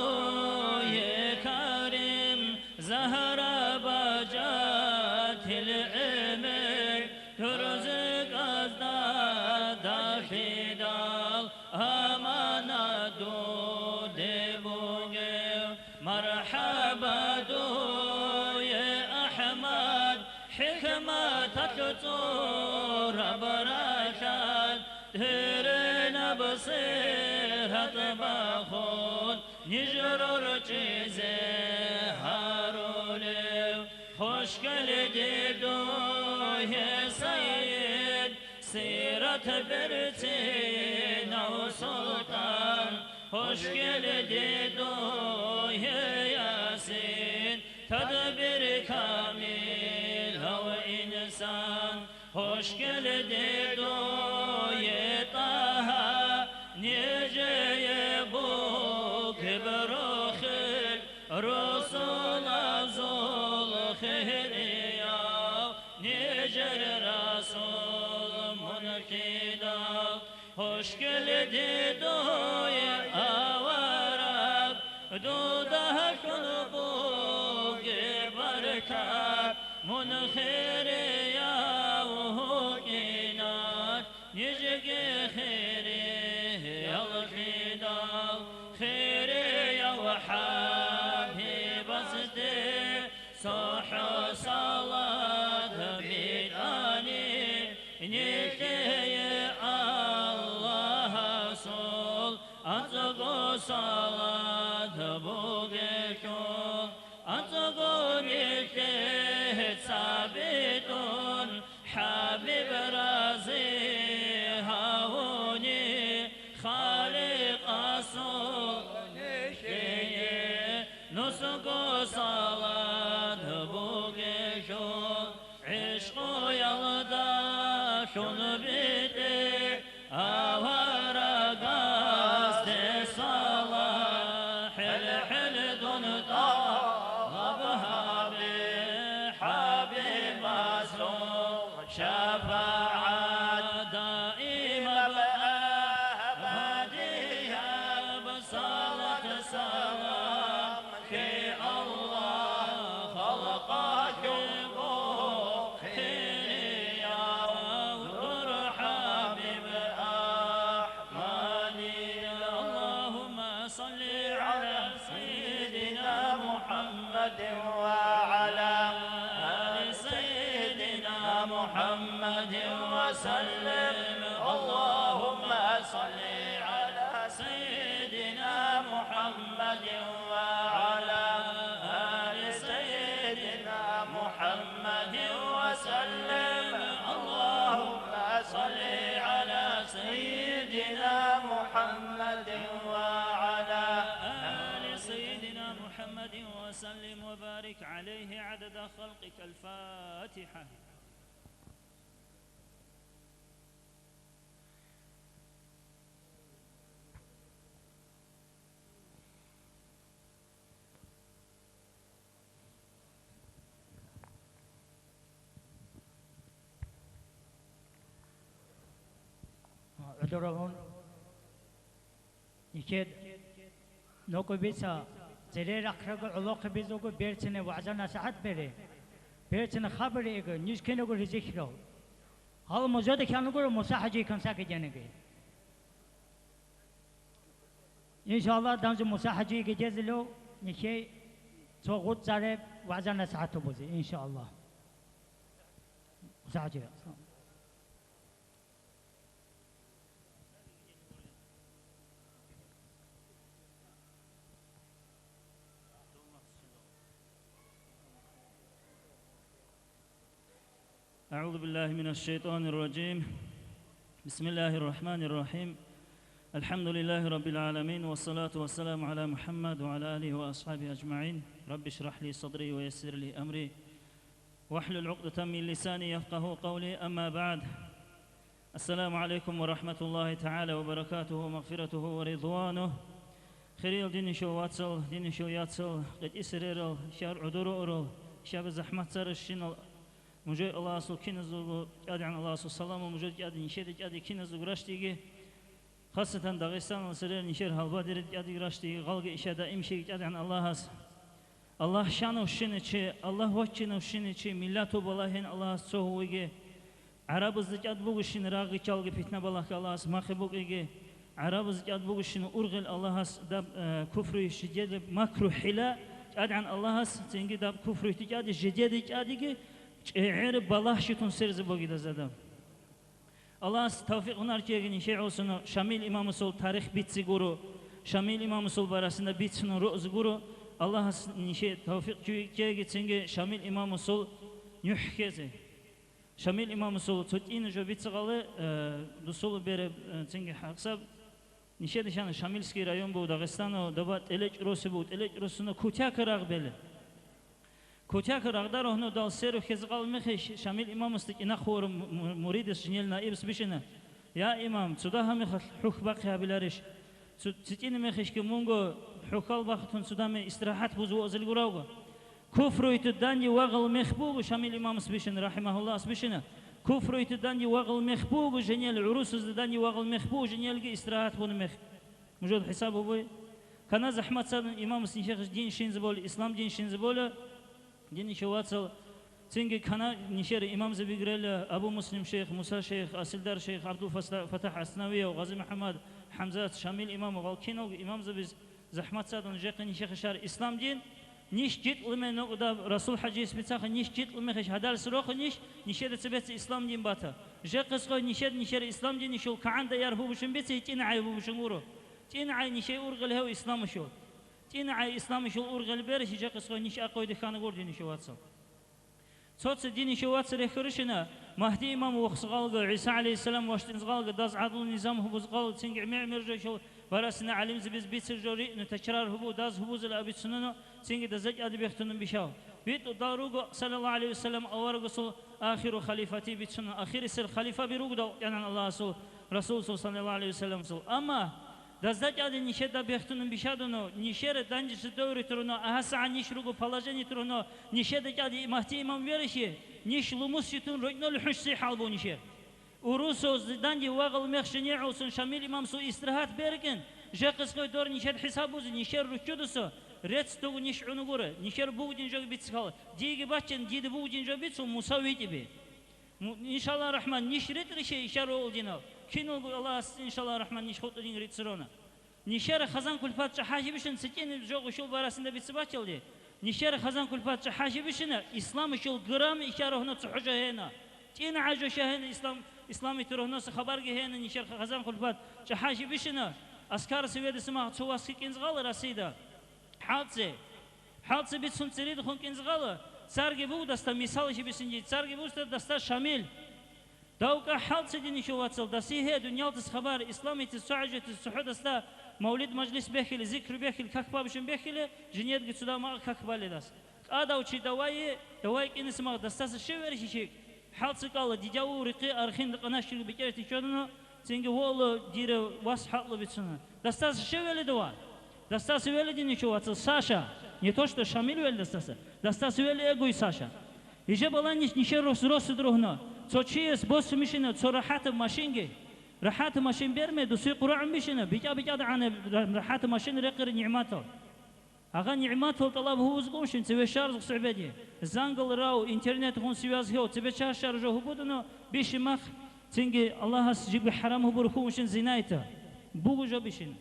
يا كريم زهر بجات العمر ترزق أزداد خدال أمانة دو دبوغي مرحبا دو يا أحمد حكمة تطور بركات تهرنا بصيرة بخون نجرر چیزه هارولي خوشگل دیدو يا سيد سيرة برتين أو سلطان خوشگل دیدو يا ياسين تدبير كامل أو إنسان خوشگل دیدو يا طه نيجي بوك بروخل رسول زول خيريا نجر رسول منكدا hoş geldi doya avarab duda şulbu gebarka munkhiri ya uhinat nijge khiri ya khida khiri ya habibasti صح صلاة بداني نكي الله صل أتقو صلاة بوغيكو أتقو نكي ثابت حبيب رازي هاوني خالق صل نكي نسقو صلاة بوغيكو عشقو يلدا شون بيتي أورا قاستي صلاة حل حل دون طابها بحبيب مسلوم شفاعة دائمة بأبدية بصلاة سلام في الله خلقك وعلى آل سيدنا محمد وسلم اللهم صل على سيدنا محمد وعلى آل سيدنا محمد وسلم اللهم صل على سيدنا محمد وعلى آل سيدنا محمد وسلم وبارك عليه عدد خلقك الفاتحة عذرهم يكاد نوكو بيسا زرير أخرج علاقة بيزوجو بيرتنا وعزنا ساعات بره بيرتنا خبر إيجا نيش كنوجو رزقه هذا مزود كانوا يقولوا مساحجي كان ساكت جنگي إن شاء الله دانز مساحجي كجزلو نشي صوت زارب وعزنا ساعات بوزي إن شاء الله مساحجي أعوذ بالله من الشيطان الرجيم بسم الله الرحمن الرحيم الحمد لله رب العالمين والصلاة والسلام على محمد وعلى آله وأصحابه أجمعين رب اشرح لي صدري ويسر لي أمري واحلل عقدة من لساني يفقه قولي أما بعد السلام عليكم ورحمة الله تعالى وبركاته ومغفرته ورضوانه خير دين شو واتسل دين شو ياتسل قد إسرير شهر عدور أورو شاب زحمة سر الشين مجھے اللہ سو کینزو ادعان اللہ سو سلام مجھے اد نشید اد کینزو راشتیگی خاصة داغستان سرير نشر حلبا درد اد راشتیگی غلق اشادا امشي ادعان الله اس الله شانو شنچه الله وچنو شنچه ملاتو بالهن الله سووگی عرب زد اد بوگشین راغی چالگی فتنه بالله الله اس مخبوگی عرب زد اد بوگشین اورغل الله اس دب كفر شديد مكروه حلا ادعان الله اس تنگی دب كفر تجاد شديد ادگی عير بالله شتون سرز بوجي دزادم الله توفيق هنر كيغني شيء olsun شامل إمام سول تاريخ بيتسي غورو شامل إمام سول barasında bitsin roz غورو الله نشي توفيق كيغي تنگي شامل إمام سول نحكزي شامل إمام سول تين جو بيتسغالي دسول بير تنگي حساب نشي دشان شاملسكي رايون بو داغستانو دبات элеч роси бу элеч росуно кутяк рагбели كوتاك رغدار هنو دال سيرو خزقال مخش شامل إمام مستك إنا خور مريدس جنيل نائبس بشنا يا إمام سوداها مخ حخ باقي بلارش ستين مخش كمونغو حخال باختون سودام استراحات بوزو أزل غراوغا كفر يتداني وغل مخبوغ شامل إمام سبيشن رحمه الله سبيشن كفر يتداني وغل مخبوغ جنيل عروس زداني وغل مخبوغ جنيل استراحات بون مخ موجود حسابه بوي كان زحمة صار إمام سنشيخ دين شينزبول إسلام دين شينزبول دين شواتل تنجي كان نشر إمام زبيغريل أبو مسلم شيخ موسى شيخ أسلدار شيخ عبد الفتاح أسنوية وغازي محمد حمزات شامل إمام وغالكينو إمام زبيز زحمة صار نجيق نشيخ شار إسلام دين نيش جيت لما نقدا رسول حجي سبتاخ نيش جيت لما خش هدال سروخ نيش نشر تبت إسلام دين باتا جاقس خو نشر إسلام دين شو كعند يار هو بشن بيت تين عاي هو بشن ورو تين عاي نشي أورغل هو إسلام شو تين عاي إسلام شو أورغل بيرش جاقس خو نيش أقوي دخان غور دين شو واتسا صوت دين شو واتسا رخرشنا مهدي إمام وخصقال عيسى عليه السلام واشتنزقال داز عدل النظام هو بزقال تنجع معمر شو براسنا علم زبز بيت سرجوري نتكرار هو داز هو زل أبي سننو تنجع دزج أدي بيختنن بيشاو بيت داروغو صلى الله عليه وسلم أورغو صل آخر خليفتي بيت سنن آخر سر خليفة بيروغ دو يعني الله صل رسول صلى الله عليه وسلم صل أما دزج أدي نشيد بيختنن بيشادونو نشير دانج سدوري ترونو أحسن نشروغو فلاجني ترونو نشيد أدي مهتي إمام ويرشي نش لمس يتون رجنا الحسي حالبو نشير وروسو زدانجي واغل مخشني عوسن شامل إمام سو استراحات بيركن جاقس كوي دور نشيد حسابوز نشير ركودسو ريتس تو نش عنقورة نشير بوجين جو بيتسخال ديجي باتشن ديد بوجين جو بيتسو مساوي تبي إن شاء الله الرحمن نش ريت رشي إشارة أولدينا كينو الله إن شاء الله الرحمن نش خط دين ريت سرونا نشير خزان كل فات حاجة بيشن سكين جو شو براسنا بيتسباتشل دي نشير خزان كل فات حاجة بيشن إسلام شو جرام إشارة هنا تحجة هنا تين عجو شهن إسلامي تروه خبر هنا نشير خزان كل فات حاجة بيشن أسكار سويد اسمها تواس كينز غال رصيدة حادثة بيتسون تريد خون كينز غال سارجي بو دستا مثال شي بيسنجي سارجي بو دستا شامل دوكا حادثة دي نشو واتسل دسي هي دنيا تس خبر إسلامي تسعجة تسحود دستا مولد مجلس بيخيل ذكر بيخيل كاكبا بشن بيخيل جنيت قصدا ما كاكبا لداس هذا وشي دواي كين اسمها دستاس الشوير شيك حادثة قال ديجاو رقي أرخين قناش بكرة شونو تنجي والله دير واس حاطل بيتسنا دستاس الشوير دوا دستاس ويل دي نشو واتسل ساشا не то что шамиль вел дастас вел эгой саша иже баланиш нишер рос дрогно цочиес бос мишина цорахат машинге راحات ماشين بيرمي دوسي قرع مشينا بيجا عن راحات ماشين رقر نعماته أغا نعماته طلب هو زقومش نسوي شارج صعبدي زانقل راو إنترنت هون سوياز هو تبي شارج هو بدنا بيش مخ تنجي الله جيب حرام هو بركومش زنايته بوجو جو بيشين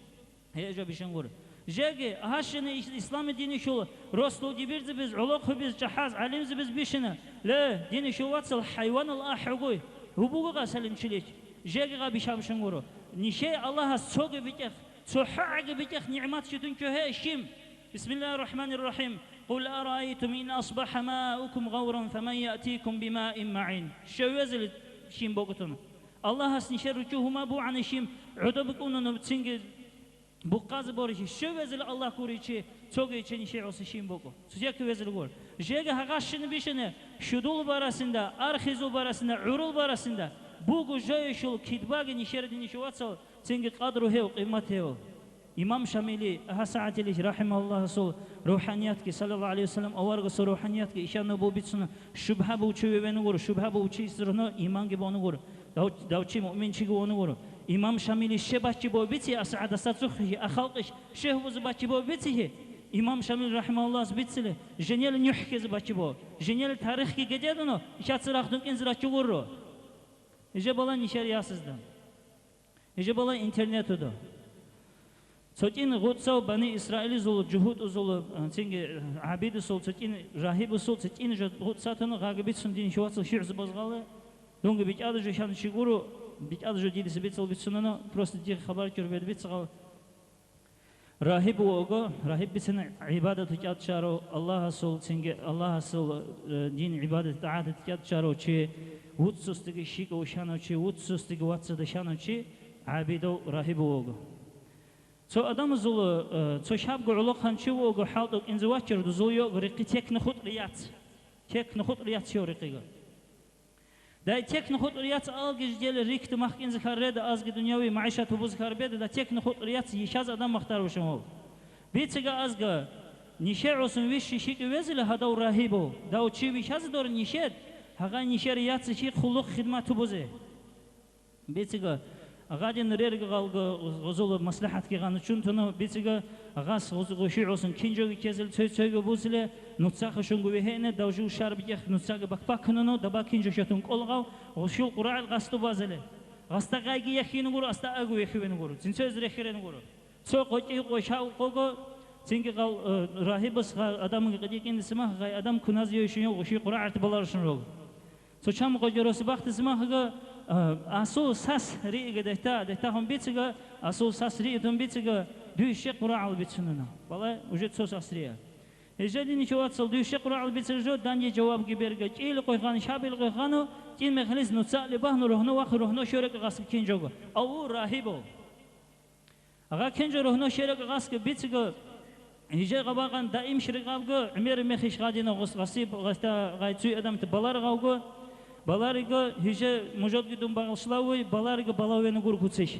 هي جو بيشين غور جاي هاشنا الإسلام ديني شو رسول جبير زبز علق خبز جحاز علم زبز بيشنا لا ديني شو واتس الحيوان الأحقوي هو بوجو سلم شليش جاي غابي شامشن غورو نشي الله سوق بيتخ سحق بيتخ نعمات شتون كهاشم بسم الله الرحمن الرحيم قل أرأيتم إن أصبح ماؤكم غورا فمن يأتيكم بماء معين شو يزل شيم بوقتنا الله سنشر رجوهما بو عن شيم عدبكم نبتسنج بقاز بورش شو يزل الله كوريشي سوق يشين شيء عصي شيم بوقو سجاك يزل غور جاي هغاشن بيشنا شدول براسندا أرخيزو براسندا عرول براسندا بوغو جاي شو كتباغي نشرد نشواتسو تنجي قدره هو قيمته إمام شاملي هساعة ليش رحمه الله صل روحانياتك صلى الله عليه وسلم أورغ روحانياتك إشان نبو بيتسنا شبه بوشي بينغور شبه بوشي سرنا إيمان جبانغور داوشي مؤمن شيء جوانغور إمام شاملي شبه بو بيتي أسعد ساتسخه أخلقش شه وزباتي بو بيتي إمام شامل رحمه الله بيتسله جنيل نحكي زباتي بو جنيل تاريخ كي جديدنا إشات سراخدون إنزرا تجورو إجا بالا نشر ياسزدن إجا بالا إنترنت ده سوتين غوتساو بني إسرائيل زول جهود زول تيجي عبيد زول سوتين راهب زول سوتين جو غوتساتنا غاقبيت سندين شواتس شيعز بازغالة دونك بيجاد جو شان شيغورو بيجاد جو جيد سبيتسل بيتسننا просто دي خبر كربيت بيتسغال راهب وغو راهب بيتسنا عبادة تجاد شارو الله سول تيجي الله سول دين عبادة تعاد تجاد شارو شيء وتسوستي شيك وشانو شيء وتسوستي واتس دشانو شيء عبيدو راهب وغو سو أدم زول سو شاب قعلق هنشوا وقحاط إنزواجر دزويو غريقي تك نخط ريات شو رقيقة دا تك نخط ريات ألقش ديال ريكت مخ إنزكار ريد أزق دنيوي معيشة تبوز كاربيد دا تك نخط ريات يشاز أدم مختار وشمو بيتسجا أزق نشير عصم ويش شيء وزل هذا وراهبه داو شيء ويش هذا دور نشير هذا نشير يات شيء خلق خدمة تبوزه بيتيجا غادي نرير غزول مصلحة كي غان شون تنو بيتيجا غاس غشي عصم كينجو كيزل تسوي بوزله نتصاخ شونغو بهنا داوجو شارب يخ نتصاخ بك كننو دبا كينجو شتون قلغاو غشو قراع الغاستو بازله غاستا غايجي يخي نقول استا اغو يخي نقول تنسو زري خير نقول سو قوتي قوشاو قوغو تنجي قال راهبس ادم قديكين اسمه غاي ادم كناز يشيو غشي قراع تبلارشن رول سو شام قجروس باخت اسمه асул сас риге дета хом битига асул сас ри тон битига дүйше курал битсунуна бала уже сос асрия ежели ничего отсыл дүйше курал битсежо данье жавап гиберге чил койган шабил койгану тин мехлис нуцали бахну рухну ва рухну шөрек гасып кинжого ау рахибо ага кинжо рухну шөрек гасып битига هجا غباغان دائم شرقاوغو عمر مخيش غادينا غصيب غستا غايتسوي ادم تبلار غاوغو баларыга хиже мужадгидун багылшлауй баларыга балавени гур кутсеш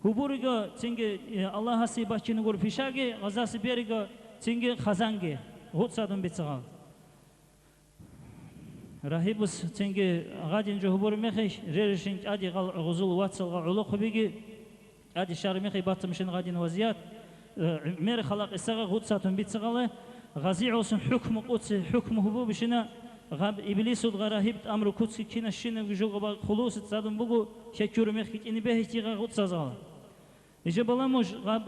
хубурыга цинге аллаха сибачини гур пишаги газасы берига цинге хазанге гутсадун бицагал рахибус цинге гадин жо хубур мехеш ререшин ади гал гузул ватсалга улу хубиги ади шар мехи батмшин гадин вазият мер халак исага гутсадун бицагалы غازي عوسن حكم قدس حكم هبو بشنا غاب إبليس الغراهب أمر قدس كنا شنا جوجا خلوص تصادم بقو شكور مخك إني به تيجا قدس زال إذا بلامش غاب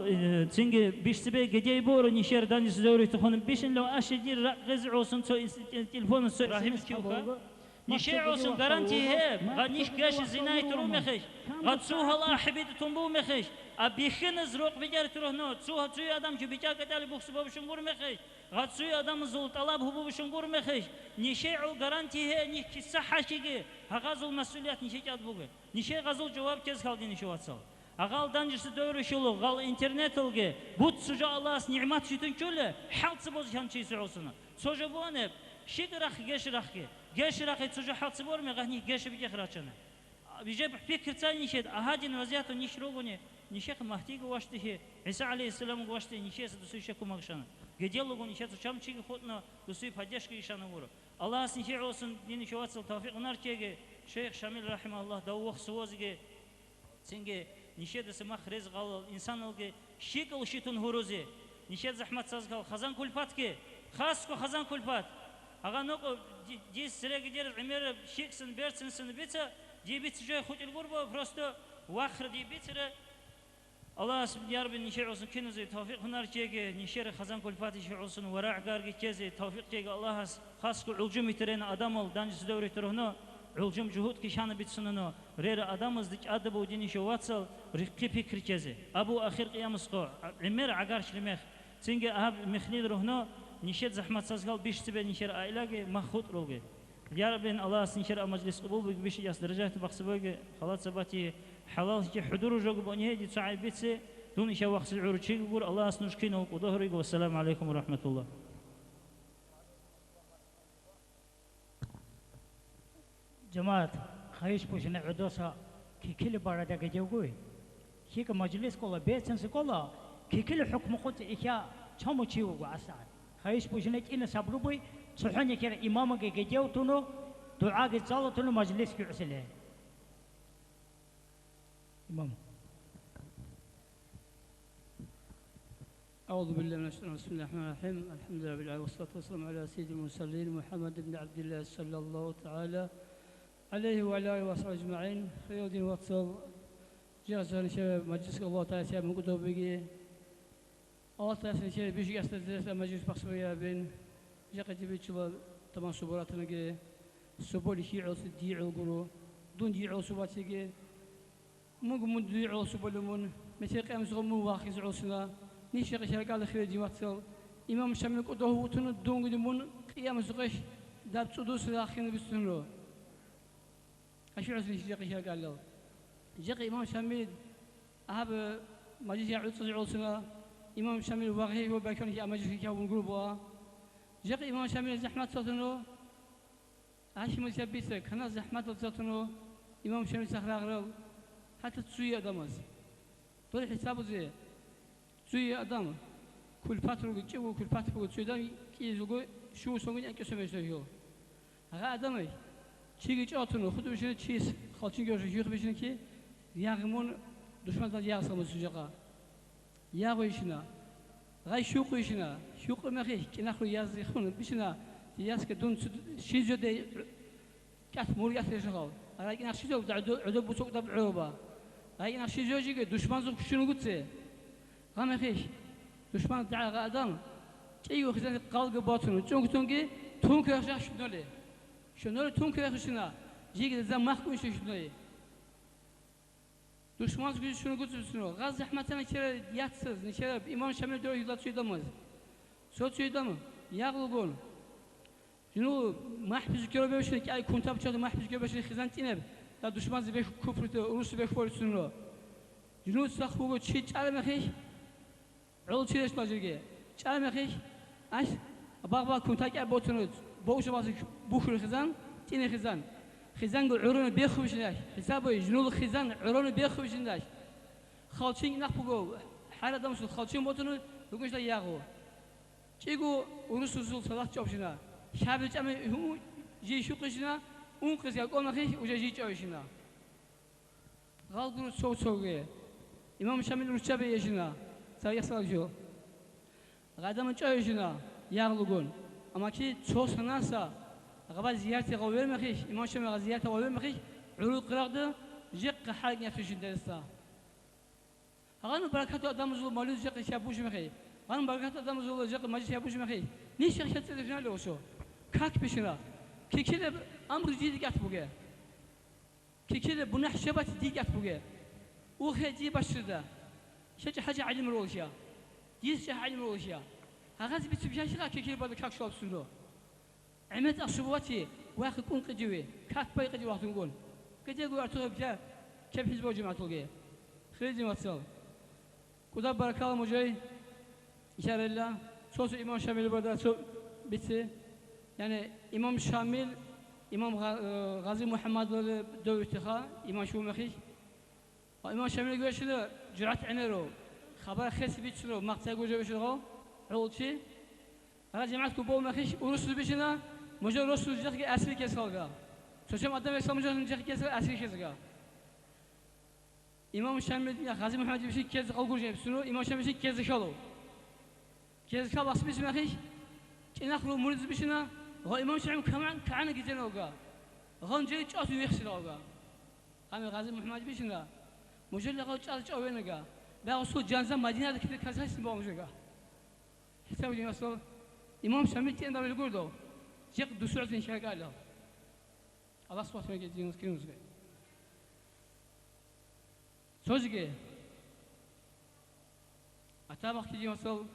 تيجي بيشتبه جدي بورو نشير دانيس دوري تخون بيشن لو أشجير غز عوسن سو تلفون سو راهب كيوكا نشير عوسن غارانتي هب غنيش كاش زناي ترو مخش غد سوها الله حبيت تنبو مخش أبيخن زروق بيجار تروحنا سوها سوي آدم جو بيجا كتالي بوكس بابشون غور مخش غاتسوي آدم زول طلب هبو بشنقور مخش نشيع الجارانتي هي نيك الصحة شيء هغازل مسؤوليات نشيع جاد بوجه نشيع غازل جواب كيس خالدين نشوا واتسال أغال دانجس دور شلو غال إنترنت الجي بود سجى الله نعمات شتون كله حالت بوز هم شيء سعوسنا سجى بوانه شيء رخ جيش رخ سجى حالت بور مغني جيش بيجي خراشنا بيجي بفكر ثاني نشيد أهادين وزيات نشروبني نشيخ مهتيج واشته عيسى عليه السلام واشته نشيخ دسويشكو مغشنا جديلو نشيخ شام شيء خدنا دسوي فديش كيشانه ورو الله سنشيع وسن دين شواتل توفيق نار كيجي شيخ شامل رحمه الله دوخ سوازجي سنجي نشيد سماخ رزق على الإنسان الجي شيكل شيتون هروزي نشيد زحمة سازقال خزان كل فاتكي خاصكو خزان كل فات أغا نقو دي سرق دير عمر شيكسن بيرسن سن بيتا دي بيت جاي خود الغربة فرستو واخر دي بيتره الله سبحانه يا رب نشير عصن كنزي توفيق هنار كيجي نشير خزان كل فاتي شير عصن وراء قارجي كيزي توفيق كيجي الله خاصك علجم يترين أدمال دانج دوري تروحنا علجم جهود كيشان بيتسننا رير أدمز ديك أدب وديني شو واتسل رقي فكر كيزي أبو آخر قيام سقوع عمر عقارش لمخ سينجي أهب مخنيد روحنا نشير زحمة سازقال بيش تبي نشير عائلة مخوط روجي يا رب الله سنشير مجلس قبول بيش ياس درجات بخسبوجي خلاص سباتي حلال كي حضور جوج بنيه دي تعب بيتسي دون إشي وقت العروشي يقول الله سنشكينه وظهري والسلام عليكم ورحمة الله جماعة خايش بوشنا عدوسا كي كل بارا دقا جوجوي هيك مجلس كولا بيتسن سكولا كي كل حكم قلت إيكا شامو تشيو وعسان خايش بوشنا إنا سابروبي صحوني كير إمامك جيجيو تونو دعاء جزالة تونو مجلس في عسله إمام أعوذ بالله من الشيطان بسم الله الرحمن الرحيم الحمد لله بالله والصلاة والسلام على سيد المرسلين محمد بن عبد الله صلى الله تعالى عليه وعلى آله وصحبه أجمعين خير دين واتساب جالسان شباب مجلس الله تعالى شباب من كتب بيجي الله تعالى شباب بيجي أستاذ مجلس بخصوصية بين جاك جبيت شباب تمام سبوراتنا جي سبور شيء عص ديع الجرو دون ديع سبات جي ممكن ديع سبولمون مثل قيام زغمو واخز عصنا نيشق شرق على خير جماعة إمام شامل كده هو تون دون قدمون قيام زغش داب صدوس الآخرين بستنرو أشعر شرق شرق على جاك إمام شامل أهب مجلس يعود عصنا إمام شامل واقعي هو بكون في مجلس يكون جروبا جاك إمام شامل زحمة صوتنو هاشم يثبت كنا زحمة صوتنو إمام شامل سخراغرو حتى تسوي أدمز طول حسابه زي تسوي أدم كل فترة وجيبوا كل فترة وتشيدان كيزوجو شو سونين أنك سمعتوا هذا أدمي شيء جاتونو خدوا بيشين شيء خالتين جوش يخ بيشين كي يعمون دشمن تاج يعصم السجقة يعويشنا غاي شوقيشنا شوق ما خي كنا خلو يازخون بيشنا ياس كدون شيء جد كات موريات يشغل غاي كنا شيء جد عدو بسوق دب عروبة غاي كنا شيء جد دشمن زوج شنو قلت غام خيش دشمن دعا غادم كي وخزان قلق باطنه چون تونجي تون كرشة شنولي شنولي تون كرشنا جيك زم مخكون شنولي دشمن زوج شنو قلت شنو غاز زحمتنا كير ياتسز نشير إمام شامل دور يلا تشيدامز صوت تشيدام يغلبون شنو ما حبز كيلو بيشن كي أي كونتاب شاد ما حبز كيلو بيشن خزان تينب لا دشمن زبيش كفر روس بيش فورس شنو شنو سخوه تشيد على مخيش عول تشيلش تاجرجي شال مخيش اش باغ كونتاك ابوتنود بوش باسك بوخر خزان تين خزان خزان عرون بيخوش ناش حسابه جنول خزان عرون بيخوش ناش خالشين نخبو حاله دمش خالشين بوتنود لوكش دا ياغو تيغو ورسوسو صلاح جوبشنا شاب جام جي شوقشنا اون قز يقول مخيش وجي جوشنا غالغرو سو سوغي امام شامل رشابه يشنا سايسال جو غدا من جايشنا يغلقون أما كي تشوس ناسا غبا زيارتي غوير مخيش إمام شامل زيارتي غوير مخيش عروق قراقده جيق حالك نفسي درسا هغانو بركات أدم زول مالوز جيق شابوش مخي هغانو بركات أدم زول جيق ماجي شابوش مخي نيش شخصيات تلفزيون لوشو كاك بيشنا كي كده أمر جديد قات بوجه كي كده بنح شبات دي قات بوجه وخدي بشرده شجع حاجة علم روشيا يسجع علم روشيا هغاز بتسبيها شغا كيكير بعد كاك شوب سنو عملت أصواتي واخد كون قجوي كاك باي قجوي واحد نقول قد يقول أرتوه بجا كيف حزب وجماعة تلقيه خريجي متصل كذا بركة الله مجاي إن شاء الله صوت إمام شامل بدأ صوت بيتي يعني إمام شامل إمام غازي محمد دو اتخاء إمام شو مخيش وإمام شامل يقول شنو جرعت عنيرو خبر خيس بيتشلو مقطع جوجو بيشلو عولتي هذا جماعة كوبو مخيش ورسول بيشنا مجرد رسول جاك أسري كسالجا شو أدم إسلام مجرد جاك كسال أسري كسالجا إمام شامل يا غازي محمد بيشي كز قلقور جيب سنو إمام شامل بيشي كز خالو كز خال أصل بيش مخيش كنا خلو مرز بيشنا هو إمام شامل كمان كأنه جيتنا أوجا غان جاي تأثير يخسر أوجا أنا غازي محمد بيشنا مجرد لقوا تأثير أوينجا بأصل جانزا مدينة كده كذا اسمه بامجوجا حساب جي أصل إمام شامل تين دار يقول ده جيك دسوع في شيء قال له الله سبحانه وتعالى جينوس كينوس جاي سوزجي أتابع كذي أصل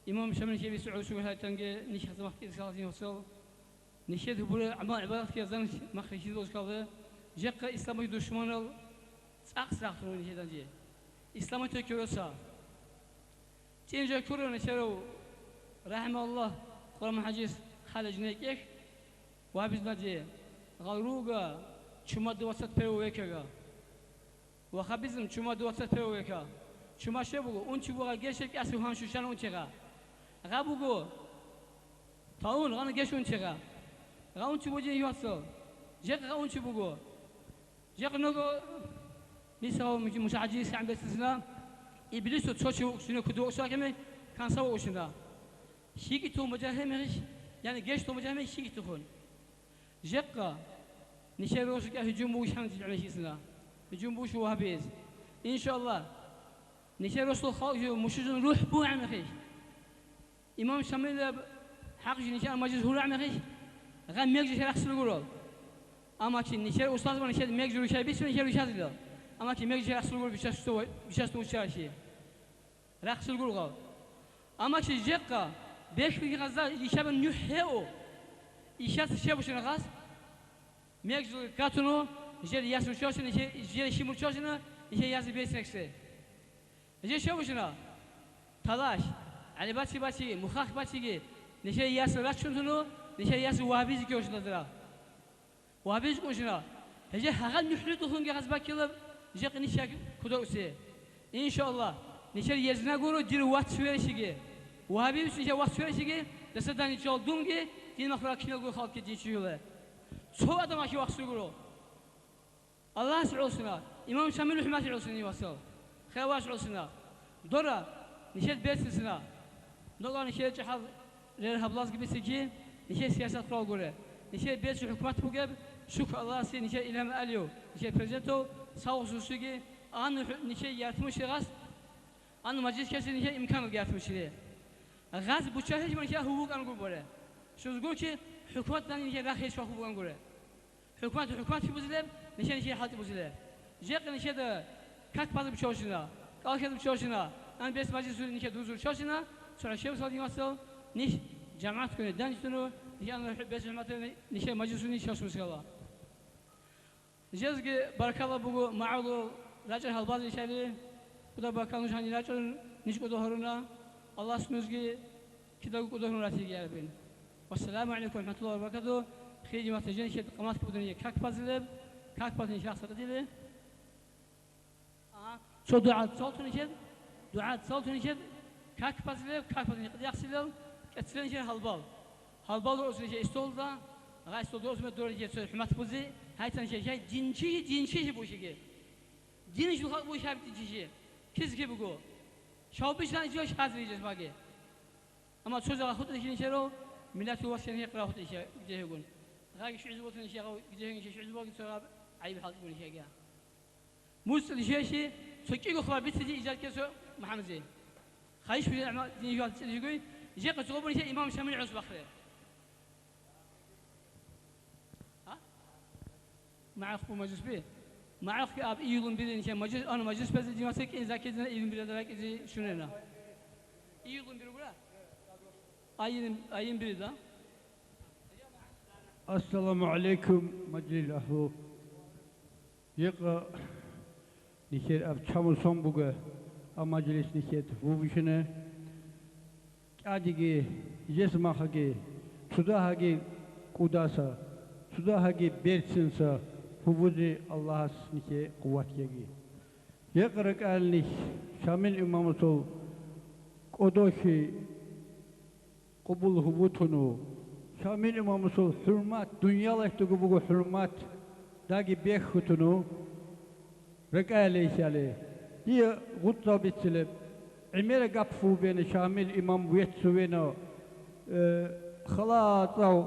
إمام شامل شيء بيسوع شو هاي تنجي نيش خدمة كذي سالتين أصل نشيد بقول عمال عبارات كذا زين ما خشيت دوز كذا جيك إسلام يدوشمان أقصى أخرون نشيد أنجي إسلام تكرسا تينجا كورنا شرو رحمه الله قرآن حديث خالد نيكيك وابز نجي غروغا شما دوسط بيوكا وخبزم شما دوسط بيوكا شما شبو أنتي بوغا جيشك أسو هانشو شان أنتيغا غابوغو تاون غانا جيش أنتيغا غا أنتي بوجي يوصل جيك غا أنتي بوغو جيك نوغو نساو مساعدين عم بيستثنى إبليس وتشوشي شنو كدو شاكمي كان سوا وشنا شيكي تو مجاهمش يعني جيش تو مجاهمش شيكي تخون جقة نشير روشك هجوم بوش حمد على شيء سنة هجوم بوش وهابيز إن شاء الله نشير روش الخالق مشجون روح بو عم خيش إمام شامل حق نشير مجلس هو عم خيش غير ميجي شرح سلوكه أما كي نشير أستاذ ونشير ميجي روش بيس ونشير روش هذا أما كي ميجي رأس الجول بيشاستو شاشي رأس الجول غا أما كي جقة بيش في غزة يشاب نيوحيو يشاس شاب وشنا غاز ميجي كاتونو يجي ياسو شاشنا يجي شيمو شاشنا يجي ياس بيس نكسي يجي شاب وشنا تلاش على باتي مخاخ باتي نشي ياس راتشونو نشي ياس وهابيز كيوشنا درا وهابيز كوشنا يجي هغال نيوحيو هونجي غاز باكيلا جاك نشاك كدوسي إن شاء الله نشر يزنا قولوا دير وات سوير شيء وهابي بس نشا وقت شوي شيء دستان يشال دونجي دين مخلوق كنا نقول خالق دين شيوله شو هذا ما شو وقت سيقولوا الله سعوسنا إمام شامل وحماس عوسني وصل خواش عوسنا دورا نشيد بيت سنا دورا نشيد جحظ غير هبلاز gibi سكي نشيد سياسة قرال قوله نشيد بيت شو حكومات بوجب شوف الله سي نشيد إلهم أليو نشيد بريزنتو ساوس وسوقي an nişe yaratmış gaz an meclis kesin nişe imkan yaratmış diye gaz bu çeşit nişe hukuk an göre şu zgo ki hükümetten nişe rahiye şu hukuk an göre hükümet buzuleb nişe halk buzuleb jek nişe de kalk bazı bir çalışına kalk bir çalışına an bes meclis nişe duzur çalışına sonra şey sallallahu aleyhi niş cemaat günü danıştını nişe an bes cemaat nişe meclis nişe çalışmış Allah jezgi barakallah bu ma'ulu Racer halbaz işleri, bu da bakalım hani racer niş kodohuruna, Allah sünüzgi kitabı kodohuruna rati gelbin. Vesselamu aleyküm ve rahmetullahi ve berekatuhu. Xeyri matecen işe kamat kubudunu kak pazilib, kak pazilib şahsatı dili. Şu duat saltun işe, kak pazilib, kak pazilib yaksılıl, kesilen işe halbal. Halbal da olsun işe istolda, istolda olsun doğru işe hümet buzi, haytan işe cinçi bu işe. Dini şu bu işe bitişi. Kiz gibi bu. Şahbişten içiyor şahsiyeceğiz bagi. Ama çocuğa hut işin şero millet yuvaşen yekra hut işe gidiyorgun. Gayet şu izbotun işe gidiyorgun işe şu izbotun sonra ayıp halk bu işe gel. Musul işe söküyor khbar bitişi icat keso Muhammed'i. Hayış bir ama dini yuvaşen işe جاء قصوبون شيء إمام شامل عصب أخير ها مع أخو مجلس به مع أخو أب إيلون بدين شيء مجلس أنا مجلس بس جماسك إن زكيتنا إيلون بدين ذلك إذا شنونا إيلون بيرولا أين بريدا Assalamu alaikum majlis ahlu. Yıka nişer ab çamur son buga a majlis nişet vubişine adigi jesma hagi suda hagi kudasa suda hagi bersinsa hubuzi Allah'as nişe kuvvet yegi. Yıkarak alniş şamil imamı sol kodoşi kubul hubutunu Şamil imamı sol hürmet, dünyalaştığı bu hürmet, dagi bekhutunu, rekâle işale. Diye gutsa bitsilip, imere gapfu beni Şamil imam vetsu beni, khalatav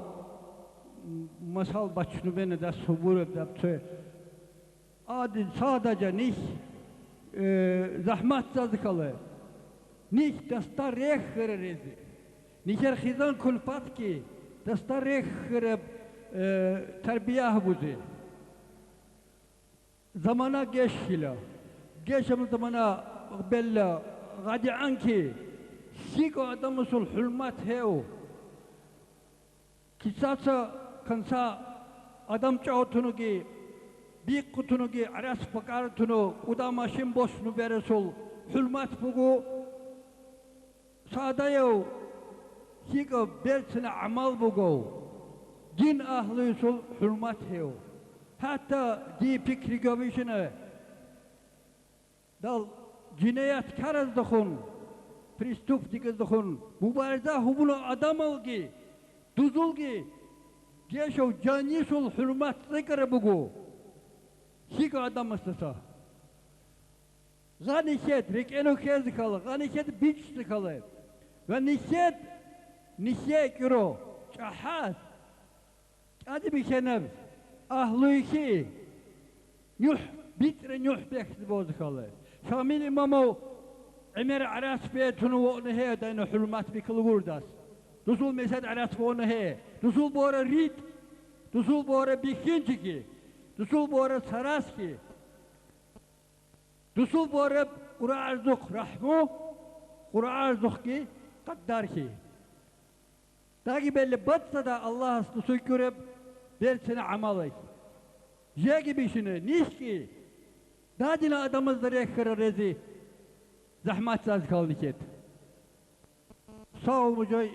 masal başını beni da suburup daptı. Adi sadece niş zahmet zazıkalı, niş dastar rehkırırızı, nişer khizan kulpat ki, تستريخ تربية بوزي زمانا جيش كلا جيش من زمانا بلا غادي عنكي سيكو عدم وصل حلمات هيو كيساسا كنسا عدم تعوتنوكي بيقوتنوكي عراس فقارتنو قدام شمبوس نبرسول حلمات بوغو سادايو Higo bersine amal bugo, din ahli sul hürmet heo. Hatta di fikri gövüşüne, dal cinayet karız dokun, pristup dikiz dokun, mübareze hubunu adam algi, duzulgi, geşo cani sul hürmet zikre bugo. Higo adam istasa. Ganişet, rekeno kez kalı, ganişet biç kalı. Ve nişet, نشيك رو شحات هذا بيشنب أهلوكي نوح بيتر نوح بيكس بوز خاله شامل إمامو عمر عراس بيتونو ونهي داينو حلمات بكل ورداس رسول مسد عراس ونهي رسول بورا ريد رسول بورا بيكينجي رسول بورا سراسكي رسول بورا قرآن زخ رحمو قرآن زخكي قداركي Dagi belli batsa da Allah hastı sökürüp dersine amalı. Je gibi işini, niş ki dadine adamızları ekara rezi zahmet saz kaldık et. Sağ ol mücay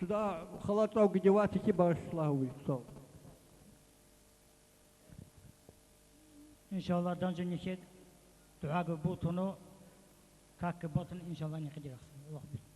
tuda halatav gıcıvat ki bağışlahu sağ ol. İnşallah danca niket dua bu tonu kalk batın inşallah ne kadar Allah bilir.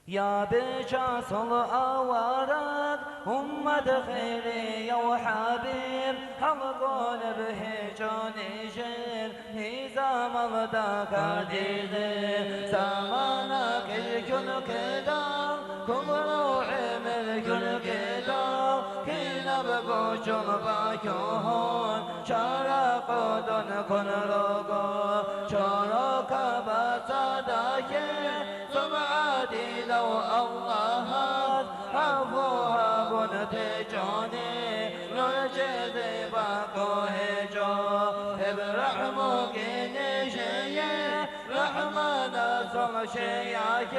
يا بشاص الأوارق أمة خيري يا وحبيب حلقون بهجوني شير نظام الدك عديدي زمانك الكل كدام كل روحي ملك كدام كينا بقوشم باكوهون شارق دون كن رقو شارق بصداكي سمعتي لو الله عفوها بنتجوني نرجد باقوهجو برحمك نشيه رحمنا صل شيعك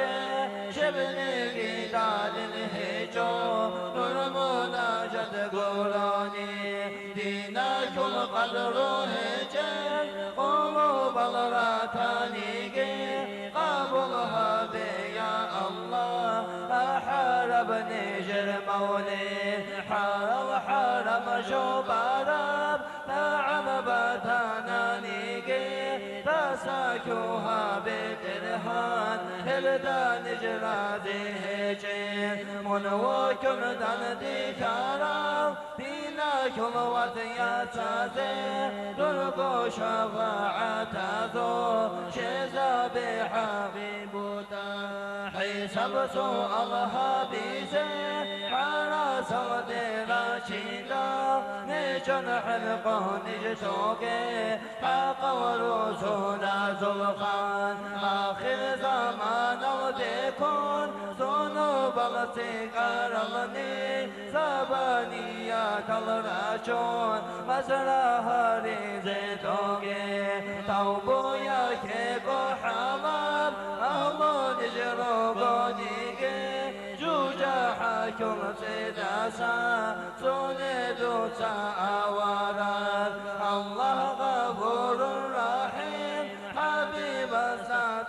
شبني قتال الهجو نرمنا جد قراني دينك القدر هجر قلوب الراتاني قبلها بيا الله حاربني جرموني حرم شو بارب نعم باتاناني تساكوها بالدرهان هلدان جرادي هجين منوكم دان دي كارام بيناكم وثيا تازي درقو شفاعة ذو شيزا بحبيبوتا حسب سوء الله بيزي على صدي راشدا نجن حلقه نجتوكي حق ورسول زلخان آخر زمان وديكون ذنوب التقار الني زبانيات الراشون مسرها ريزتوكي توبو يا كيكو حمام أهلو نجرو قونيكي جوجا حاكم سيداسا سندو ساوارا الله غفور رحيم حبيب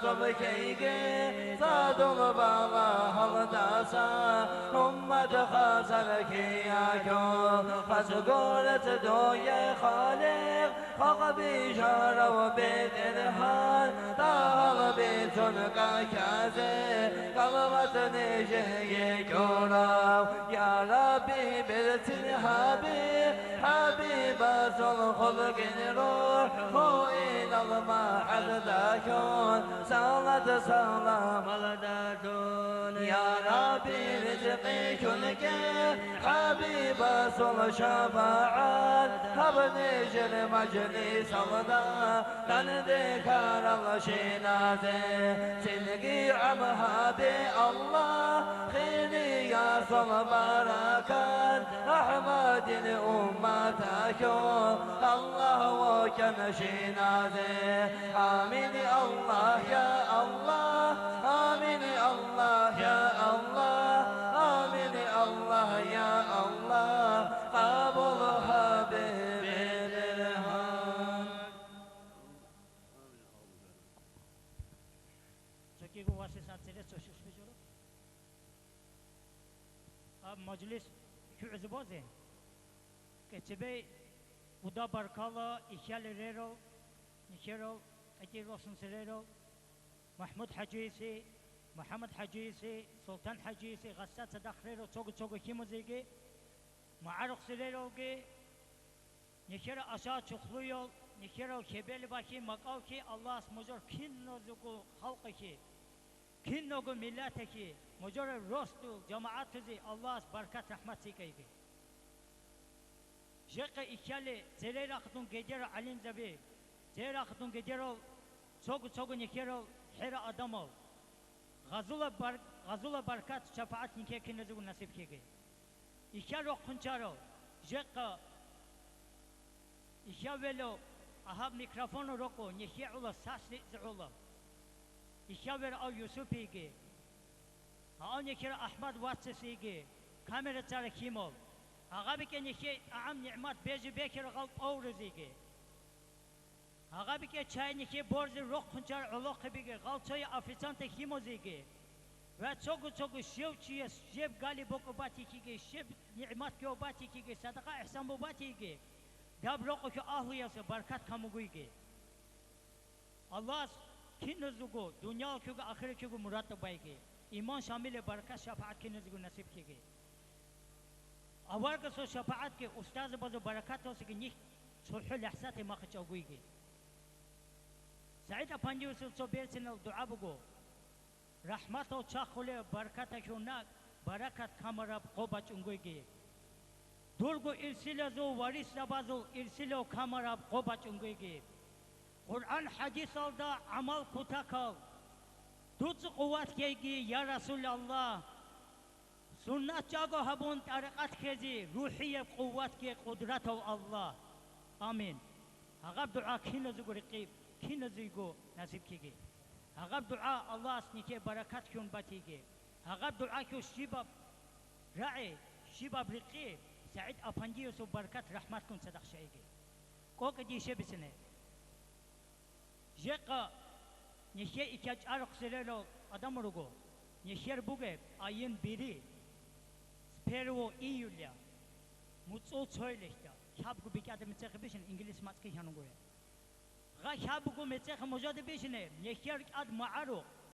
صبكيكي صادم بابا هلداسا أمة خاسرك ياكو خسقولت دوية خالق خقبي شهر وبدرهان طال بيتنك كازي قلبت نجي كورا يا ربي بالتنهابي حبيب الخلق الروح هو إلى المعد ذاكون صلاة سلام الدادون يا ربي رزقي كلك حبيب صل شفاعات هبني جل مجلس الله كان ذكر الله شنازي تلقي عمها بالله خيري يا صل بركات أحمد الأمة الله وكان شنازي آمين الله يا الله آمين الله يا الله آمين الله يا الله قبلها بالرهان Çekigo vasisat sile çoşuş bijoro. Ab meclis kü'z boze. Keçebe uda barkala ihyalero nikero akiro sunserero Mahmud Hacisi Muhammed Hacisi Sultan Hacisi Gassat Sadakrero çogu kimuzegi Ma'aruk silerogi nikero aşağı çukluyor nikero kebeli baki makav ki Allah mujor kinnozugu halkı ki kinnogu millete ki mujor rostu cemaatizi Allah barkat rahmet sikeygi Jeka ikyali zerera khtun gecero alim zabi zerera khtun gecero çogu nikero hera adamov Gazula barkat şefaat nikeki nezugu nasip kege İkyalo kunçaro jeka İkyavelo ahab mikrofonu roko nikye ula sasli zula İkyaver av Yusufigi Aa nikere Ahmad Vatsisigi kamera çare kimol Ağabike nikye aam ni'mat bezi bekir galp avruzigi Ağabike çay nikye borzi rok kunçar ulok bige galçayı afisante kimozigi و چوگو شیو چیه شیب گالی بکو باتی کیگه شیب نعمت کیو باتی کیگه صدقه احسان بو باتی کیگه دب روکو که آهویا سه برکت کاموگوی که الله کی نزدگو دنیا کیو آخر کیو مراد بای که ایمان شامل برکت شفاعت کی نزدگو نصیب کیگه اول که سو شفاعت که استاد بازو برکت هست که نیک صلح لحظات ما خچوگوی که سعید اپنجی وسل سو بیرسن دعا بگو رحمت و چاخوله برکت شونا برکت کامراب قوبچ انگویگی دورگو ارسیل زو واریس لبازو ارسیل و کامراب قوبچ انگویگی قرآن حدیث alda amal kutakal دوز قوت کیگی یا رسول الله سنت جاگو هبون طریقت کیزی روحی قوت کی قدرت و الله آمین هغب دعا کی نزگو رقیب کی نزگو نصیب کیگی هغب دعا الله اسنیکه برکت کن باتیگه هغب دعا که شیباب رعی شیباب رقی سعید افندی و برکت رحمت کن صدق شایگه کوک دیشه بسنه جقا نشه ایکاج عرق سرلو adam rugo نشر بوگه ayın biri Spero İyulya mutlu söyleyişte şabgu bir kağıdı meçek beşin İngiliz matki hanım goya. Ga şabgu meçek mojade beşine neşer ad ma'aruk